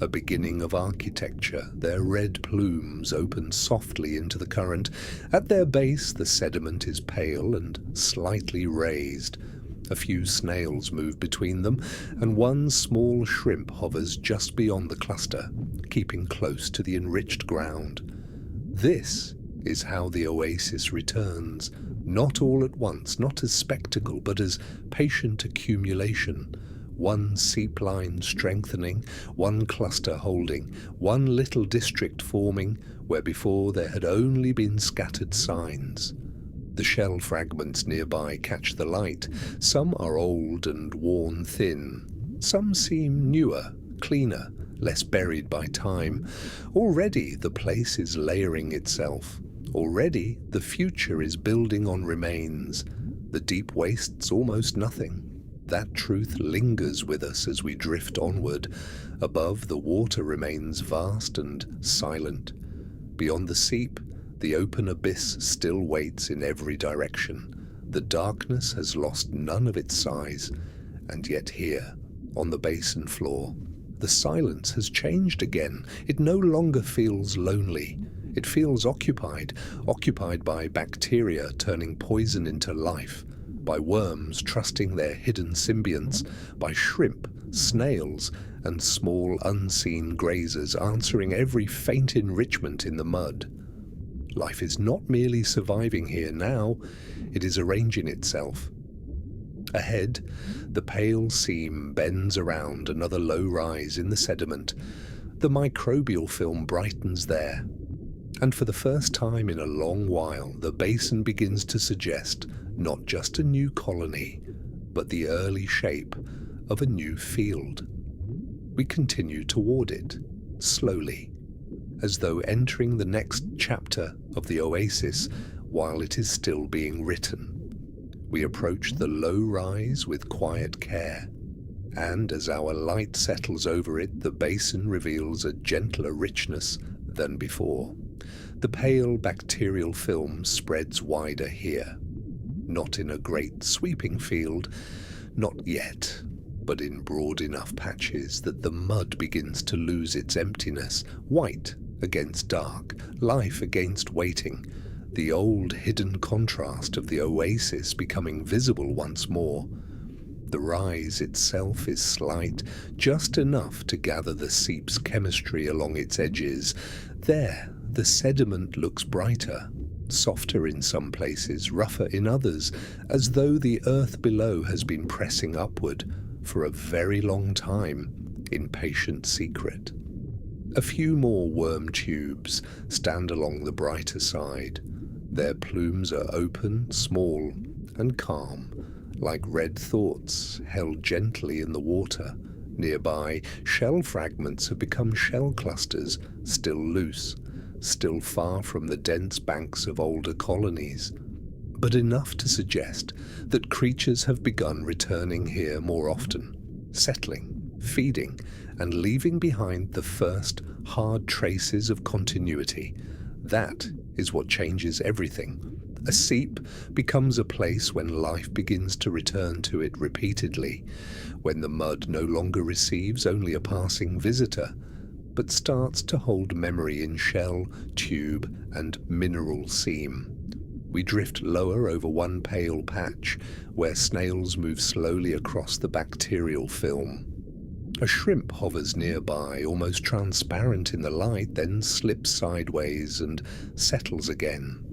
a beginning of architecture. Their red plumes open softly into the current. At their base, the sediment is pale and slightly raised. A few snails move between them, and one small shrimp hovers just beyond the cluster, keeping close to the enriched ground. This is how the oasis returns, not all at once, not as spectacle, but as patient accumulation. One seep line strengthening, one cluster holding, one little district forming where before there had only been scattered signs. The shell fragments nearby catch the light. Some are old and worn thin. Some seem newer, cleaner, less buried by time. Already the place is layering itself. Already the future is building on remains. The deep waste's almost nothing. That truth lingers with us as we drift onward. Above, the water remains vast and silent. Beyond the seep, the open abyss still waits in every direction. The darkness has lost none of its size, and yet here, on the basin floor, the silence has changed again. It no longer feels lonely. It feels occupied by bacteria turning poison into life, by worms trusting their hidden symbionts, by shrimp, snails, and small unseen grazers answering every faint enrichment in the mud. Life is not merely surviving here now, it is arranging itself. Ahead, the pale seam bends around another low rise in the sediment. The microbial film brightens there. And for the first time in a long while, the basin begins to suggest not just a new colony, but the early shape of a new field. We continue toward it, slowly, as though entering the next chapter of the oasis while it is still being written. We approach the low rise with quiet care, and as our light settles over it, the basin reveals a gentler richness than before. The pale bacterial film spreads wider here, not in a great sweeping field, not yet, but in broad enough patches that the mud begins to lose its emptiness, white against dark, life against waiting, the old hidden contrast of the oasis becoming visible once more. The rise itself is slight, just enough to gather the seep's chemistry along its edges. There, the sediment looks brighter, softer in some places, rougher in others, as though the earth below has been pressing upward for a very long time, in patient secret. A few more worm tubes stand along the brighter side. Their plumes are open, small, and calm, like red thoughts held gently in the water. Nearby, shell fragments have become shell clusters, still loose, still far from the dense banks of older colonies, but enough to suggest that creatures have begun returning here more often, settling, feeding, and leaving behind the first hard traces of continuity. That is what changes everything. A seep becomes a place when life begins to return to it repeatedly, when the mud no longer receives only a passing visitor, but starts to hold memory in shell, tube, and mineral seam. We drift lower over one pale patch, where snails move slowly across the bacterial film. A shrimp hovers nearby, almost transparent in the light, then slips sideways and settles again.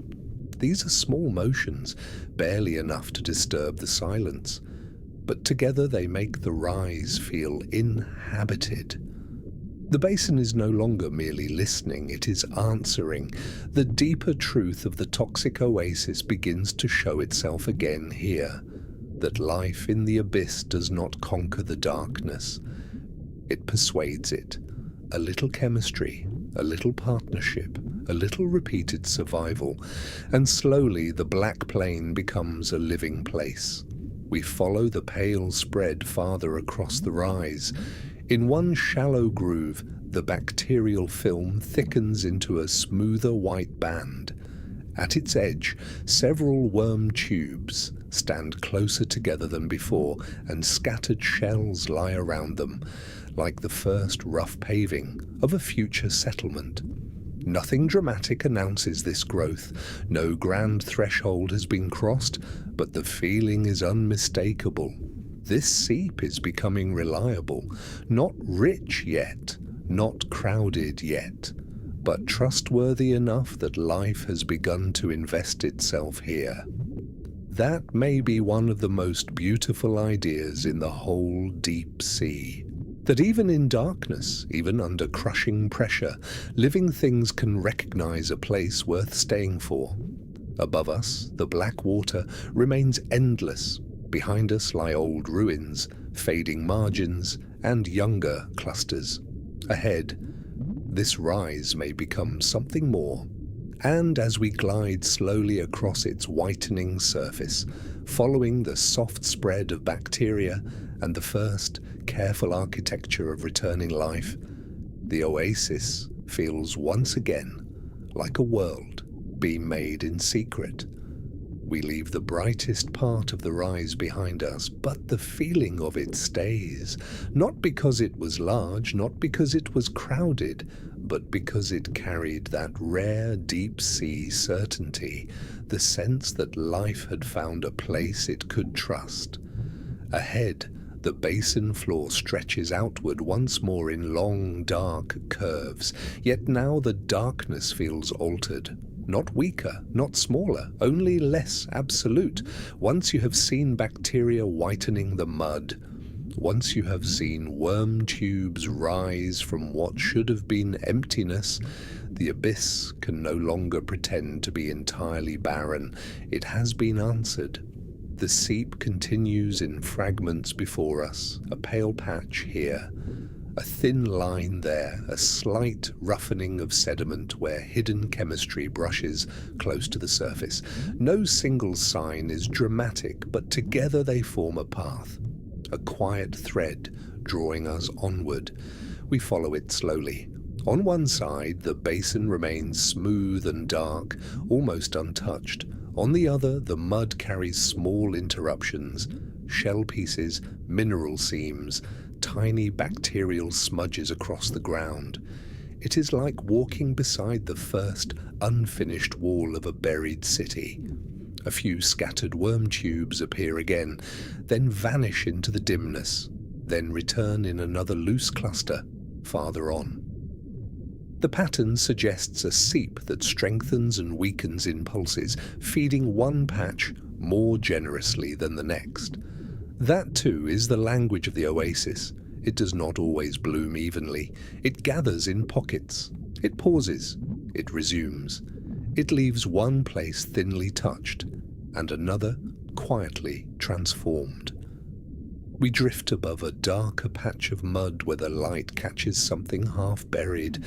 These are small motions, barely enough to disturb the silence, but together they make the rise feel inhabited. The basin is no longer merely listening, it is answering. The deeper truth of the toxic oasis begins to show itself again here, that life in the abyss does not conquer the darkness. It persuades it. A little chemistry, a little partnership, a little repeated survival, and slowly the black plane becomes a living place. We follow the pale spread farther across the rise. In one shallow groove, the bacterial film thickens into a smoother white band. At its edge, several worm tubes stand closer together than before, and scattered shells lie around them, like the first rough paving of a future settlement. Nothing dramatic announces this growth. No grand threshold has been crossed, but the feeling is unmistakable. This seep is becoming reliable, not rich yet, not crowded yet, but trustworthy enough that life has begun to invest itself here. That may be one of the most beautiful ideas in the whole deep sea. That even in darkness, even under crushing pressure, living things can recognize a place worth staying for. Above us, the black water remains endless. Behind us lie old ruins, fading margins, and younger clusters. Ahead, this rise may become something more. And as we glide slowly across its whitening surface, following the soft spread of bacteria and the first careful architecture of returning life, the oasis feels once again like a world being made in secret. We leave the brightest part of the rise behind us, but the feeling of it stays, not because it was large, not because it was crowded, but because it carried that rare deep-sea certainty, the sense that life had found a place it could trust. Ahead, the basin floor stretches outward once more in long, dark curves, yet now the darkness feels altered. Not weaker, not smaller, only less absolute. Once you have seen bacteria whitening the mud, once you have seen worm tubes rise from what should have been emptiness, the abyss can no longer pretend to be entirely barren. It has been answered. The seep continues in fragments before us, a pale patch here, a thin line there, a slight roughening of sediment where hidden chemistry brushes close to the surface. No single sign is dramatic, but together they form a path, a quiet thread drawing us onward. We follow it slowly. On one side, the basin remains smooth and dark, almost untouched. On the other, the mud carries small interruptions, shell pieces, mineral seams, tiny bacterial smudges across the ground. It is like walking beside the first unfinished wall of a buried city. A few scattered worm tubes appear again, then vanish into the dimness, then return in another loose cluster farther on. The pattern suggests a seep that strengthens and weakens in pulses, feeding one patch more generously than the next. That, too, is the language of the oasis. It does not always bloom evenly. It gathers in pockets. It pauses. It resumes. It leaves one place thinly touched, and another quietly transformed. We drift above a darker patch of mud where the light catches something half buried.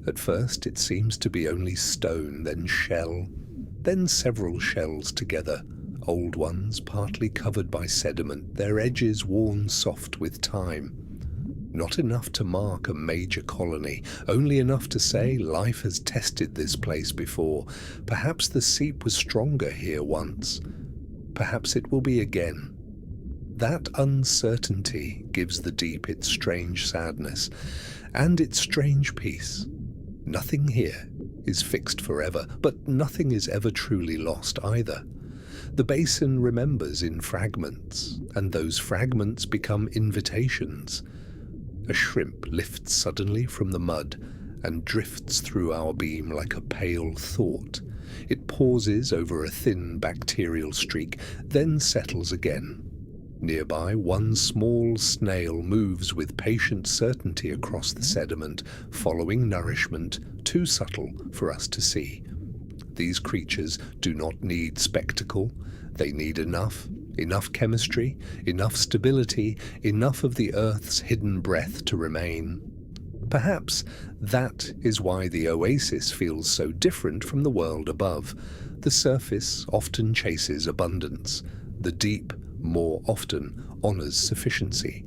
At first it seems to be only stone, then shell, then several shells together. Old ones, partly covered by sediment, their edges worn soft with time. Not enough to mark a major colony, only enough to say life has tested this place before. Perhaps the seep was stronger here once. Perhaps it will be again. That uncertainty gives the deep its strange sadness and its strange peace. Nothing here is fixed forever, but nothing is ever truly lost either. The basin remembers in fragments, and those fragments become invitations. A shrimp lifts suddenly from the mud, and drifts through our beam like a pale thought. It pauses over a thin bacterial streak, then settles again. Nearby, one small snail moves with patient certainty across the sediment, following nourishment too subtle for us to see. These creatures do not need spectacle. They need enough chemistry, enough stability, enough of the Earth's hidden breath to remain. Perhaps that is why the oasis feels so different from the world above. The surface often chases abundance. The deep more often honors sufficiency.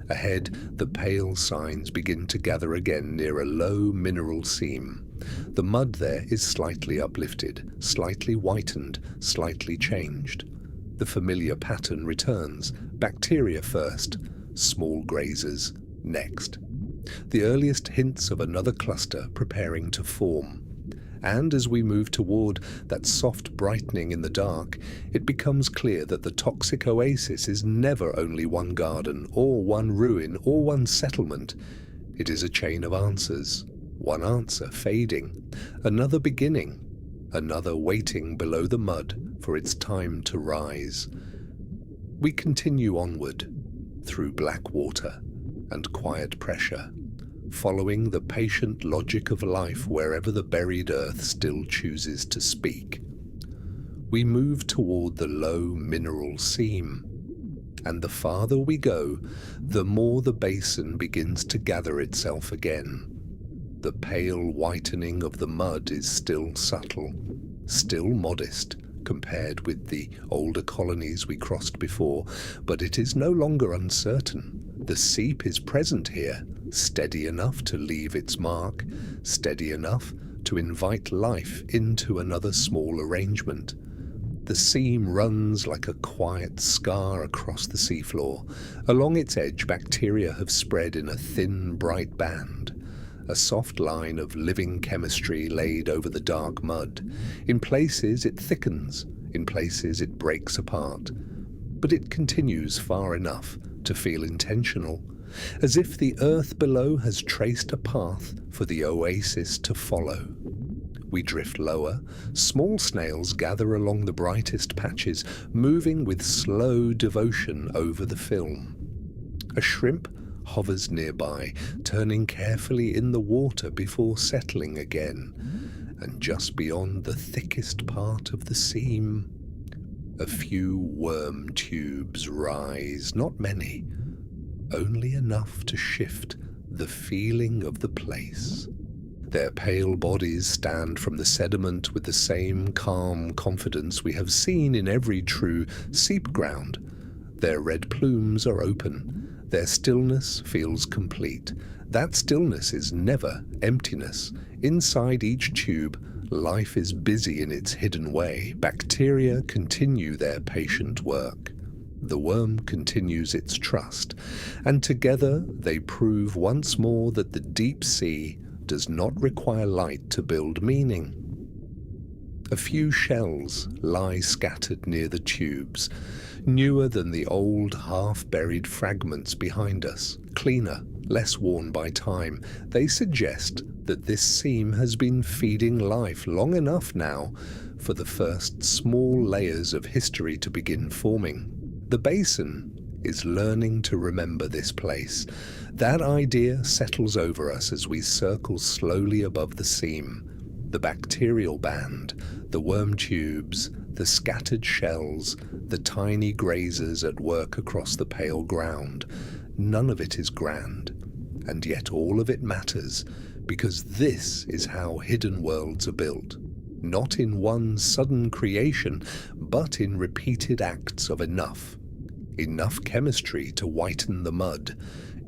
Ahead, the pale signs begin to gather again near a low mineral seam. The mud there is slightly uplifted, slightly whitened, slightly changed. The familiar pattern returns. Bacteria first, small grazers next. The earliest hints of another cluster preparing to form. And as we move toward that soft brightening in the dark, it becomes clear that the toxic oasis is never only one garden, or one ruin, or one settlement. It is a chain of answers. One answer fading, another beginning, another waiting below the mud for its time to rise. We continue onward, through black water and quiet pressure, following the patient logic of life wherever the buried earth still chooses to speak. We move toward the low mineral seam, and the farther we go, the more the basin begins to gather itself again. The pale whitening of the mud is still subtle, still modest compared with the older colonies we crossed before, but it is no longer uncertain. The seep is present here, steady enough to leave its mark, steady enough to invite life into another small arrangement. The seam runs like a quiet scar across the seafloor. Along its edge, bacteria have spread in a thin, bright band, a soft line of living chemistry laid over the dark mud. In places it thickens, in places it breaks apart, but it continues far enough to feel intentional, as if the earth below has traced a path for the oasis to follow. We drift lower. Small snails gather along the brightest patches, moving with slow devotion over the film. A shrimp hovers nearby, turning carefully in the water before settling again. And just beyond the thickest part of the seam, a few worm tubes rise, not many, only enough to shift the feeling of the place. Their pale bodies stand from the sediment with the same calm confidence we have seen in every true seep ground. Their red plumes are open. Their stillness feels complete. That stillness is never emptiness. Inside each tube, life is busy in its hidden way. Bacteria continue their patient work. The worm continues its trust, and together they prove once more that the deep sea does not require light to build meaning. A few shells lie scattered near the tubes, newer than the old half-buried fragments behind us, cleaner, less worn by time. They suggest that this seam has been feeding life long enough now for the first small layers of history to begin forming. The basin is learning to remember this place. That idea settles over us as we circle slowly above the seam. The bacterial band, the worm tubes, the scattered shells, the tiny grazers at work across the pale ground. None of it is grand, and yet all of it matters, because this is how hidden worlds are built. Not in one sudden creation, but in repeated acts of enough. Enough chemistry to whiten the mud,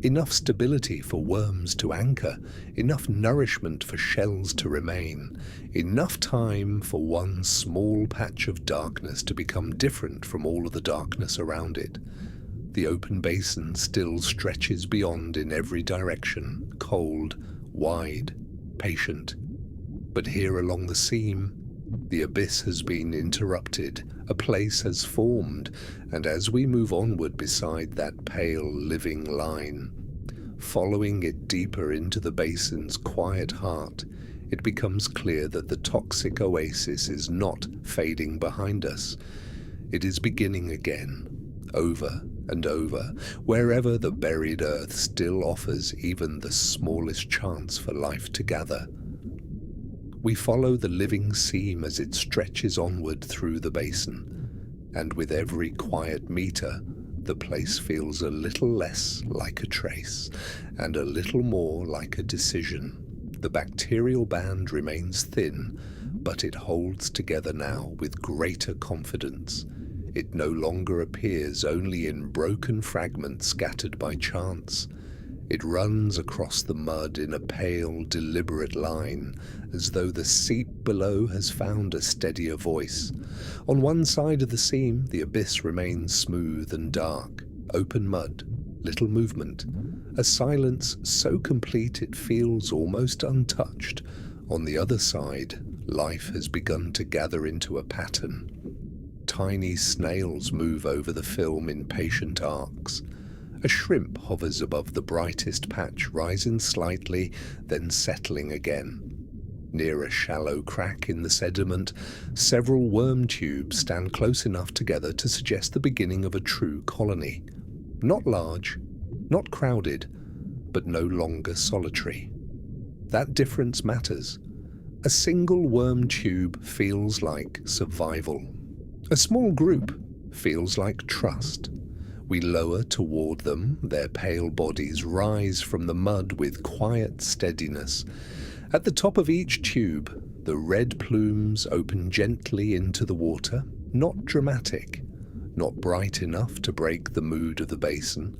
enough stability for worms to anchor, enough nourishment for shells to remain, enough time for one small patch of darkness to become different from all of the darkness around it. The open basin still stretches beyond in every direction, cold, wide, patient. But here along the seam, the abyss has been interrupted, a place has formed, and as we move onward beside that pale living line, Following it deeper into the basin's quiet heart, it becomes clear that the toxic oasis is not fading behind us. It is beginning again, over and over, wherever the buried earth still offers even the smallest chance for life to gather. We follow the living seam as it stretches onward through the basin, and with every quiet meter, the place feels a little less like a trace, and a little more like a decision. The bacterial band remains thin, but it holds together now with greater confidence. It no longer appears only in broken fragments scattered by chance. It runs across the mud in a pale, deliberate line, as though the seep below has found a steadier voice. On one side of the seam, the abyss remains smooth and dark, open mud, little movement, a silence so complete it feels almost untouched. On the other side, life has begun to gather into a pattern. Tiny snails move over the film in patient arcs. A shrimp hovers above the brightest patch, rising slightly, then settling again. Near a shallow crack in the sediment, several worm tubes stand close enough together to suggest the beginning of a true colony. Not large, not crowded, but no longer solitary. That difference matters. A single worm tube feels like survival. A small group feels like trust. We lower toward them, their pale bodies rise from the mud with quiet steadiness. At the top of each tube, the red plumes open gently into the water, not dramatic, not bright enough to break the mood of the basin.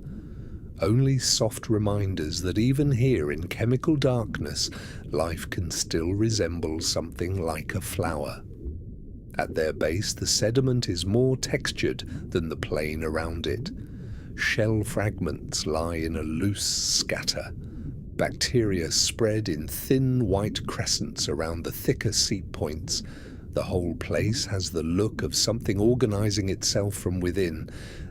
Only soft reminders that even here in chemical darkness, life can still resemble something like a flower. At their base, the sediment is more textured than the plain around it. Shell fragments lie in a loose scatter. Bacteria spread in thin white crescents around the thicker seep points. The whole place has the look of something organizing itself from within.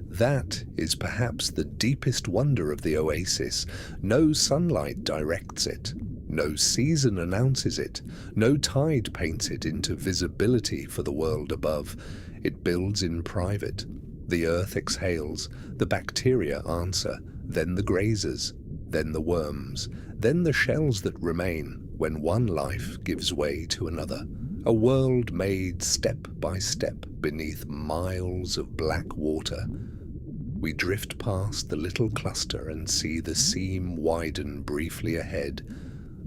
That is perhaps the deepest wonder of the oasis. No sunlight directs it. No season announces it. No tide paints it into visibility for the world above. It builds in private. The earth exhales, the bacteria answer, then the grazers, then the worms, then the shells that remain when one life gives way to another. A world made step by step beneath miles of black water. We drift past the little cluster and see the seam widen briefly ahead.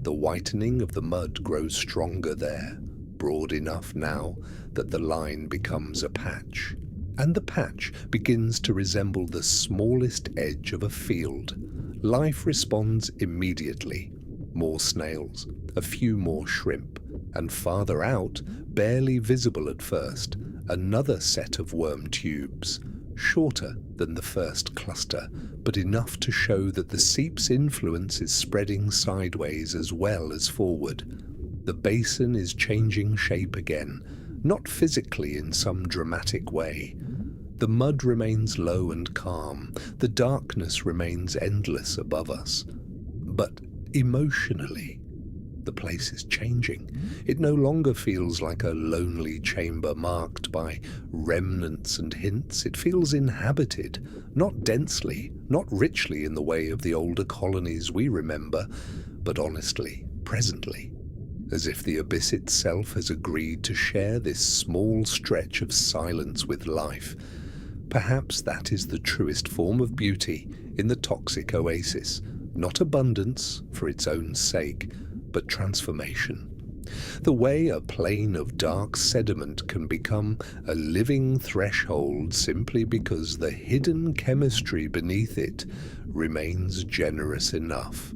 The whitening of the mud grows stronger there, broad enough now that the line becomes a patch. And the patch begins to resemble the smallest edge of a field. Life responds immediately. More snails, a few more shrimp, and farther out, barely visible at first, another set of worm tubes, shorter than the first cluster, but enough to show that the seep's influence is spreading sideways as well as forward. The basin is changing shape again, not physically in some dramatic way. The mud remains low and calm, the darkness remains endless above us. But emotionally, the place is changing. It no longer feels like a lonely chamber marked by remnants and hints. It feels inhabited, not densely, not richly in the way of the older colonies we remember, but honestly, presently, as if the abyss itself has agreed to share this small stretch of silence with life. Perhaps that is the truest form of beauty in the toxic oasis, not abundance for its own sake, but transformation. The way a plane of dark sediment can become a living threshold simply because the hidden chemistry beneath it remains generous enough,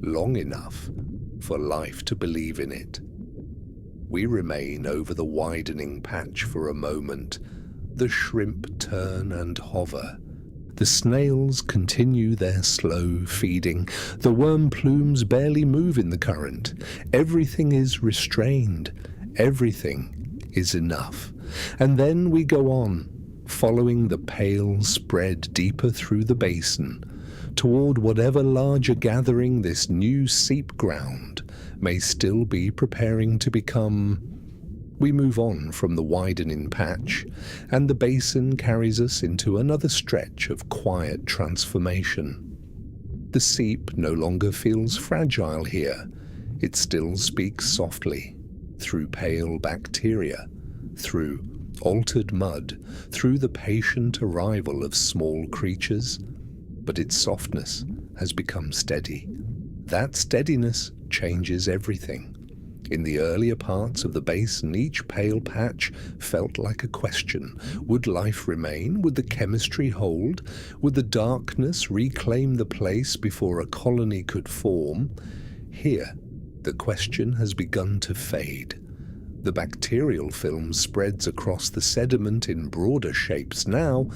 long enough, for life to believe in it. We remain over the widening patch for a moment. The shrimp turn and hover. The snails continue their slow feeding. The worm plumes barely move in the current. Everything is restrained. Everything is enough. And then we go on, following the pale spread deeper through the basin. toward whatever larger gathering this new seep ground may still be preparing to become. We move on from the widening patch, and the basin carries us into another stretch of quiet transformation. The seep no longer feels fragile here. It still speaks softly, through pale bacteria, through altered mud, through the patient arrival of small creatures. But its softness has become steady. That steadiness changes everything. In the earlier parts of the basin, each pale patch felt like a question. Would life remain? Would the chemistry hold? Would the darkness reclaim the place before a colony could form? Here, the question has begun to fade. The bacterial film spreads across the sediment in broader shapes now.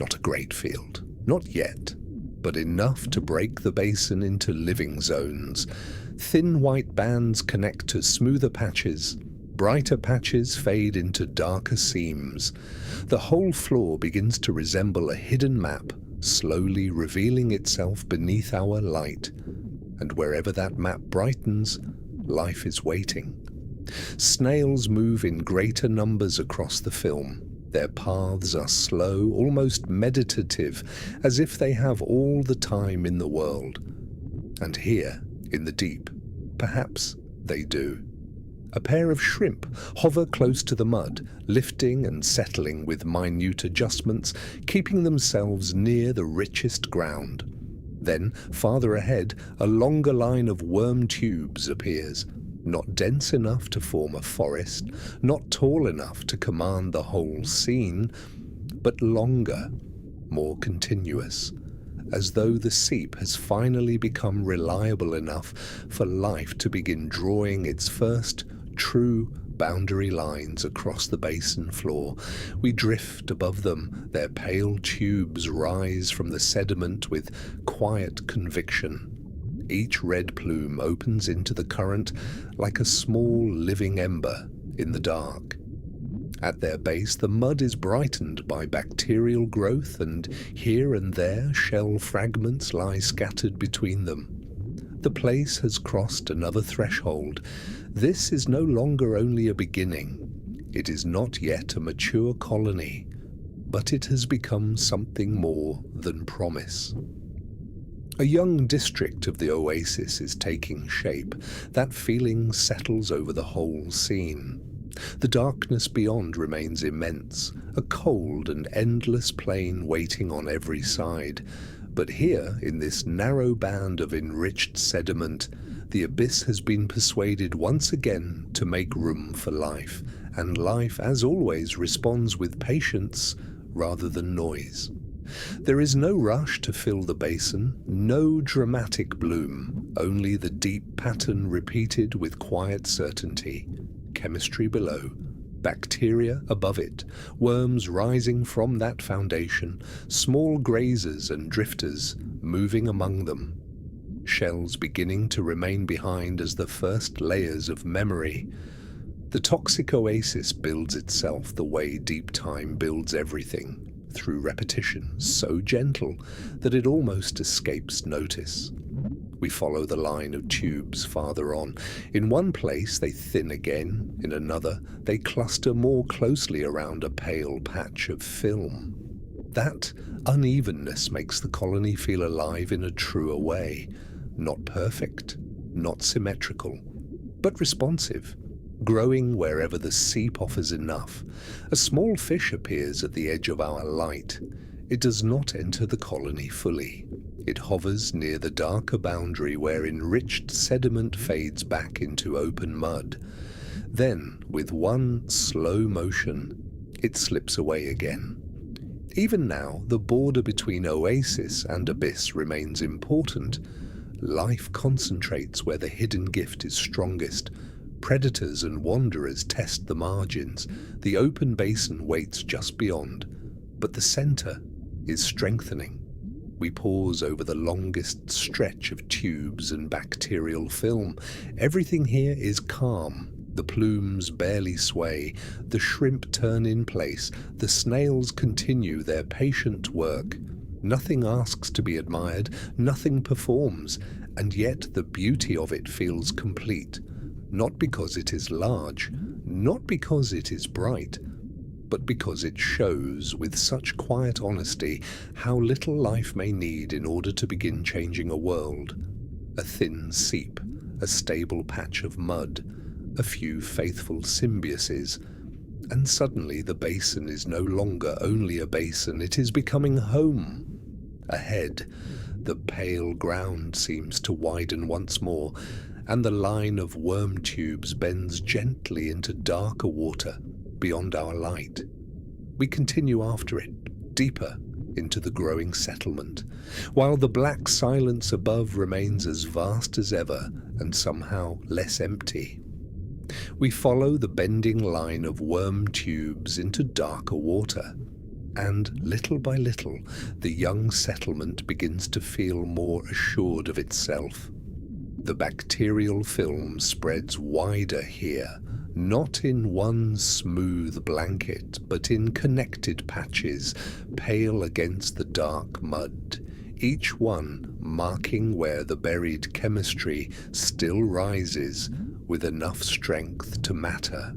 Not a great field, not yet, but enough to break the basin into living zones. Thin white bands connect to smoother patches. Brighter patches fade into darker seams. The whole floor begins to resemble a hidden map, slowly revealing itself beneath our light. And wherever that map brightens, life is waiting. Snails move in greater numbers across the film. Their paths are slow, almost meditative, as if they have all the time in the world. And here, in the deep, perhaps they do. A pair of shrimp hover close to the mud, lifting and settling with minute adjustments, keeping themselves near the richest ground. Then, farther ahead, a longer line of worm tubes appears. Not dense enough to form a forest, not tall enough to command the whole scene, but longer, more continuous, as though the seep has finally become reliable enough for life to begin drawing its first true boundary lines across the basin floor. We drift above them. Their pale tubes rise from the sediment with quiet conviction. Each red plume opens into the current like a small living ember in the dark. At their base, the mud is brightened by bacterial growth, and here and there shell fragments lie scattered between them. The place has crossed another threshold. This is no longer only a beginning. It is not yet a mature colony, but it has become something more than promise. A young district of the oasis is taking shape. That feeling settles over the whole scene. The darkness beyond remains immense, a cold and endless plain waiting on every side. But here, in this narrow band of enriched sediment, the abyss has been persuaded once again to make room for life, and life, as always, responds with patience rather than noise. There is no rush to fill the basin, no dramatic bloom, only the deep pattern repeated with quiet certainty. Chemistry below, bacteria above it, worms rising from that foundation, small grazers and drifters moving among them, shells beginning to remain behind as the first layers of memory. The toxic oasis builds itself the way deep time builds everything, through repetition, so gentle that it almost escapes notice. We follow the line of tubes farther on. In one place they thin again, in another they cluster more closely around a pale patch of film. That unevenness makes the colony feel alive in a truer way. Not perfect, not symmetrical, but responsive. Growing wherever the seep offers enough. A small fish appears at the edge of our light. It does not enter the colony fully. It hovers near the darker boundary where enriched sediment fades back into open mud. Then, with one slow motion, it slips away again. Even now, the border between oasis and abyss remains important. Life concentrates where the hidden gift is strongest. Predators and wanderers test the margins. The open basin waits just beyond, but the center is strengthening. We pause over the longest stretch of tubes and bacterial film. Everything here is calm. The plumes barely sway. The shrimp turn in place. The snails continue their patient work. Nothing asks to be admired, nothing performs, and yet the beauty of it feels complete, not because it is large, not because it is bright, but because it shows with such quiet honesty how little life may need in order to begin changing a world. A thin seep, a stable patch of mud, a few faithful symbioses, and suddenly the basin is no longer only a basin, it is becoming home. Ahead, the pale ground seems to widen once more, and the line of worm tubes bends gently into darker water beyond our light. We continue after it, deeper into the growing settlement, while the black silence above remains as vast as ever and somehow less empty. We follow the bending line of worm tubes into darker water, and little by little the young settlement begins to feel more assured of itself. The bacterial film spreads wider here, not in one smooth blanket, but in connected patches, pale against the dark mud, each one marking where the buried chemistry still rises with enough strength to matter.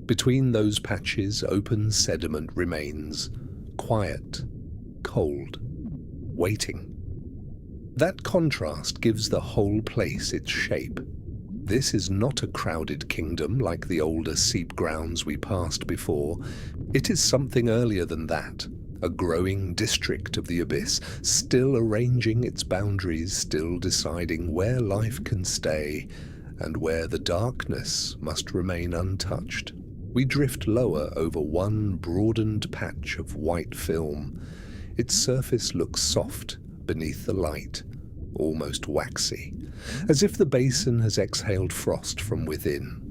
Between those patches, open sediment remains, quiet, cold, waiting. That contrast gives the whole place its shape. This is not a crowded kingdom like the older Seep grounds we passed before. It is something earlier than that, a growing district of the Abyss, still arranging its boundaries, still deciding where life can stay and where the darkness must remain untouched. We drift lower over one broadened patch of white film. Its surface looks soft beneath the light, almost waxy, as if the basin has exhaled frost from within.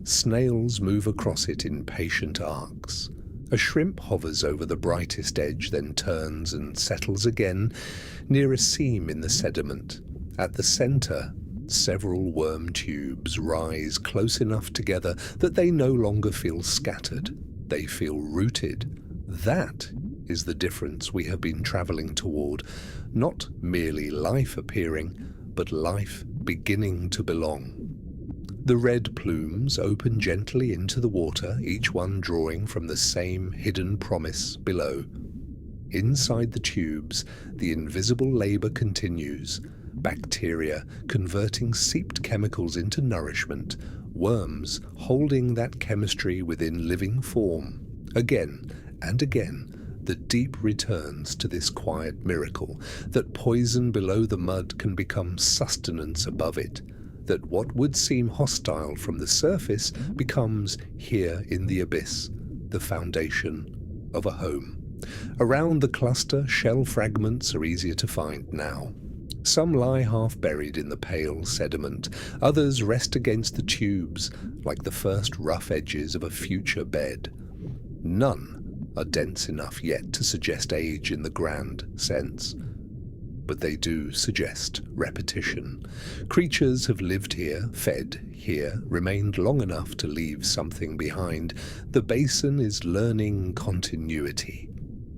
Snails move across it in patient arcs. A shrimp hovers over the brightest edge, then turns and settles again near a seam in the sediment. At the center, several worm tubes rise close enough together that they no longer feel scattered. They feel rooted. That is the difference we have been traveling toward. Not merely life appearing, but life beginning to belong. The red plumes open gently into the water, each one drawing from the same hidden promise below. Inside the tubes, the invisible labor continues. Bacteria converting seeped chemicals into nourishment, worms holding that chemistry within living form. Again and again, the deep returns to this quiet miracle, that poison below the mud can become sustenance above it, that what would seem hostile from the surface becomes, here in the Abyss, the foundation of a home. Around the cluster, shell fragments are easier to find now. Some lie half-buried in the pale sediment, others rest against the tubes, like the first rough edges of a future bed. None are dense enough yet to suggest age in the grand sense, but they do suggest repetition. Creatures have lived here, fed here, remained long enough to leave something behind. The basin is learning continuity.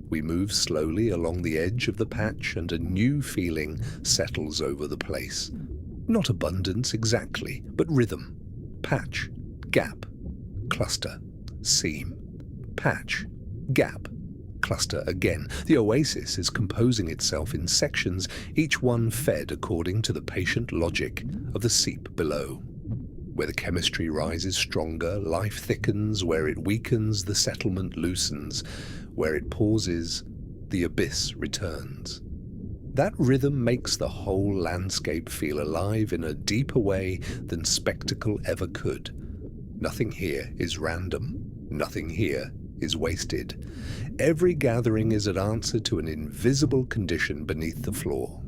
We move slowly along the edge of the patch, and a new feeling settles over the place. Not abundance exactly, but rhythm. Patch, gap, cluster, seam, patch, gap, cluster again. The oasis is composing itself in sections, each one fed according to the patient logic of the seep below. Where the chemistry rises stronger, life thickens. Where it weakens, the settlement loosens. Where it pauses, the abyss returns. That rhythm makes the whole landscape feel alive in a deeper way than spectacle ever could. Nothing here is random. Nothing here is wasted. Every gathering is an answer to an invisible condition beneath the floor.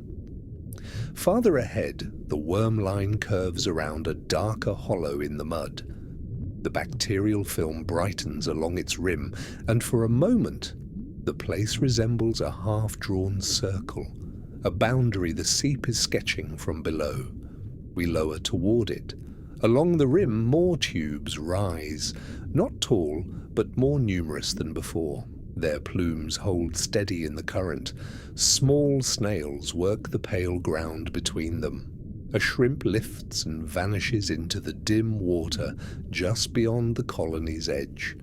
Farther ahead, the worm line curves around a darker hollow in the mud. The bacterial film brightens along its rim, and for a moment, the place resembles a half-drawn circle, a boundary the seep is sketching from below. We lower toward it. Along the rim, more tubes rise, not tall, but more numerous than before. Their plumes hold steady in the current. Small snails work the pale ground between them. A shrimp lifts and vanishes into the dim water just beyond the colony's edge.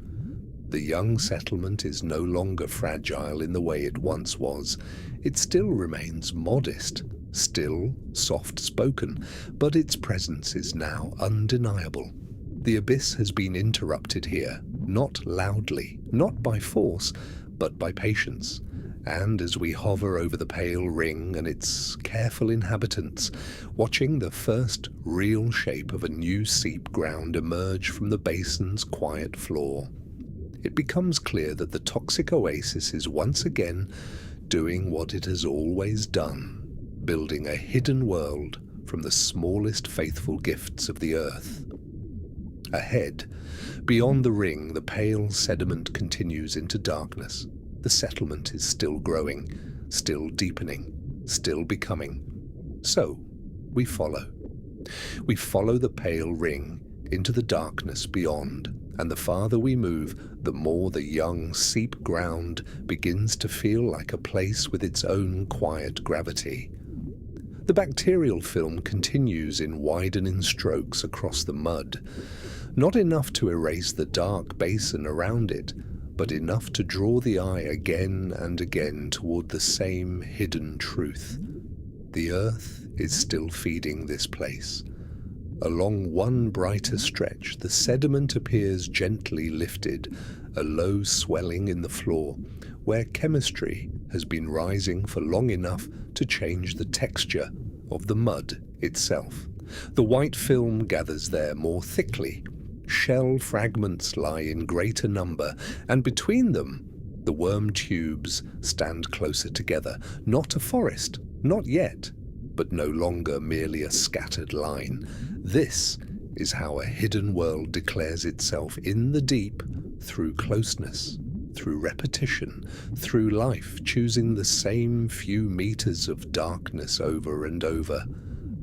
The young settlement is no longer fragile in the way it once was. It still remains modest, still soft-spoken, but its presence is now undeniable. The abyss has been interrupted here, not loudly, not by force, but by patience. And as we hover over the pale ring and its careful inhabitants, watching the first real shape of a new seep ground emerge from the basin's quiet floor, it becomes clear that the toxic oasis is once again doing what it has always done, building a hidden world from the smallest faithful gifts of the earth. Ahead, beyond the ring, the pale sediment continues into darkness. The settlement is still growing, still deepening, still becoming. So, we follow. We follow the pale ring into the darkness beyond, and the farther we move, the more the young seep ground begins to feel like a place with its own quiet gravity. The bacterial film continues in widening strokes across the mud, not enough to erase the dark basin around it, but enough to draw the eye again and again toward the same hidden truth. The earth is still feeding this place. Along one brighter stretch, the sediment appears gently lifted, a low swelling in the floor, where chemistry has been rising for long enough to change the texture of the mud itself. The white film gathers there more thickly. Shell fragments lie in greater number, and between them, the worm tubes stand closer together. Not a forest, not yet, but no longer merely a scattered line. This is how a hidden world declares itself in the deep through closeness, through repetition, through life choosing the same few meters of darkness over and over,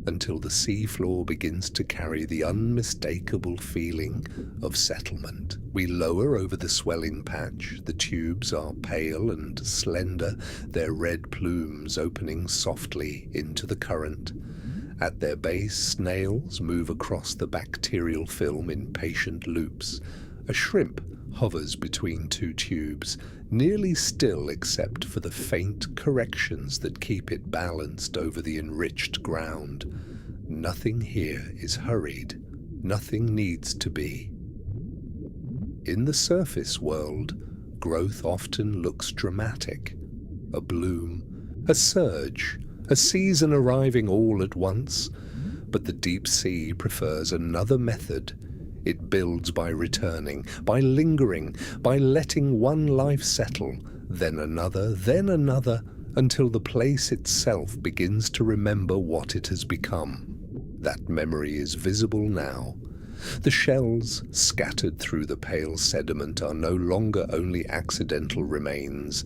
until the seafloor begins to carry the unmistakable feeling of settlement. We lower over the swelling patch. The tubes are pale and slender, their red plumes opening softly into the current. At their base, snails move across the bacterial film in patient loops. A shrimp hovers between two tubes, nearly still except for the faint corrections that keep it balanced over the enriched ground. Nothing here is hurried. Nothing needs to be. In the surface world, growth often looks dramatic. A bloom, a surge, a season arriving all at once. But the deep sea prefers another method. It builds by returning, by lingering, by letting one life settle, then another, until the place itself begins to remember what it has become. That memory is visible now. The shells scattered through the pale sediment are no longer only accidental remains.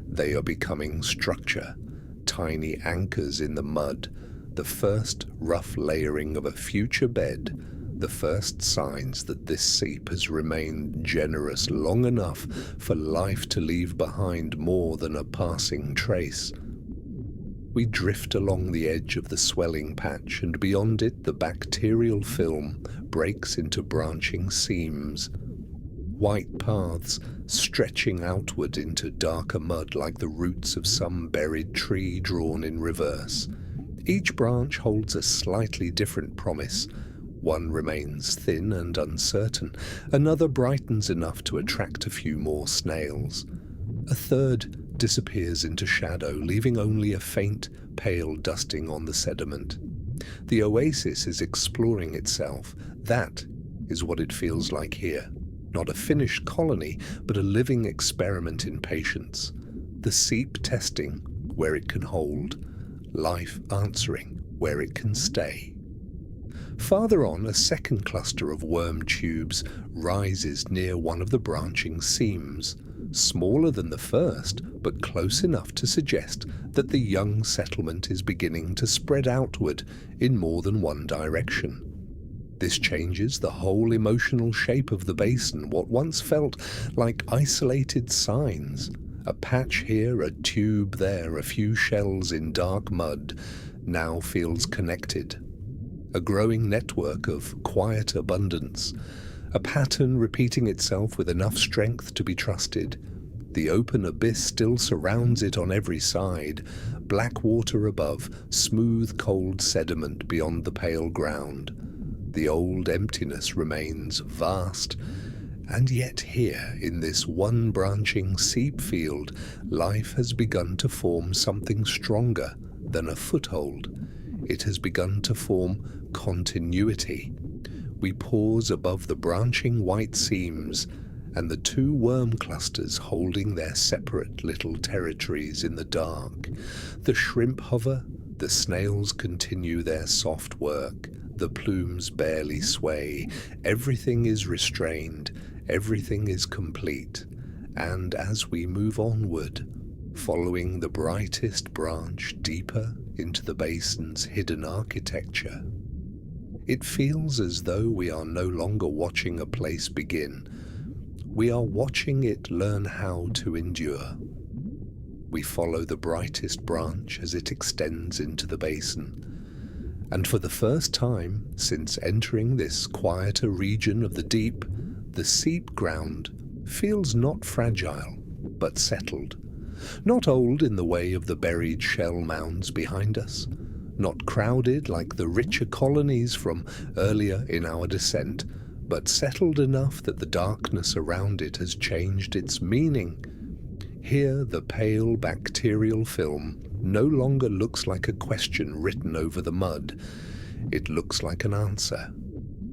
They are becoming structure, tiny anchors in the mud, the first rough layering of a future bed, the first signs that this seep has remained generous long enough for life to leave behind more than a passing trace. We drift along the edge of the swelling patch, and beyond it the bacterial film breaks into branching seams. White paths stretching outward into darker mud like the roots of some buried tree drawn in reverse. Each branch holds a slightly different promise. One remains thin and uncertain, another brightens enough to attract a few more snails. A third disappears into shadow, leaving only a faint, pale dusting on the sediment. The oasis is exploring itself. That is what it feels like here. Not a finished colony, but a living experiment in patience. The seep testing where it can hold, life answering where it can stay. Farther on, a second cluster of worm tubes rises near one of the branching seams, smaller than the first, but close enough to suggest that the young settlement is beginning to spread outward in more than one direction. This changes the whole emotional shape of the basin. What once felt like isolated signs, a patch here, a tube there, a few shells in dark mud, now feels connected. A growing network of quiet abundance, a pattern repeating itself with enough strength to be trusted. The open abyss still surrounds it on every side, black water above, smooth cold sediment beyond the pale ground. The old emptiness remains vast, and yet here, in this one branching seep field, life has begun to form something stronger than a foothold. It has begun to form continuity. We pause above the branching white seams, and the two worm clusters holding their separate little territories in the dark. The shrimp hover, the snails continue their soft work. The plumes barely sway, everything is restrained, everything is complete, and as we move onward, following the brightest branch deeper into the basin's hidden architecture, it feels as though we are no longer watching a place begin. We are watching it learn how to endure. We follow the brightest branch as it extends into the basin. And for the first time since entering this quieter region of the deep, the seep ground feels not fragile, but settled. Not old in the way of the buried shell mounds behind us, not crowded like the richer colonies from earlier in our descent, but settled enough that the darkness around it has changed its meaning. Here the pale bacterial film no longer looks like a question written over the mud. It looks like an answer.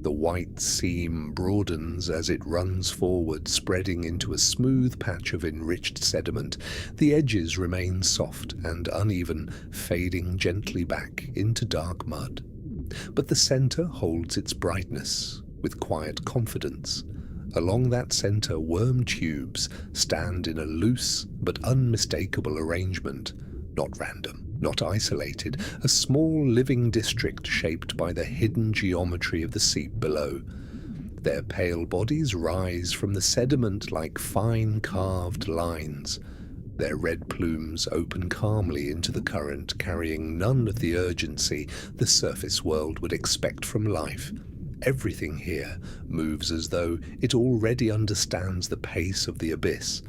The white seam broadens as it runs forward, spreading into a smooth patch of enriched sediment. The edges remain soft and uneven, fading gently back into dark mud. But the center holds its brightness with quiet confidence. Along that center, worm tubes stand in a loose but unmistakable arrangement. Not random, not isolated, a small living district shaped by the hidden geometry of the seep below. Their pale bodies rise from the sediment like fine carved lines. Their red plumes open calmly into the current, carrying none of the urgency the surface world would expect from life. Everything here moves as though it already understands the pace of the abyss.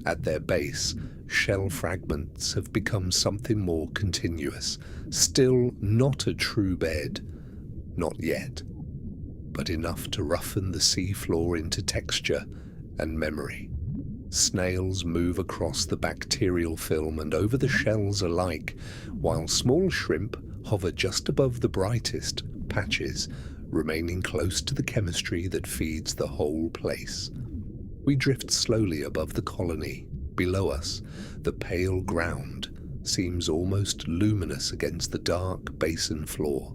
At their base, shell fragments have become something more continuous, still not a true bed. Not yet, but enough to roughen the sea floor into texture and memory. Snails move across the bacterial film and over the shells alike, while small shrimp hover just above the brightest patches, remaining close to the chemistry that feeds the whole place. We drift slowly above the colony. Below us, the pale ground seems almost luminous against the dark basin floor.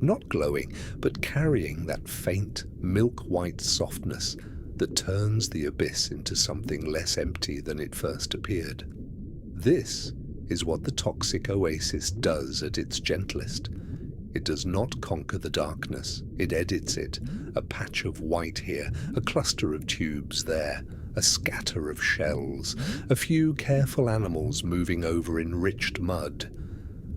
Not glowing, but carrying that faint, milk-white softness that turns the abyss into something less empty than it first appeared. This is what the toxic oasis does at its gentlest. It does not conquer the darkness, it edits it. A patch of white here, a cluster of tubes there, a scatter of shells, a few careful animals moving over enriched mud.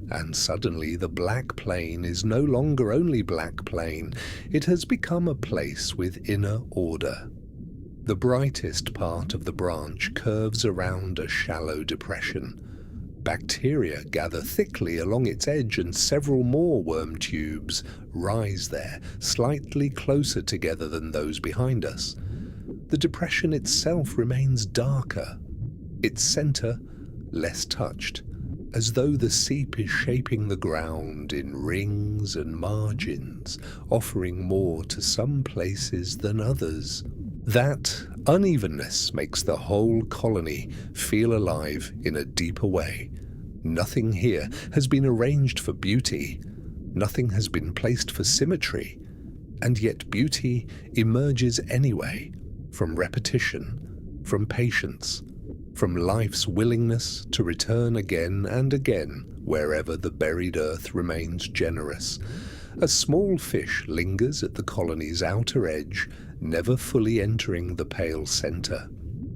And suddenly the black plain is no longer only black plain, it has become a place with inner order. The brightest part of the branch curves around a shallow depression. Bacteria gather thickly along its edge, and several more worm tubes rise there, slightly closer together than those behind us. The depression itself remains darker, its center less touched, as though the seep is shaping the ground in rings and margins, offering more to some places than others. That unevenness makes the whole colony feel alive in a deeper way. Nothing here has been arranged for beauty. Nothing has been placed for symmetry. And yet beauty emerges anyway, from repetition, from patience, from life's willingness to return again and again wherever the buried earth remains generous. A small fish lingers at the colony's outer edge, never fully entering the pale centre.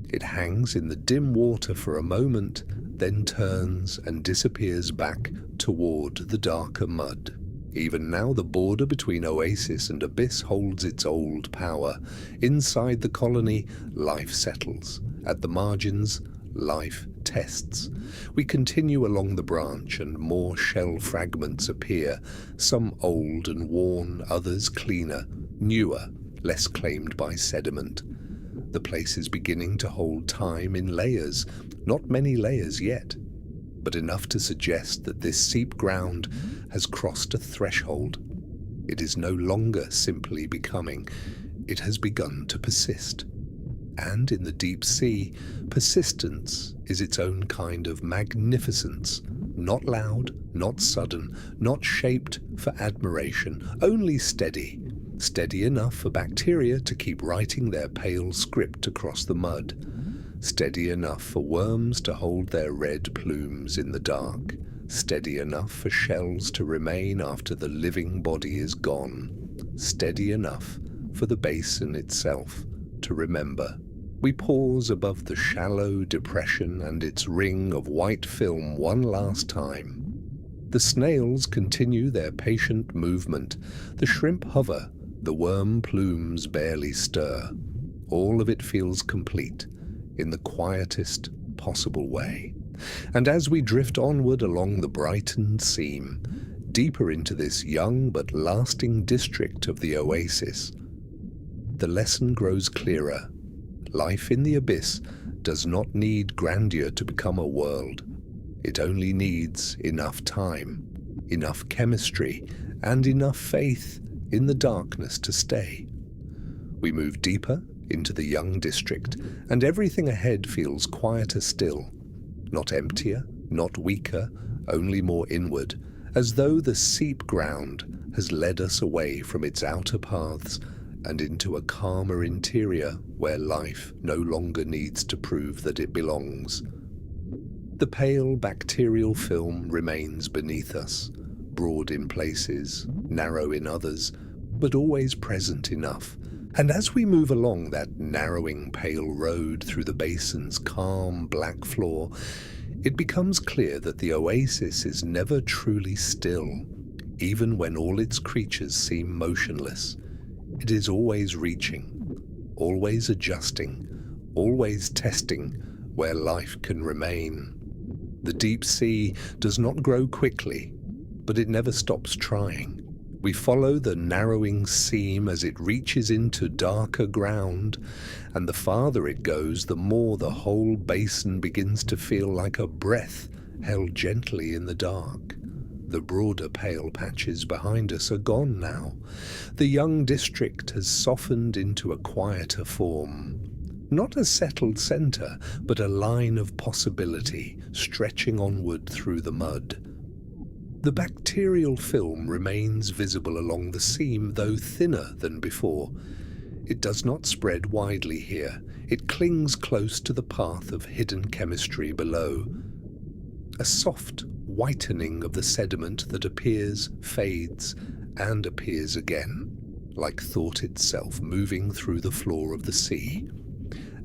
It hangs in the dim water for a moment, then turns and disappears back toward the darker mud. Even now the border between oasis and abyss holds its old power. Inside the colony, life settles. At the margins, life tests. We continue along the branch and more shell fragments appear, some old and worn, others cleaner, newer, less claimed by sediment. The place is beginning to hold time in layers, not many layers yet, but enough to suggest that this seep ground has crossed a threshold. It is no longer simply becoming, it has begun to persist. And in the deep sea, persistence is its own kind of magnificence, not loud, not sudden, not shaped for admiration, only steady. Steady enough for bacteria to keep writing their pale script across the mud. Steady enough for worms to hold their red plumes in the dark. Steady enough for shells to remain after the living body is gone. Steady enough for the basin itself to remember. We pause above the shallow depression and its ring of white film one last time. The snails continue their patient movement. The shrimp hover. The worm plumes barely stir. All of it feels complete, in the quietest possible way. And as we drift onward along the brightened seam, deeper into this young but lasting district of the oasis, the lesson grows clearer. Life in the abyss does not need grandeur to become a world. It only needs enough time, enough chemistry, and enough faith in the darkness to stay. We move deeper into the young district, and everything ahead feels quieter still. Not emptier, not weaker, only more inward, as though the seep ground has led us away from its outer paths and into a calmer interior where life no longer needs to prove that it belongs. The pale bacterial film remains beneath us, broad in places, narrow in others, but always present enough. And as we move along that narrowing pale road through the basin's calm black floor, it becomes clear that the oasis is never truly still, even when all its creatures seem motionless. It is always reaching, always adjusting, always testing where life can remain. The deep sea does not grow quickly, but it never stops trying. We follow the narrowing seam as it reaches into darker ground, and the farther it goes, the more the whole basin begins to feel like a breath held gently in the dark. The broader pale patches behind us are gone now. The young district has softened into a quieter form. Not a settled centre, but a line of possibility stretching onward through the mud. The bacterial film remains visible along the seam, though thinner than before. It does not spread widely here. It clings close to the path of hidden chemistry below. A soft whitening of the sediment that appears, fades, and appears again, like thought itself moving through the floor of the sea.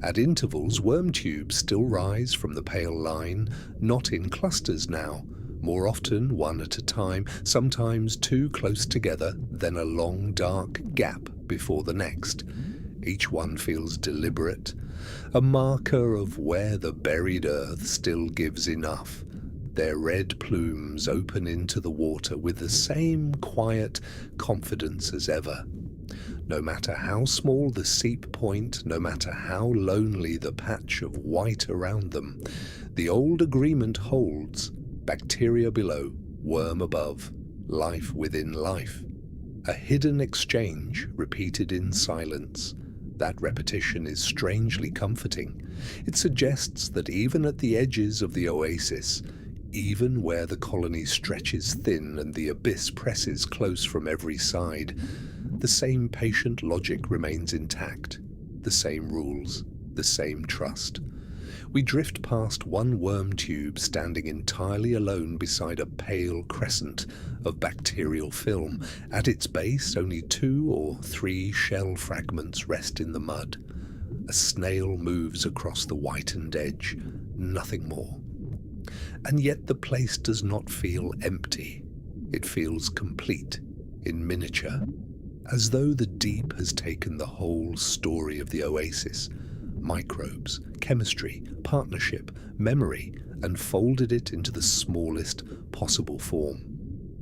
At intervals, worm tubes still rise from the pale line, not in clusters now, more often one at a time, sometimes two close together, then a long dark gap before the next. Each one feels deliberate, a marker of where the buried earth still gives enough. Their red plumes open into the water with the same quiet confidence as ever. No matter how small the seep point, no matter how lonely the patch of white around them, the old agreement holds: bacteria below, worm above, life within life. A hidden exchange repeated in silence. That repetition is strangely comforting. It suggests that even at the edges of the oasis, even where the colony stretches thin and the abyss presses close from every side, the same patient logic remains intact, the same rules, the same trust. We drift past one worm tube standing entirely alone beside a pale crescent of bacterial film. At its base, only 2 or 3 shell fragments rest in the mud. A snail moves across the whitened edge, nothing more. And yet the place does not feel empty. It feels complete, in miniature, as though the deep has taken the whole story of the oasis, microbes, chemistry, partnership, memory, and folded it into the smallest possible form.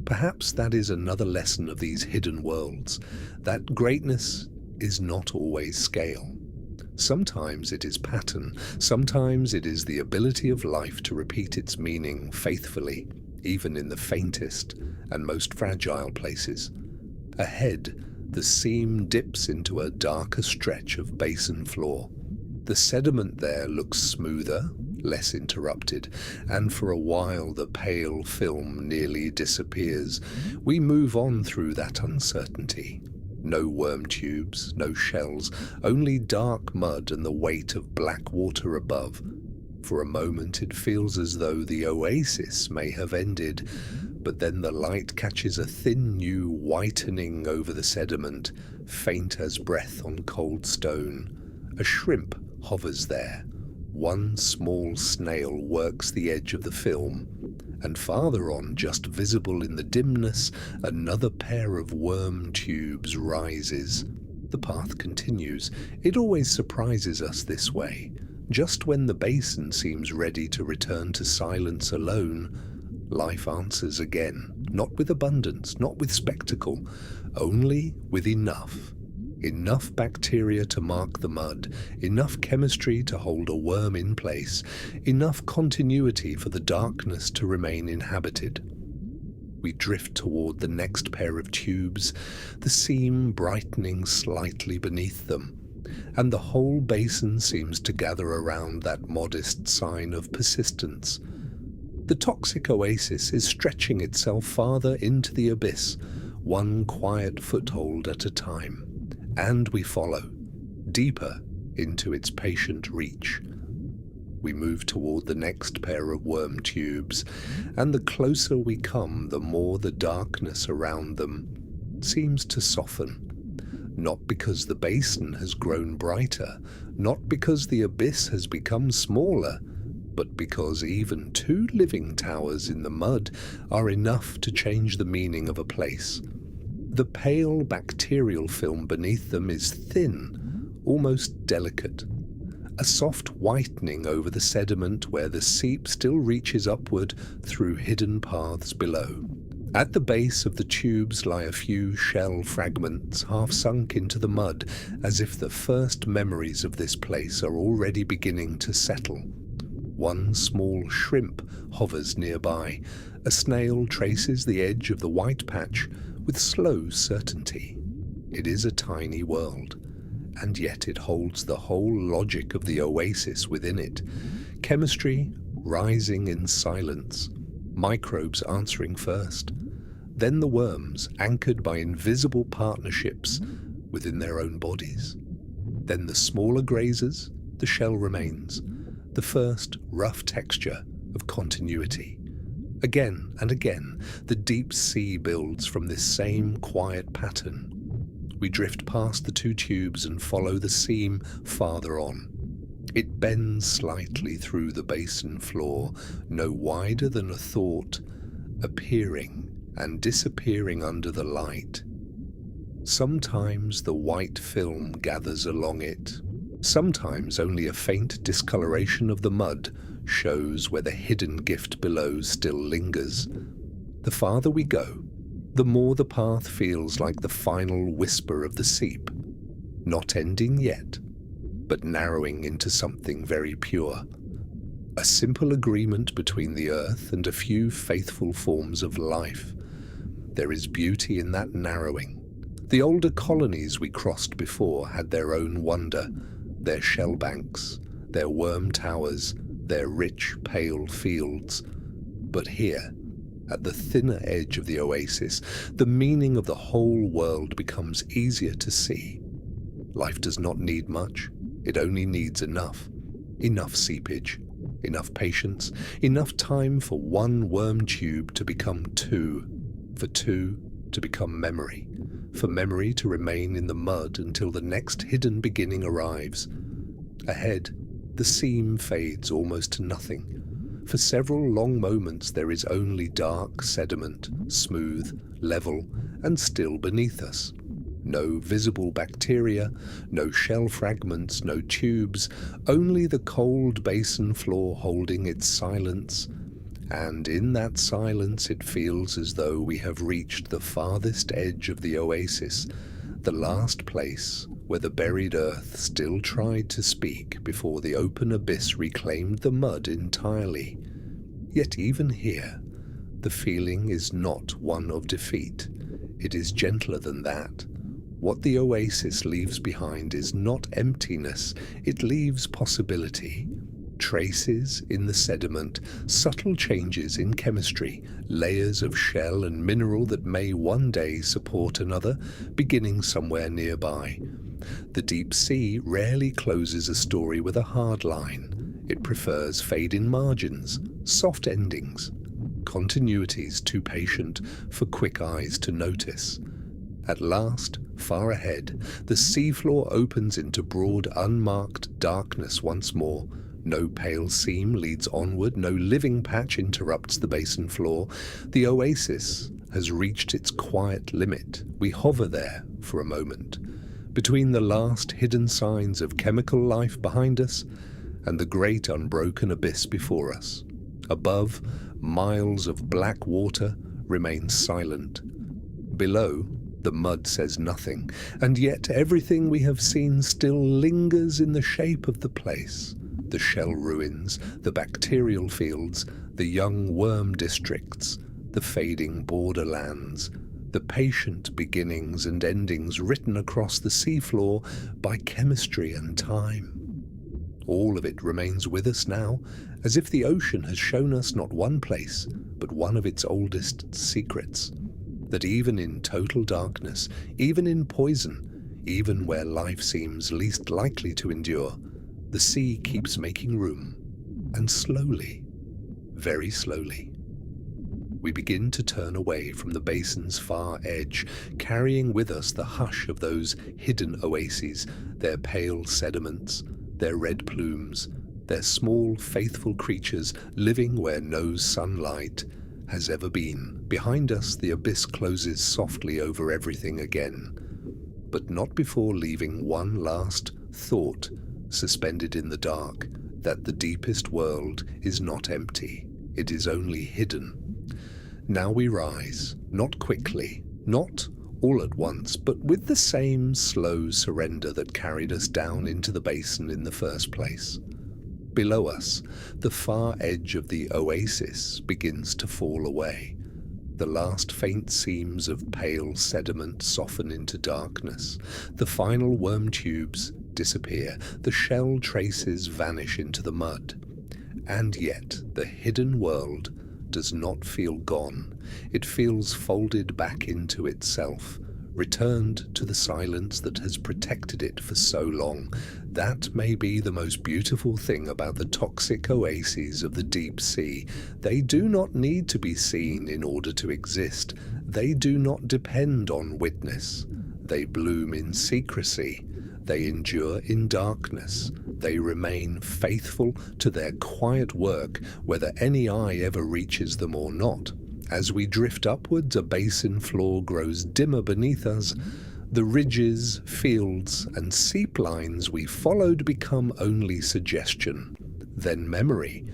Perhaps that is another lesson of these hidden worlds, that greatness is not always scale. Sometimes it is pattern, sometimes it is the ability of life to repeat its meaning faithfully, even in the faintest and most fragile places. Ahead, the seam dips into a darker stretch of basin floor. The sediment there looks smoother, less interrupted, and for a while the pale film nearly disappears. We move on through that uncertainty. No worm tubes, no shells, only dark mud and the weight of black water above. For a moment it feels as though the oasis may have ended, but then the light catches a thin new whitening over the sediment, faint as breath on cold stone. A shrimp hovers there. One small snail works the edge of the film, and farther on, just visible in the dimness, another pair of worm tubes rises. The path continues. It always surprises us this way. Just when the basin seems ready to return to silence alone, life answers again, not with abundance, not with spectacle, only with enough. Enough bacteria to mark the mud, enough chemistry to hold a worm in place, enough continuity for the darkness to remain inhabited. We drift toward the next pair of tubes, the seam brightening slightly beneath them, and the whole basin seems to gather around that modest sign of persistence. The toxic oasis is stretching itself farther into the abyss, one quiet foothold at a time. And we follow, deeper into its patient reach. We move toward the next pair of worm tubes, and the closer we come, the more the darkness around them seems to soften. Not because the basin has grown brighter, not because the abyss has become smaller, but because even 2 living towers in the mud are enough to change the meaning of a place. The pale bacterial film beneath them is thin, almost delicate. A soft whitening over the sediment where the seep still reaches upward through hidden paths below. At the base of the tubes lie a few shell fragments half sunk into the mud, as if the first memories of this place are already beginning to settle. One small shrimp hovers nearby. A snail traces the edge of the white patch with slow certainty. It is a tiny world, and yet it holds the whole logic of the oasis within it. Chemistry rising in silence, microbes answering first, then the worms anchored by invisible partnerships within their own bodies. Then the smaller grazers, the shell remains, the first rough texture of continuity. Again and again, the deep sea builds from this same quiet pattern. We drift past the 2 tubes and follow the seam farther on. It bends slightly through the basin floor, no wider than a thought, appearing and disappearing under the light. Sometimes the white film gathers along it. Sometimes only a faint discoloration of the mud shows where the hidden gift below still lingers. The farther we go, the more the path feels like the final whisper of the seep, not ending yet, but narrowing into something very pure. A simple agreement between the earth and a few faithful forms of life. There is beauty in that narrowing. The older colonies we crossed before had their own wonder, their shell banks, their worm towers, their rich, pale fields. But here, at the thinner edge of the oasis, the meaning of the whole world becomes easier to see. Life does not need much, it only needs enough. Enough seepage, enough patience, enough time for one worm tube to become two, for two to become memory, for memory to remain in the mud until the next hidden beginning arrives. Ahead, the seam fades almost to nothing. For several long moments there is only dark sediment, smooth, level, and still beneath us. No visible bacteria, no shell fragments, no tubes, only the cold basin floor holding its silence. And in that silence it feels as though we have reached the farthest edge of the oasis, the last place where the buried earth still tried to speak before the open abyss reclaimed the mud entirely. Yet even here, the feeling is not one of defeat. It is gentler than that. What the oasis leaves behind is not emptiness, it leaves possibility. Traces in the sediment, subtle changes in chemistry, layers of shell and mineral that may one day support another, beginning somewhere nearby. The deep sea rarely closes a story with a hard line. It prefers fade-in margins, soft endings, continuities too patient for quick eyes to notice. At last, far ahead, the seafloor opens into broad, unmarked darkness once more. No pale seam leads onward, no living patch interrupts the basin floor. The oasis has reached its quiet limit. We hover there for a moment, between the last hidden signs of chemical life behind us and the great unbroken abyss before us. Above, miles of black water remain silent. Below, the mud says nothing, and yet everything we have seen still lingers in the shape of the place. The shell ruins, the bacterial fields, the young worm districts, the fading borderlands, the patient beginnings and endings written across the seafloor by chemistry and time. All of it remains with us now, as if the ocean has shown us not one place, but one of its oldest secrets. That even in total darkness, even in poison, even where life seems least likely to endure, the sea keeps making room, and slowly, very slowly, we begin to turn away from the basin's far edge, carrying with us the hush of those hidden oases, their pale sediments, their red plumes, their small, faithful creatures living where no sunlight has ever been. Behind us, the abyss closes softly over everything again, but not before leaving one last thought suspended in the dark, that the deepest world is not empty, it is only hidden. Now we rise, not quickly, not all at once, but with the same slow surrender that carried us down into the basin in the first place. Below us, the far edge of the oasis begins to fall away. The last faint seams of pale sediment soften into darkness. The final worm tubes disappear. The shell traces vanish into the mud. And yet, the hidden world does not feel gone. It feels folded back into itself, returned to the silence that has protected it for so long. That may be the most beautiful thing about the toxic oases of the deep sea. They do not need to be seen in order to exist. They do not depend on witness. They bloom in secrecy. They endure in darkness. They remain faithful to their quiet work, whether any eye ever reaches them or not. As we drift upwards, a basin floor grows dimmer beneath us. The ridges, fields, and seep lines we followed become only suggestion, then memory.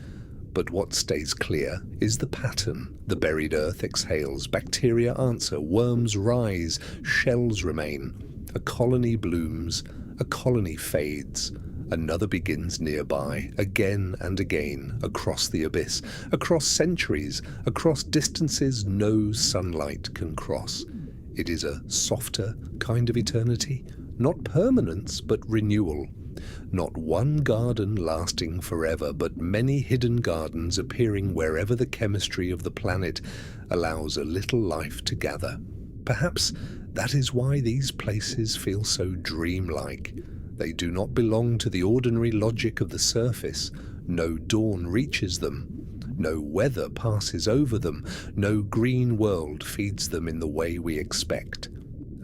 But what stays clear is the pattern. The buried earth exhales, bacteria answer, worms rise, shells remain. A colony blooms, a colony fades. Another begins nearby, again and again, across the abyss, across centuries, across distances no sunlight can cross. It is a softer kind of eternity, not permanence but renewal. Not one garden lasting forever, but many hidden gardens appearing wherever the chemistry of the planet allows a little life to gather. Perhaps that is why these places feel so dreamlike. They do not belong to the ordinary logic of the surface. No dawn reaches them. No weather passes over them. No green world feeds them in the way we expect.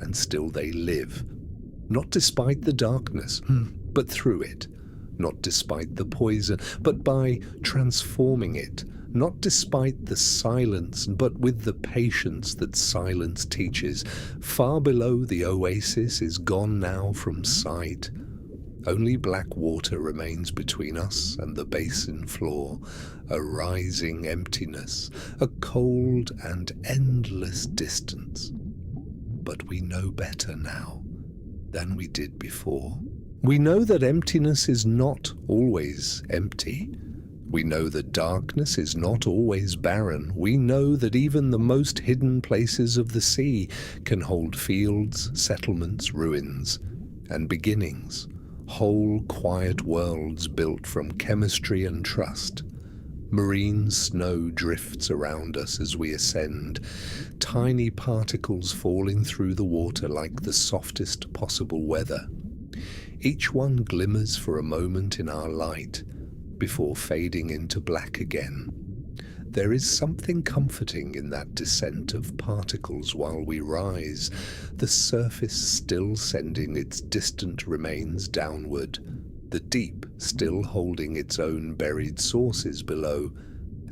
And still they live. Not despite the darkness, but through it. Not despite the poison, but by transforming it. Not despite the silence, but with the patience that silence teaches. Far below, the oasis is gone now from sight. Only black water remains between us and the basin floor, a rising emptiness, a cold and endless distance. But we know better now than we did before. We know that emptiness is not always empty. We know that darkness is not always barren. We know that even the most hidden places of the sea can hold fields, settlements, ruins, and beginnings, whole quiet worlds built from chemistry and trust. Marine snow drifts around us as we ascend, tiny particles falling through the water like the softest possible weather. Each one glimmers for a moment in our light, before fading into black again. There is something comforting in that descent of particles while we rise, the surface still sending its distant remains downward, the deep still holding its own buried sources below,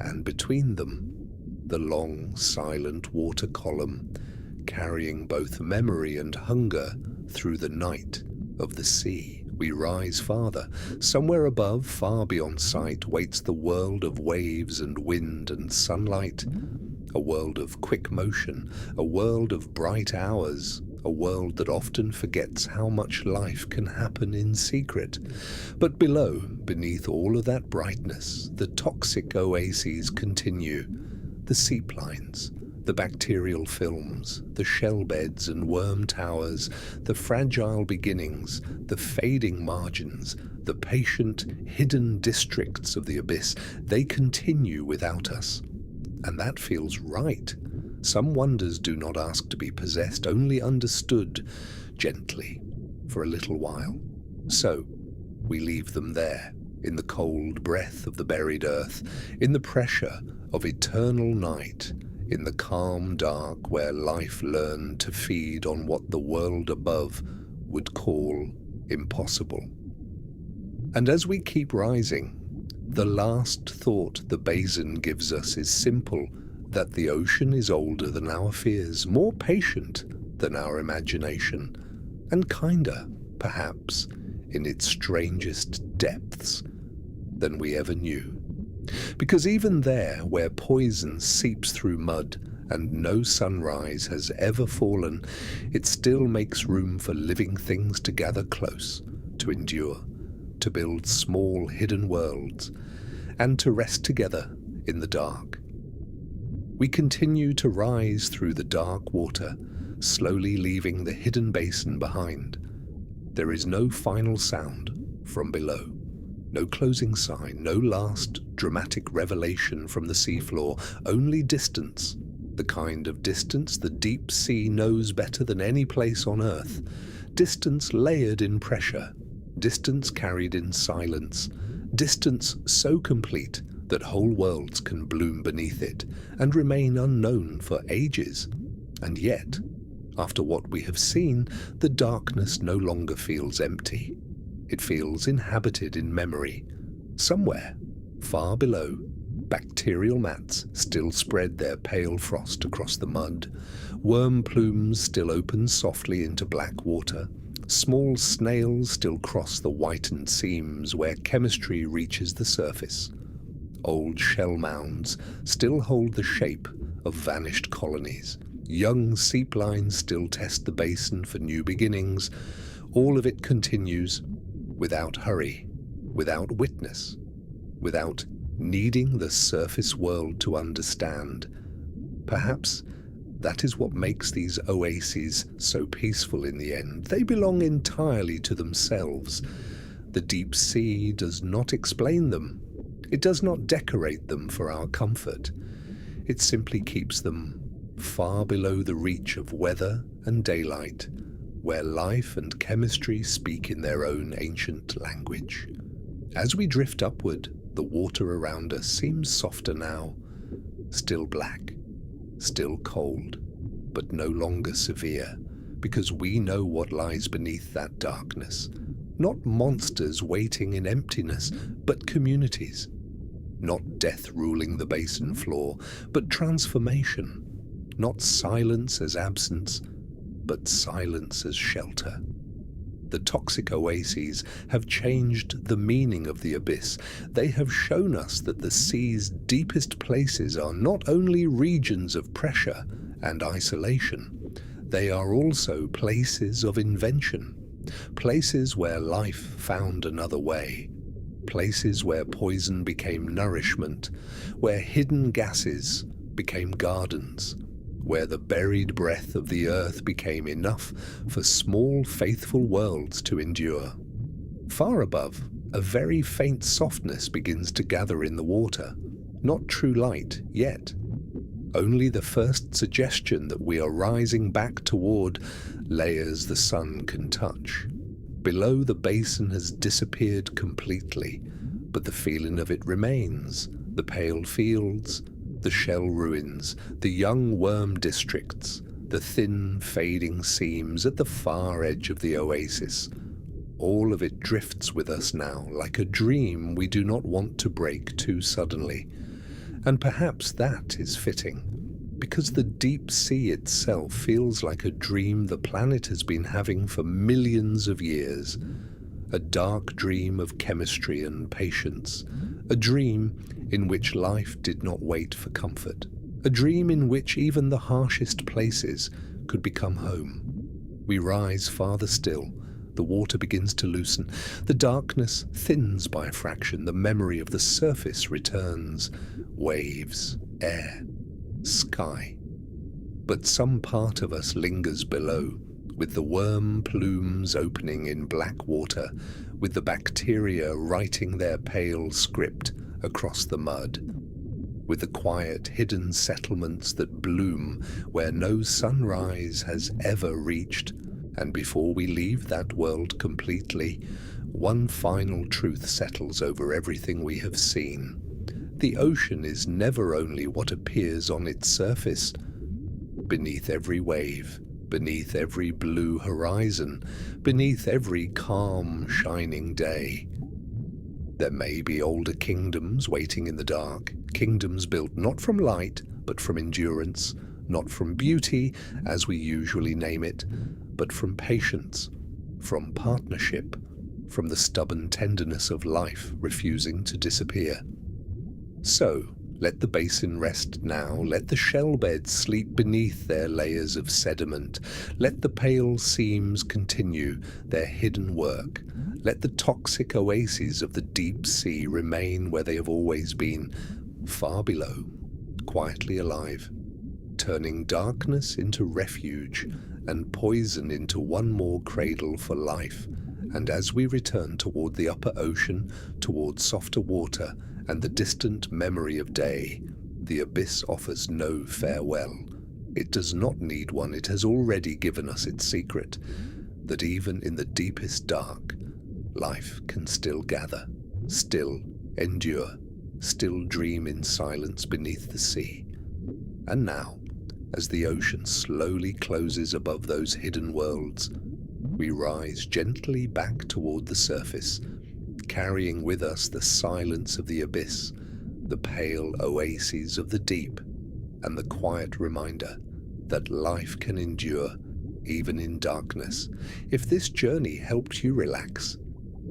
and between them, the long, silent water column, carrying both memory and hunger through the night of the sea. We rise farther. Somewhere above, far beyond sight, waits the world of waves and wind and sunlight, a world of quick motion, a world of bright hours, a world that often forgets how much life can happen in secret. But below, beneath all of that brightness, the toxic oases continue, the seep lines, the bacterial films, the shell beds and worm towers, the fragile beginnings, the fading margins, the patient, hidden districts of the abyss, they continue without us. And that feels right. Some wonders do not ask to be possessed, only understood, gently, for a little while. So, we leave them there, in the cold breath of the buried earth, in the pressure of eternal night, in the calm dark where life learned to feed on what the world above would call impossible. And as we keep rising, the last thought the basin gives us is simple, that the ocean is older than our fears, more patient than our imagination, and kinder, perhaps, in its strangest depths than we ever knew. Because even there, where poison seeps through mud and no sunrise has ever fallen, it still makes room for living things to gather close, to endure, to build small hidden worlds, and to rest together in the dark. We continue to rise through the dark water, slowly leaving the hidden basin behind. There is no final sound from below. No closing sign, no last dramatic revelation from the seafloor, only distance, the kind of distance the deep sea knows better than any place on earth. Distance layered in pressure, distance carried in silence, distance so complete that whole worlds can bloom beneath it and remain unknown for ages. And yet, after what we have seen, the darkness no longer feels empty. It feels inhabited in memory. Somewhere, far below, bacterial mats still spread their pale frost across the mud. Worm plumes still open softly into black water. Small snails still cross the whitened seams where chemistry reaches the surface. Old shell mounds still hold the shape of vanished colonies. Young seep lines still test the basin for new beginnings. All of it continues without hurry, without witness, without needing the surface world to understand. Perhaps that is what makes these oases so peaceful in the end. They belong entirely to themselves. The deep sea does not explain them. It does not decorate them for our comfort. It simply keeps them far below the reach of weather and daylight, where life and chemistry speak in their own ancient language. As we drift upward, the water around us seems softer now, still black, still cold, but no longer severe, because we know what lies beneath that darkness. Not monsters waiting in emptiness, but communities. Not death ruling the basin floor, but transformation. Not silence as absence, but silence as shelter. The toxic oases have changed the meaning of the abyss. They have shown us that the sea's deepest places are not only regions of pressure and isolation, they are also places of invention, places where life found another way, places where poison became nourishment, where hidden gases became gardens, where the buried breath of the earth became enough for small, faithful worlds to endure. Far above, a very faint softness begins to gather in the water, not true light yet. Only the first suggestion that we are rising back toward layers the sun can touch. Below, the basin has disappeared completely, but the feeling of it remains. The pale fields, the shell ruins, the young worm districts, the thin, fading seams at the far edge of the oasis. All of it drifts with us now, like a dream we do not want to break too suddenly. And perhaps that is fitting, because the deep sea itself feels like a dream the planet has been having for millions of years. A dark dream of chemistry and patience, a dream in which life did not wait for comfort, a dream in which even the harshest places could become home. We rise farther still, the water begins to loosen, the darkness thins by a fraction, the memory of the surface returns, waves, air, sky. But some part of us lingers below, with the worm plumes opening in black water, with the bacteria writing their pale script across the mud, with the quiet hidden settlements that bloom where no sunrise has ever reached. And before we leave that world completely, one final truth settles over everything we have seen. The ocean is never only what appears on its surface. Beneath every wave, beneath every blue horizon, beneath every calm, shining day, there may be older kingdoms waiting in the dark, kingdoms built not from light, but from endurance, not from beauty, as we usually name it, but from patience, from partnership, from the stubborn tenderness of life refusing to disappear. So, let the basin rest now, let the shell beds sleep beneath their layers of sediment, let the pale seams continue their hidden work, let the toxic oases of the deep sea remain where they have always been, far below, quietly alive, turning darkness into refuge and poison into one more cradle for life. And as we return toward the upper ocean, toward softer water, and the distant memory of day, the abyss offers no farewell. It does not need one. It has already given us its secret, that even in the deepest dark, life can still gather, still endure, still dream in silence beneath the sea. And now, as the ocean slowly closes above those hidden worlds, we rise gently back toward the surface, carrying with us the silence of the abyss, the pale oases of the deep, and the quiet reminder that life can endure even in darkness. If this journey helped you relax,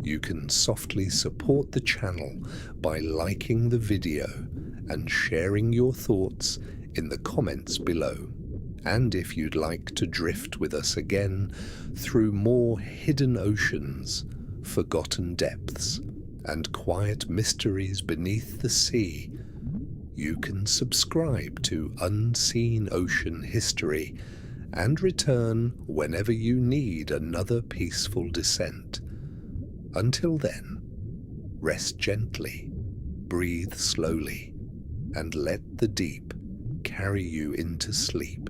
you can softly support the channel by liking the video and sharing your thoughts in the comments below. And if you'd like to drift with us again through more hidden oceans, forgotten depths, and quiet mysteries beneath the sea, you can subscribe to Unseen Ocean History and return whenever you need another peaceful descent. Until then, rest gently, breathe slowly, and let the deep carry you into sleep.